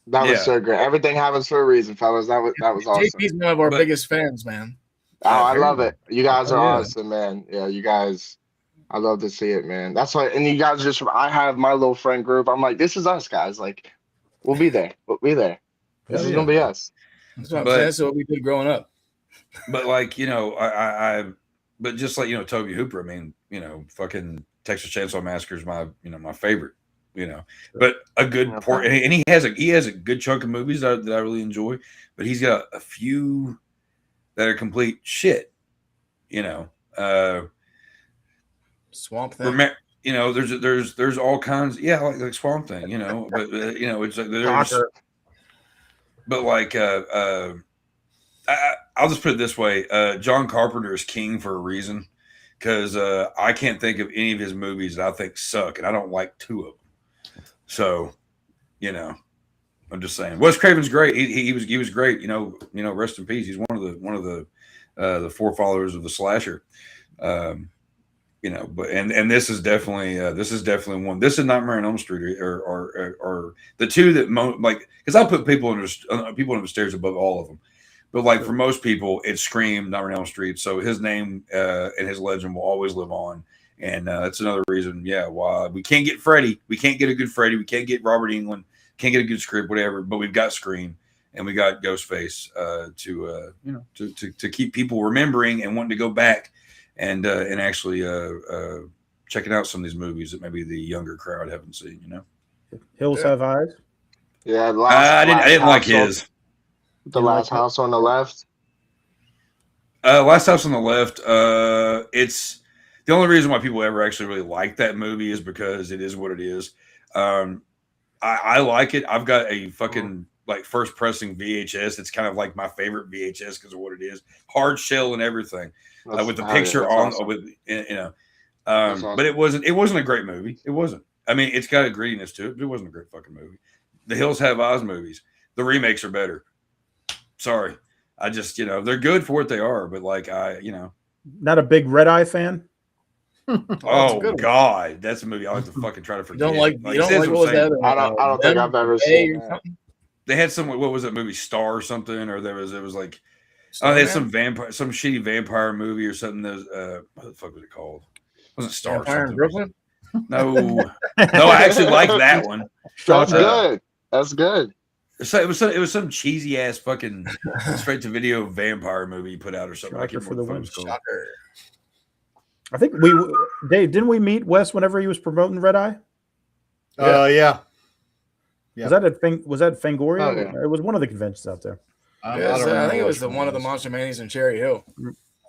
That was so great. Everything happens for a reason, fellas. That was awesome. JP's one of our biggest fans, man. Oh, I love it. You guys are awesome, man. Yeah, you guys. I love to see it, man. That's why. And you guys I have my little friend group. I'm like, this is us, guys. Like, we'll be there. We'll be there. This is gonna be us. That's what I'm saying. That's what we did growing up. But but just like Toby Hooper, I mean, fucking Texas Chainsaw Massacre is my my favorite. But a good port, and he has a good chunk of movies that I really enjoy, but he's got a few that are complete shit. Swamp Thing. There's all kinds, like Swamp Thing, but it's like there's, but like I'll just put it this way: John Carpenter is king for a reason, because I can't think of any of his movies that I think suck, and I don't like 2 of them. So, I'm just saying. Wes Craven's great. He was great. Rest in peace. He's one of the forefathers of the slasher. But this is definitely one. This is Nightmare on Elm Street or the two that because I put people in the stairs above all of them. But like for most people, it's Scream, Nightmare on Elm Street. So his name and his legend will always live on. And that's another reason, why we can't get Freddy. We can't get a good Freddy. We can't get Robert Englund. Can't get a good script, whatever. But we've got Scream and we got Ghostface to keep people remembering and wanting to go back and actually checking out some of these movies that maybe the younger crowd haven't seen. Hills Have Eyes. Yeah, I didn't like his. The Last House on the Left. Last House on the Left. It's the only reason why people ever actually really like that movie is because it is what it is. I like it. I've got a fucking like first pressing VHS. It's kind of like my favorite VHS because of what it is. Hard shell and everything with the picture on awesome. Awesome. But it wasn't a great movie. It wasn't. I mean, it's got a grittiness to it, but it wasn't a great fucking movie. The Hills Have Eyes movies. The remakes are better. Sorry. I just, they're good for what they are, but like Not a big Red Eye fan? Oh God, that's a movie I like to fucking try to forget. You don't like what was that? I don't think I've ever seen that. They had some. What was that movie? Star or something? Or it was like they had some shitty vampire movie or something. That was, what the fuck was it called? Wasn't Star? Vampire in Brooklyn? No, I actually like that one. That's good. That's good. So it was some cheesy ass fucking straight to video vampire movie you put out or something. I can't remember what it was called. I think Dave, didn't we meet Wes whenever he was promoting Red Eye? Yeah. Was that Fangoria? Oh, yeah. It was one of the conventions out there. I think it was one of the Monster Manis in Cherry Hill.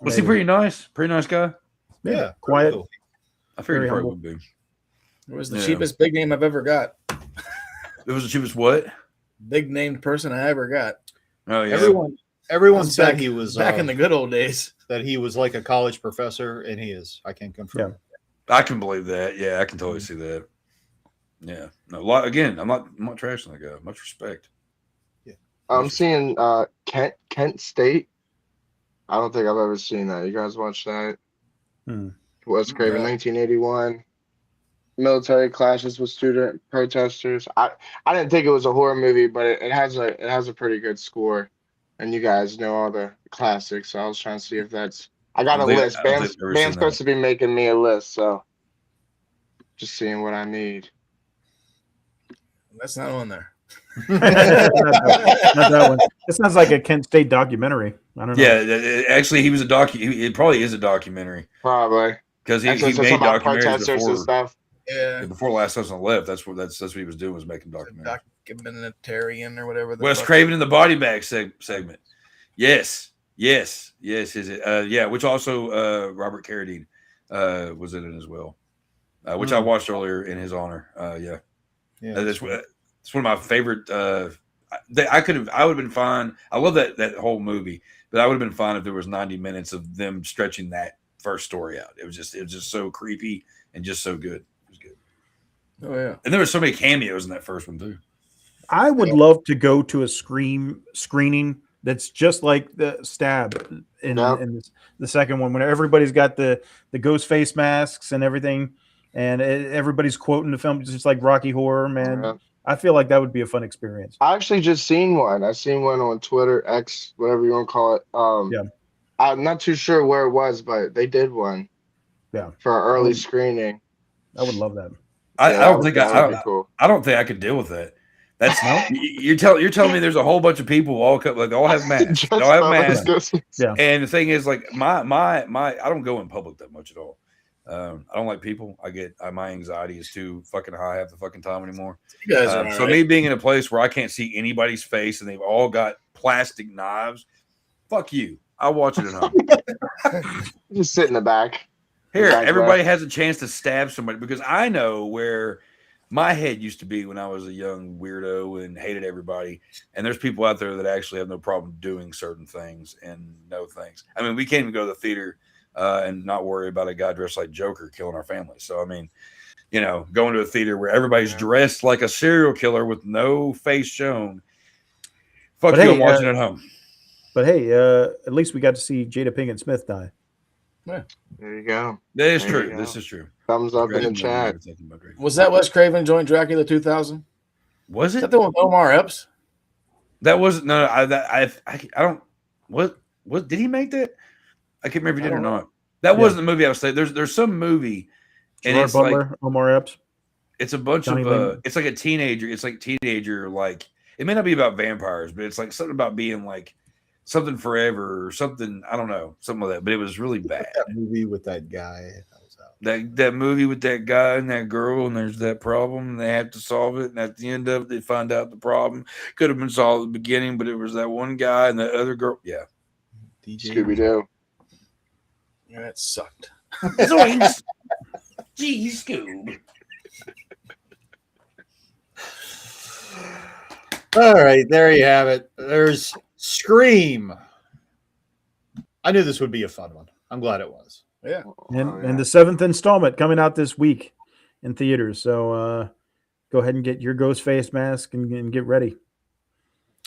Was he pretty nice? Pretty nice guy? Yeah. Quiet. Cool. I figured he probably would be. It was the cheapest big name I've ever got. It was the cheapest what? Big named person I ever got. Oh yeah. Everyone said he was back in the good old days. That he was like a college professor, and he is. I can confirm. Yeah. I can believe that. Yeah, I can totally see that. Yeah. No, again, I'm not trashing that guy. Much respect. Yeah. I'm seeing Kent State. I don't think I've ever seen that. You guys watch that? Wes Craven, 1981. Military clashes with student protesters. I didn't think it was a horror movie, but it has a pretty good score. And you guys know all the classics, so I was trying to see if that's. I got a list. Bam's supposed to be making me a list, so just seeing what I need. That's not on there. Not that one. It sounds like a Kent State documentary. I don't know. Yeah, actually, he was a It probably is a documentary. Probably because he made documentaries before. Stuff. Yeah, before Last House on the Left. That's what he was doing, was making documentaries. Documentarian or whatever. Wes Craven in the body bag segment. Yes. Is it? Which also Robert Carradine was in it as well, which I watched earlier in his honor. It's one of my favorite. I would have been fine. I love that whole movie, but I would have been fine if there was 90 minutes of them stretching that first story out. It was just so creepy and just so good. It was good. Oh yeah, and there were so many cameos in that first one too. I would love to go to a screening that's just like the Stab in the second one, when everybody's got the ghost face masks and everything, and everybody's quoting the film just like Rocky Horror, man. Yeah. I feel like that would be a fun experience. I actually just seen one. I seen one on Twitter, X, whatever you want to call it. I'm not too sure where it was, but they did one. Yeah, for an early screening. I would love that. I don't think I could deal with that. That's you're telling me there's a whole bunch of people all have masks. They all have masks. Yeah. And the thing is, like my I don't go in public that much at all. I don't like people. My anxiety is too fucking high half the fucking time anymore. You guys are so me being in a place where I can't see anybody's face and they've all got plastic knives, fuck you. I'll watch it at home. Just sit in the back. Here, everybody has a chance to stab somebody because I know where my head used to be when I was a young weirdo and hated everybody. And there's people out there that actually have no problem doing certain things and no things. I mean, we can't even go to the theater and not worry about a guy dressed like Joker killing our family. So, I mean, you know, going to a theater where everybody's dressed like a serial killer with no face shown. Fuck you, I'm watching at home. But hey, at least we got to see Jada Pinkett Smith die. Yeah. There you go. That is true. This is true. Thumbs up in the chat. Was that Wes Craven joint Dracula 2000? Was it? Is that the one with Omar Epps? That wasn't. No, I don't. What did he make that? I can't remember if he did or not. That wasn't the movie I was saying. There's some movie, and Gerard it's Butler, like Omar Epps. It's a bunch Johnny of Lynn. it's like a teenager. It's like teenager. Like it may not be about vampires, but it's like something about being like something forever or something. I don't know, something like that. But it was really bad. That movie with that guy. That movie with that guy and that girl, and there's that problem, and they have to solve it. And at the end of it, they find out the problem could have been solved at the beginning, but it was that one guy and that other girl. Yeah, Scooby Doo. Yeah, that sucked. Gee, Scoob. All right, there you have it. There's Scream. I knew this would be a fun one. I'm glad it was. Yeah. And the 7th installment coming out this week in theaters. So go ahead and get your ghost face mask and get ready.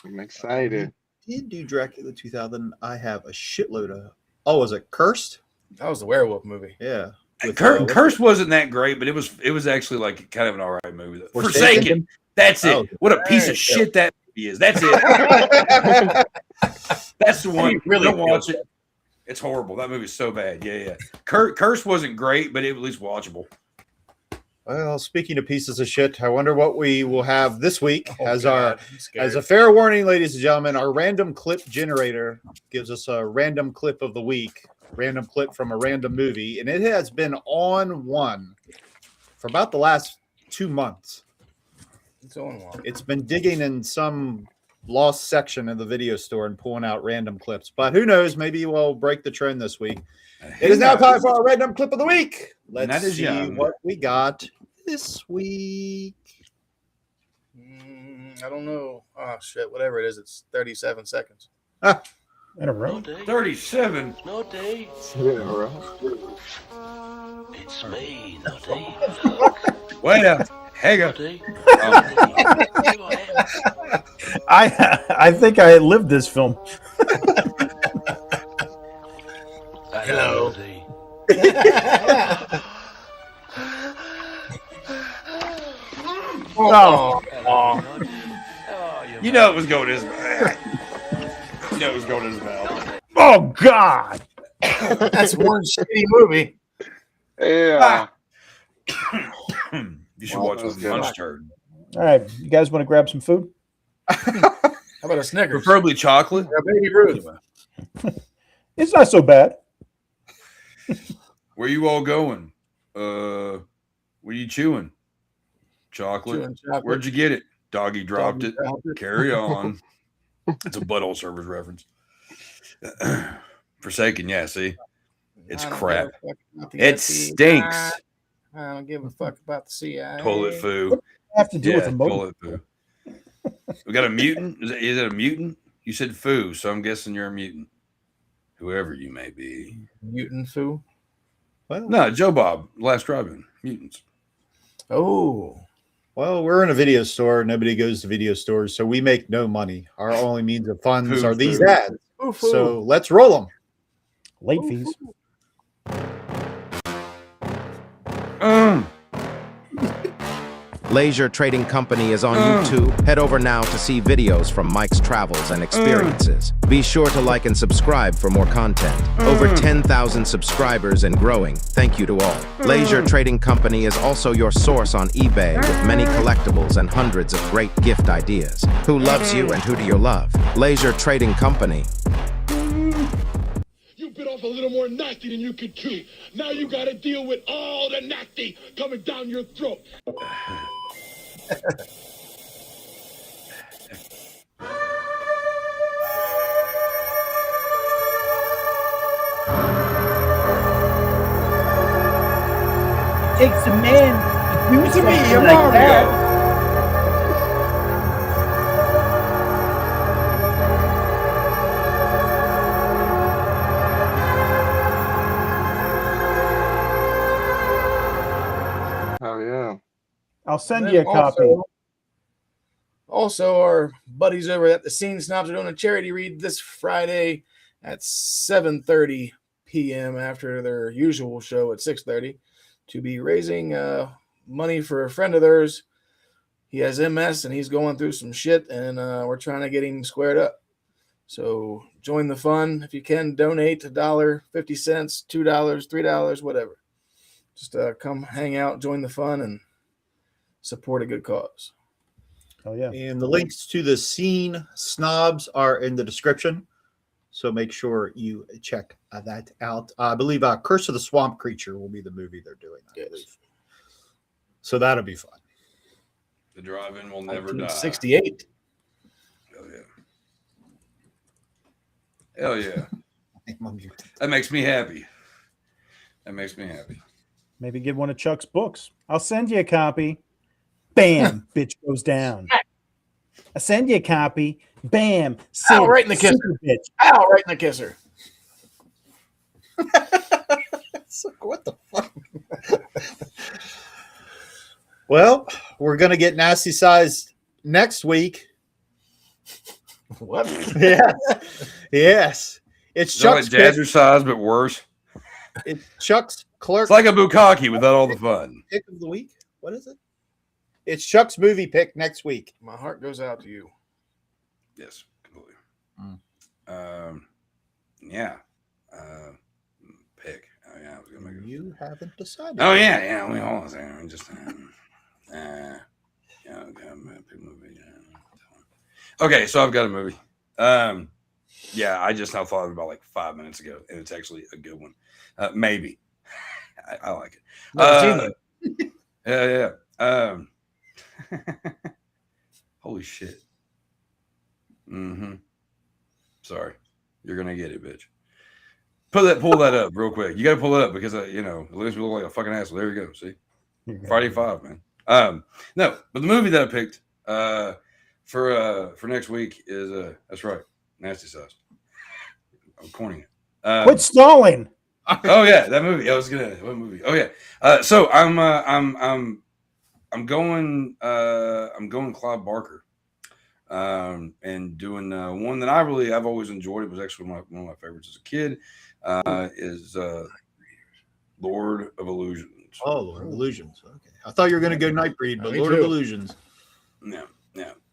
I'm excited. Did do Dracula 2000? I have a shitload of. Oh, was it Cursed? That was the werewolf movie. Yeah. Curse wasn't that great, but it was actually like kind of an all right movie. Forsaken. That's it. Oh, what a piece of shit that movie is. That's it. That's the one. Really don't watch it. It's horrible. That movie's so bad. Yeah. Curse wasn't great, but it was at least watchable. Well, speaking of pieces of shit, I wonder what we will have this week as a fair warning, ladies and gentlemen. Our random clip generator gives us a random clip of the week, random clip from a random movie, and it has been on one for about the last 2 months. It's on one. It's been digging in some lost section in the video store and pulling out random clips, but who knows? Maybe we'll break the trend this week. It is now time for our random clip of the week. Let's see what we got this week. I don't know. Oh, shit. Whatever it is, it's 37 seconds. In a row? 37? No day. In a row. It's me, no day. Wait up. Hang up. I think I lived this film. Hello. You know it was going his mouth. You know it was going in his mouth. Oh, God. That's one shitty movie. Yeah. You should watch with Lunch Turd. All right. You guys want to grab some food? How about a Snickers? Preferably chocolate. Yeah, Baby Ruth. It's not so bad. Where you all going? What are you chewing? Chocolate. Chewing chocolate. Where'd you get it? Doggy dropped Doggy it. dropped it. Carry on. It's a butthole servers reference. Forsaken, yeah, see? It's crap. It stinks. I don't give a fuck about the CIA. Toilet foo. What does it have to do with a motor? Toilet foo. We got a mutant? Is it a mutant? You said foo, so I'm guessing you're a mutant. Whoever you may be. Mutant foo? Well, No, Joe Bob, Last Drive-In. Mutants. Oh. well, we're in a video store. Nobody goes to video stores, so we make no money. Our only means of funds are these ads. Ooh-foo. So let's roll them. Late fees. Laser Trading Company is on YouTube. Head over now to see videos from Mike's travels and experiences. Be sure to like and subscribe for more content. Over 10,000 subscribers and growing. Thank you to all. Laser Trading Company is also your source on eBay with many collectibles and hundreds of great gift ideas. Who loves you and who do you love? Laser Trading Company. You bit off a little more nasty than you could chew. Now you gotta deal with all the nasty coming down your throat. Takes a man to do something like that. Oh yeah. I'll send you a copy. Also, our buddies over at the Scene Snobs are doing a charity read this Friday at 7:30 p.m. after their usual show at 6:30 to be raising money for a friend of theirs. He has MS and he's going through some shit, and we're trying to get him squared up. So join the fun if you can. Donate $1, 50 cents, $2, $3, whatever. Just come hang out, join the fun, and support a good cause. Oh yeah. And the links to the Scene Snobs are in the description. So make sure you check that out. I believe Curse of the Swamp Creature will be the movie they're doing, I believe. So that'll be fun. The drive-in will never die. 68. Hell yeah. Hell yeah. That makes me happy. That makes me happy. Maybe get one of Chuck's books. I'll send you a copy. Bam, bitch goes down. I send you a copy. Bam, Ow, right in the kisser. Bitch. Ow, right in the kisser. What the fuck? Well, we're gonna get nasty sized next week. What? Yes. It's Chuck's like jazzercise, but worse. It's Chuck's Clerks. It's like a bukkake without all the fun. Pick of the week. What is it? It's Chuck's movie pick next week. My heart goes out to you. Yes, completely. Yeah. Pick. Oh yeah, I was gonna make it. You haven't decided. Oh yeah, yeah. Hold on a second. I'm just yeah. Okay, I'm gonna pick a movie. Okay, so I've got a movie. Yeah, I just now thought of it about like 5 minutes ago, and it's actually a good one. Maybe. I like it. Yeah. Holy shit. Sorry. You're gonna get it, bitch. Pull that up real quick. You gotta pull it up because at least we look like a fucking asshole. There you go. See? Friday 5, man. No, but the movie that I picked for next week is that's right, Nasty Sauce. I'm coining it. Quit stalling. Oh yeah, that movie. What movie? Oh yeah. So I'm going Clive Barker, and doing one that I've always enjoyed. It was actually one of my favorites as a kid. Is Lord of Illusions. Oh, Lord of Illusions. Okay, I thought you were going to go Nightbreed, but Lord of Illusions. Yeah.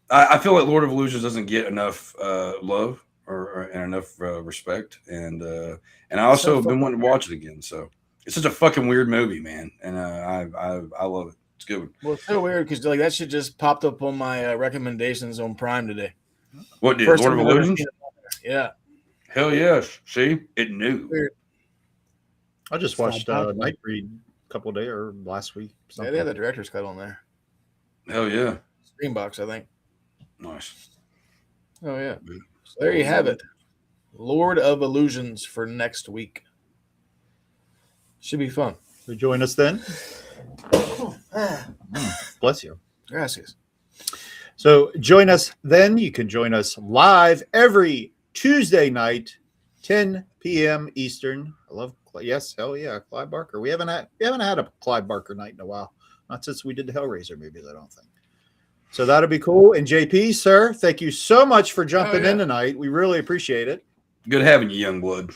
I feel like Lord of Illusions doesn't get enough love or enough respect, and I also been wanting to watch it again. So it's such a fucking weird movie, man, and I love it. It's a good one. Well, it's so weird because like that shit just popped up on my recommendations on Prime today. What did Lord of Illusions? Yeah. Hell yes. See, it knew. Weird. I just watched Nightbreed a couple of days or last week. Yeah, they had the director's cut on there. Hell yeah. Screenbox, I think. Nice. Oh yeah. So there you have it. Lord of Illusions for next week. Should be fun. So join us then. Bless you. Gracias. So join us then. You can join us live every Tuesday night, 10 p.m. Eastern. Hell yeah, Clive Barker. We haven't had a Clive Barker night in a while. Not since we did the Hellraiser movies, I don't think. So that'll be cool. And JP, sir, thank you so much for jumping in tonight. We really appreciate it. Good having you, young blood.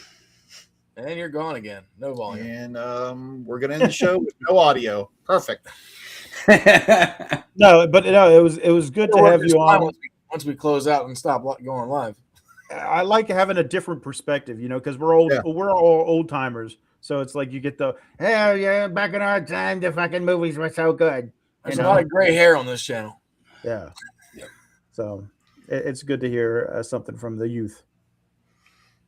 And you're gone again. No volume. And we're gonna end the show with no audio. Perfect. No, but no, it was good to have you on. Once we close out and stop going live. I like having a different perspective, you know, because we're all old timers. So it's like you get the hell yeah, back in our time, the fucking movies were so good. There's a lot of gray hair on this channel. Yeah. So it's good to hear something from the youth.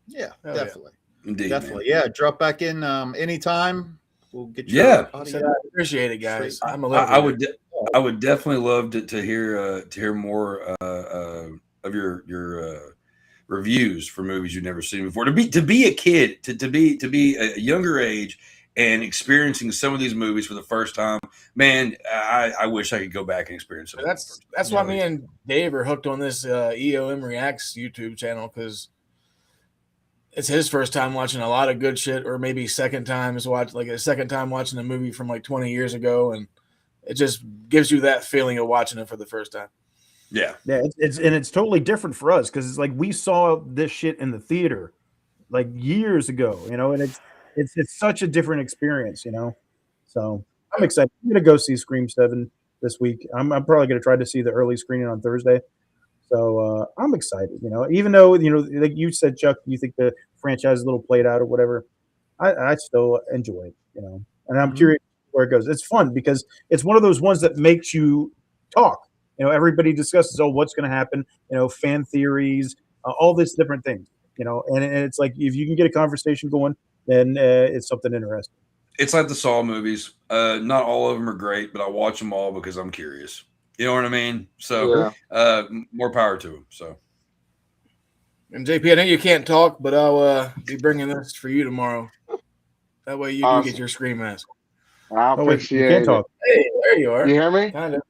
Yeah, definitely. Indeed, definitely. Man. Yeah, drop back in anytime. We'll get you. Yeah, I appreciate it, guys. I would definitely love to hear more of your reviews for movies you've never seen before. To be a kid, to be a younger age and experiencing some of these movies for the first time, man, I wish I could go back and experience them. That's why me and Dave are hooked on this EOM Reacts YouTube channel, because it's his first time watching a lot of good shit, or maybe second time watching a movie from like 20 years ago, and it just gives you that feeling of watching it for the first time. Yeah. It's totally different for us, because it's like we saw this shit in the theater like years ago, you know, and it's such a different experience, you know. So I'm excited. I'm gonna go see Scream 7 this week. I'm probably gonna try to see the early screening on Thursday. So I'm excited, you know, even though, you know, like you said, Chuck, you think the franchise is a little played out or whatever. I still enjoy it, you know, and I'm curious where it goes. It's fun because it's one of those ones that makes you talk. You know, everybody discusses, what's going to happen, you know, fan theories, all these different things, you know, and it's like if you can get a conversation going, then it's something interesting. It's like the Saw movies. Not all of them are great, but I watch them all because I'm curious. You know what I mean? So more power to them. So, and JP, I know you can't talk, but I'll be bringing this for you tomorrow. That way you can get your Scream mask. I appreciate it. Talk. Hey, there you are. You hear me? Kind of.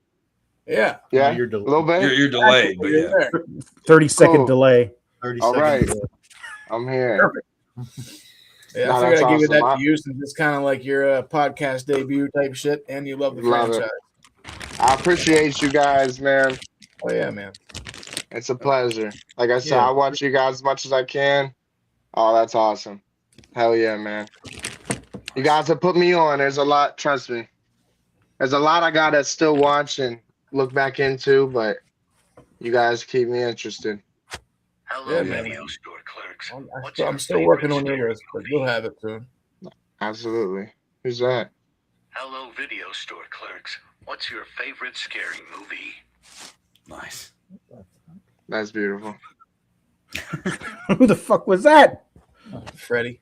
Yeah. Yeah. You're a little bit. You're delayed, but yeah. 30-second delay. 30 All right. seconds. I'm here. Perfect. Yeah, I figured I'd give you that to you, since it's kind of like your podcast debut type shit, and you love the franchise. I appreciate you guys, man. Oh yeah, man. It's a pleasure. Like I said, I watch you guys as much as I can. Oh, that's awesome. Hell yeah, man. You guys have put me on. There's a lot, trust me. There's a lot I gotta still watch and look back into, but you guys keep me interested. Hello, Video Store Clerks. I'm still working on yours, but you'll have it soon. Absolutely. Who's that? Hello, Video Store Clerks. What's your favorite scary movie? Nice. That's beautiful. Who the fuck was that? Freddie.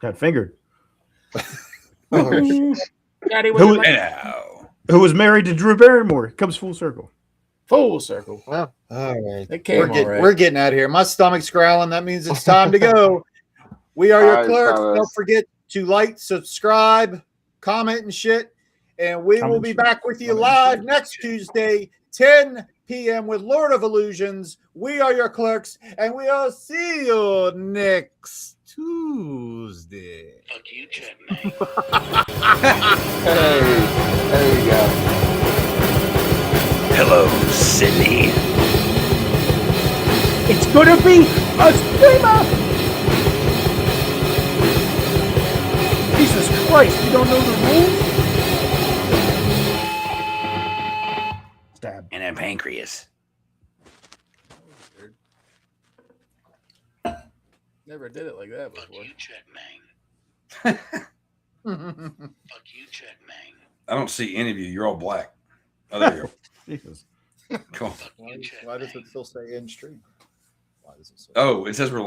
Got fingered. Daddy, who was married to Drew Barrymore? Comes full circle. Full circle. Well, all right. We're getting out of here. My stomach's growling. That means it's time to go. We are your clerks. Don't forget to like, subscribe, comment, and shit. And we will be back with you live next Tuesday, 10 p.m. with Lord of Illusions. We are your clerks, and we'll see you next Tuesday. Fuck you, Chet, man. Hey, there you go. Hello, Sydney. It's gonna be a screamer! Jesus Christ, you don't know the rules? Stab. And a pancreas. Never did it like that before. Fuck you, Chet, man. Fuck you, Chet, man. I don't see any of you. You're all black. Oh, there you go. Jesus. Cool. Why does it still say in stream? Why does it say? Oh, it says we're live.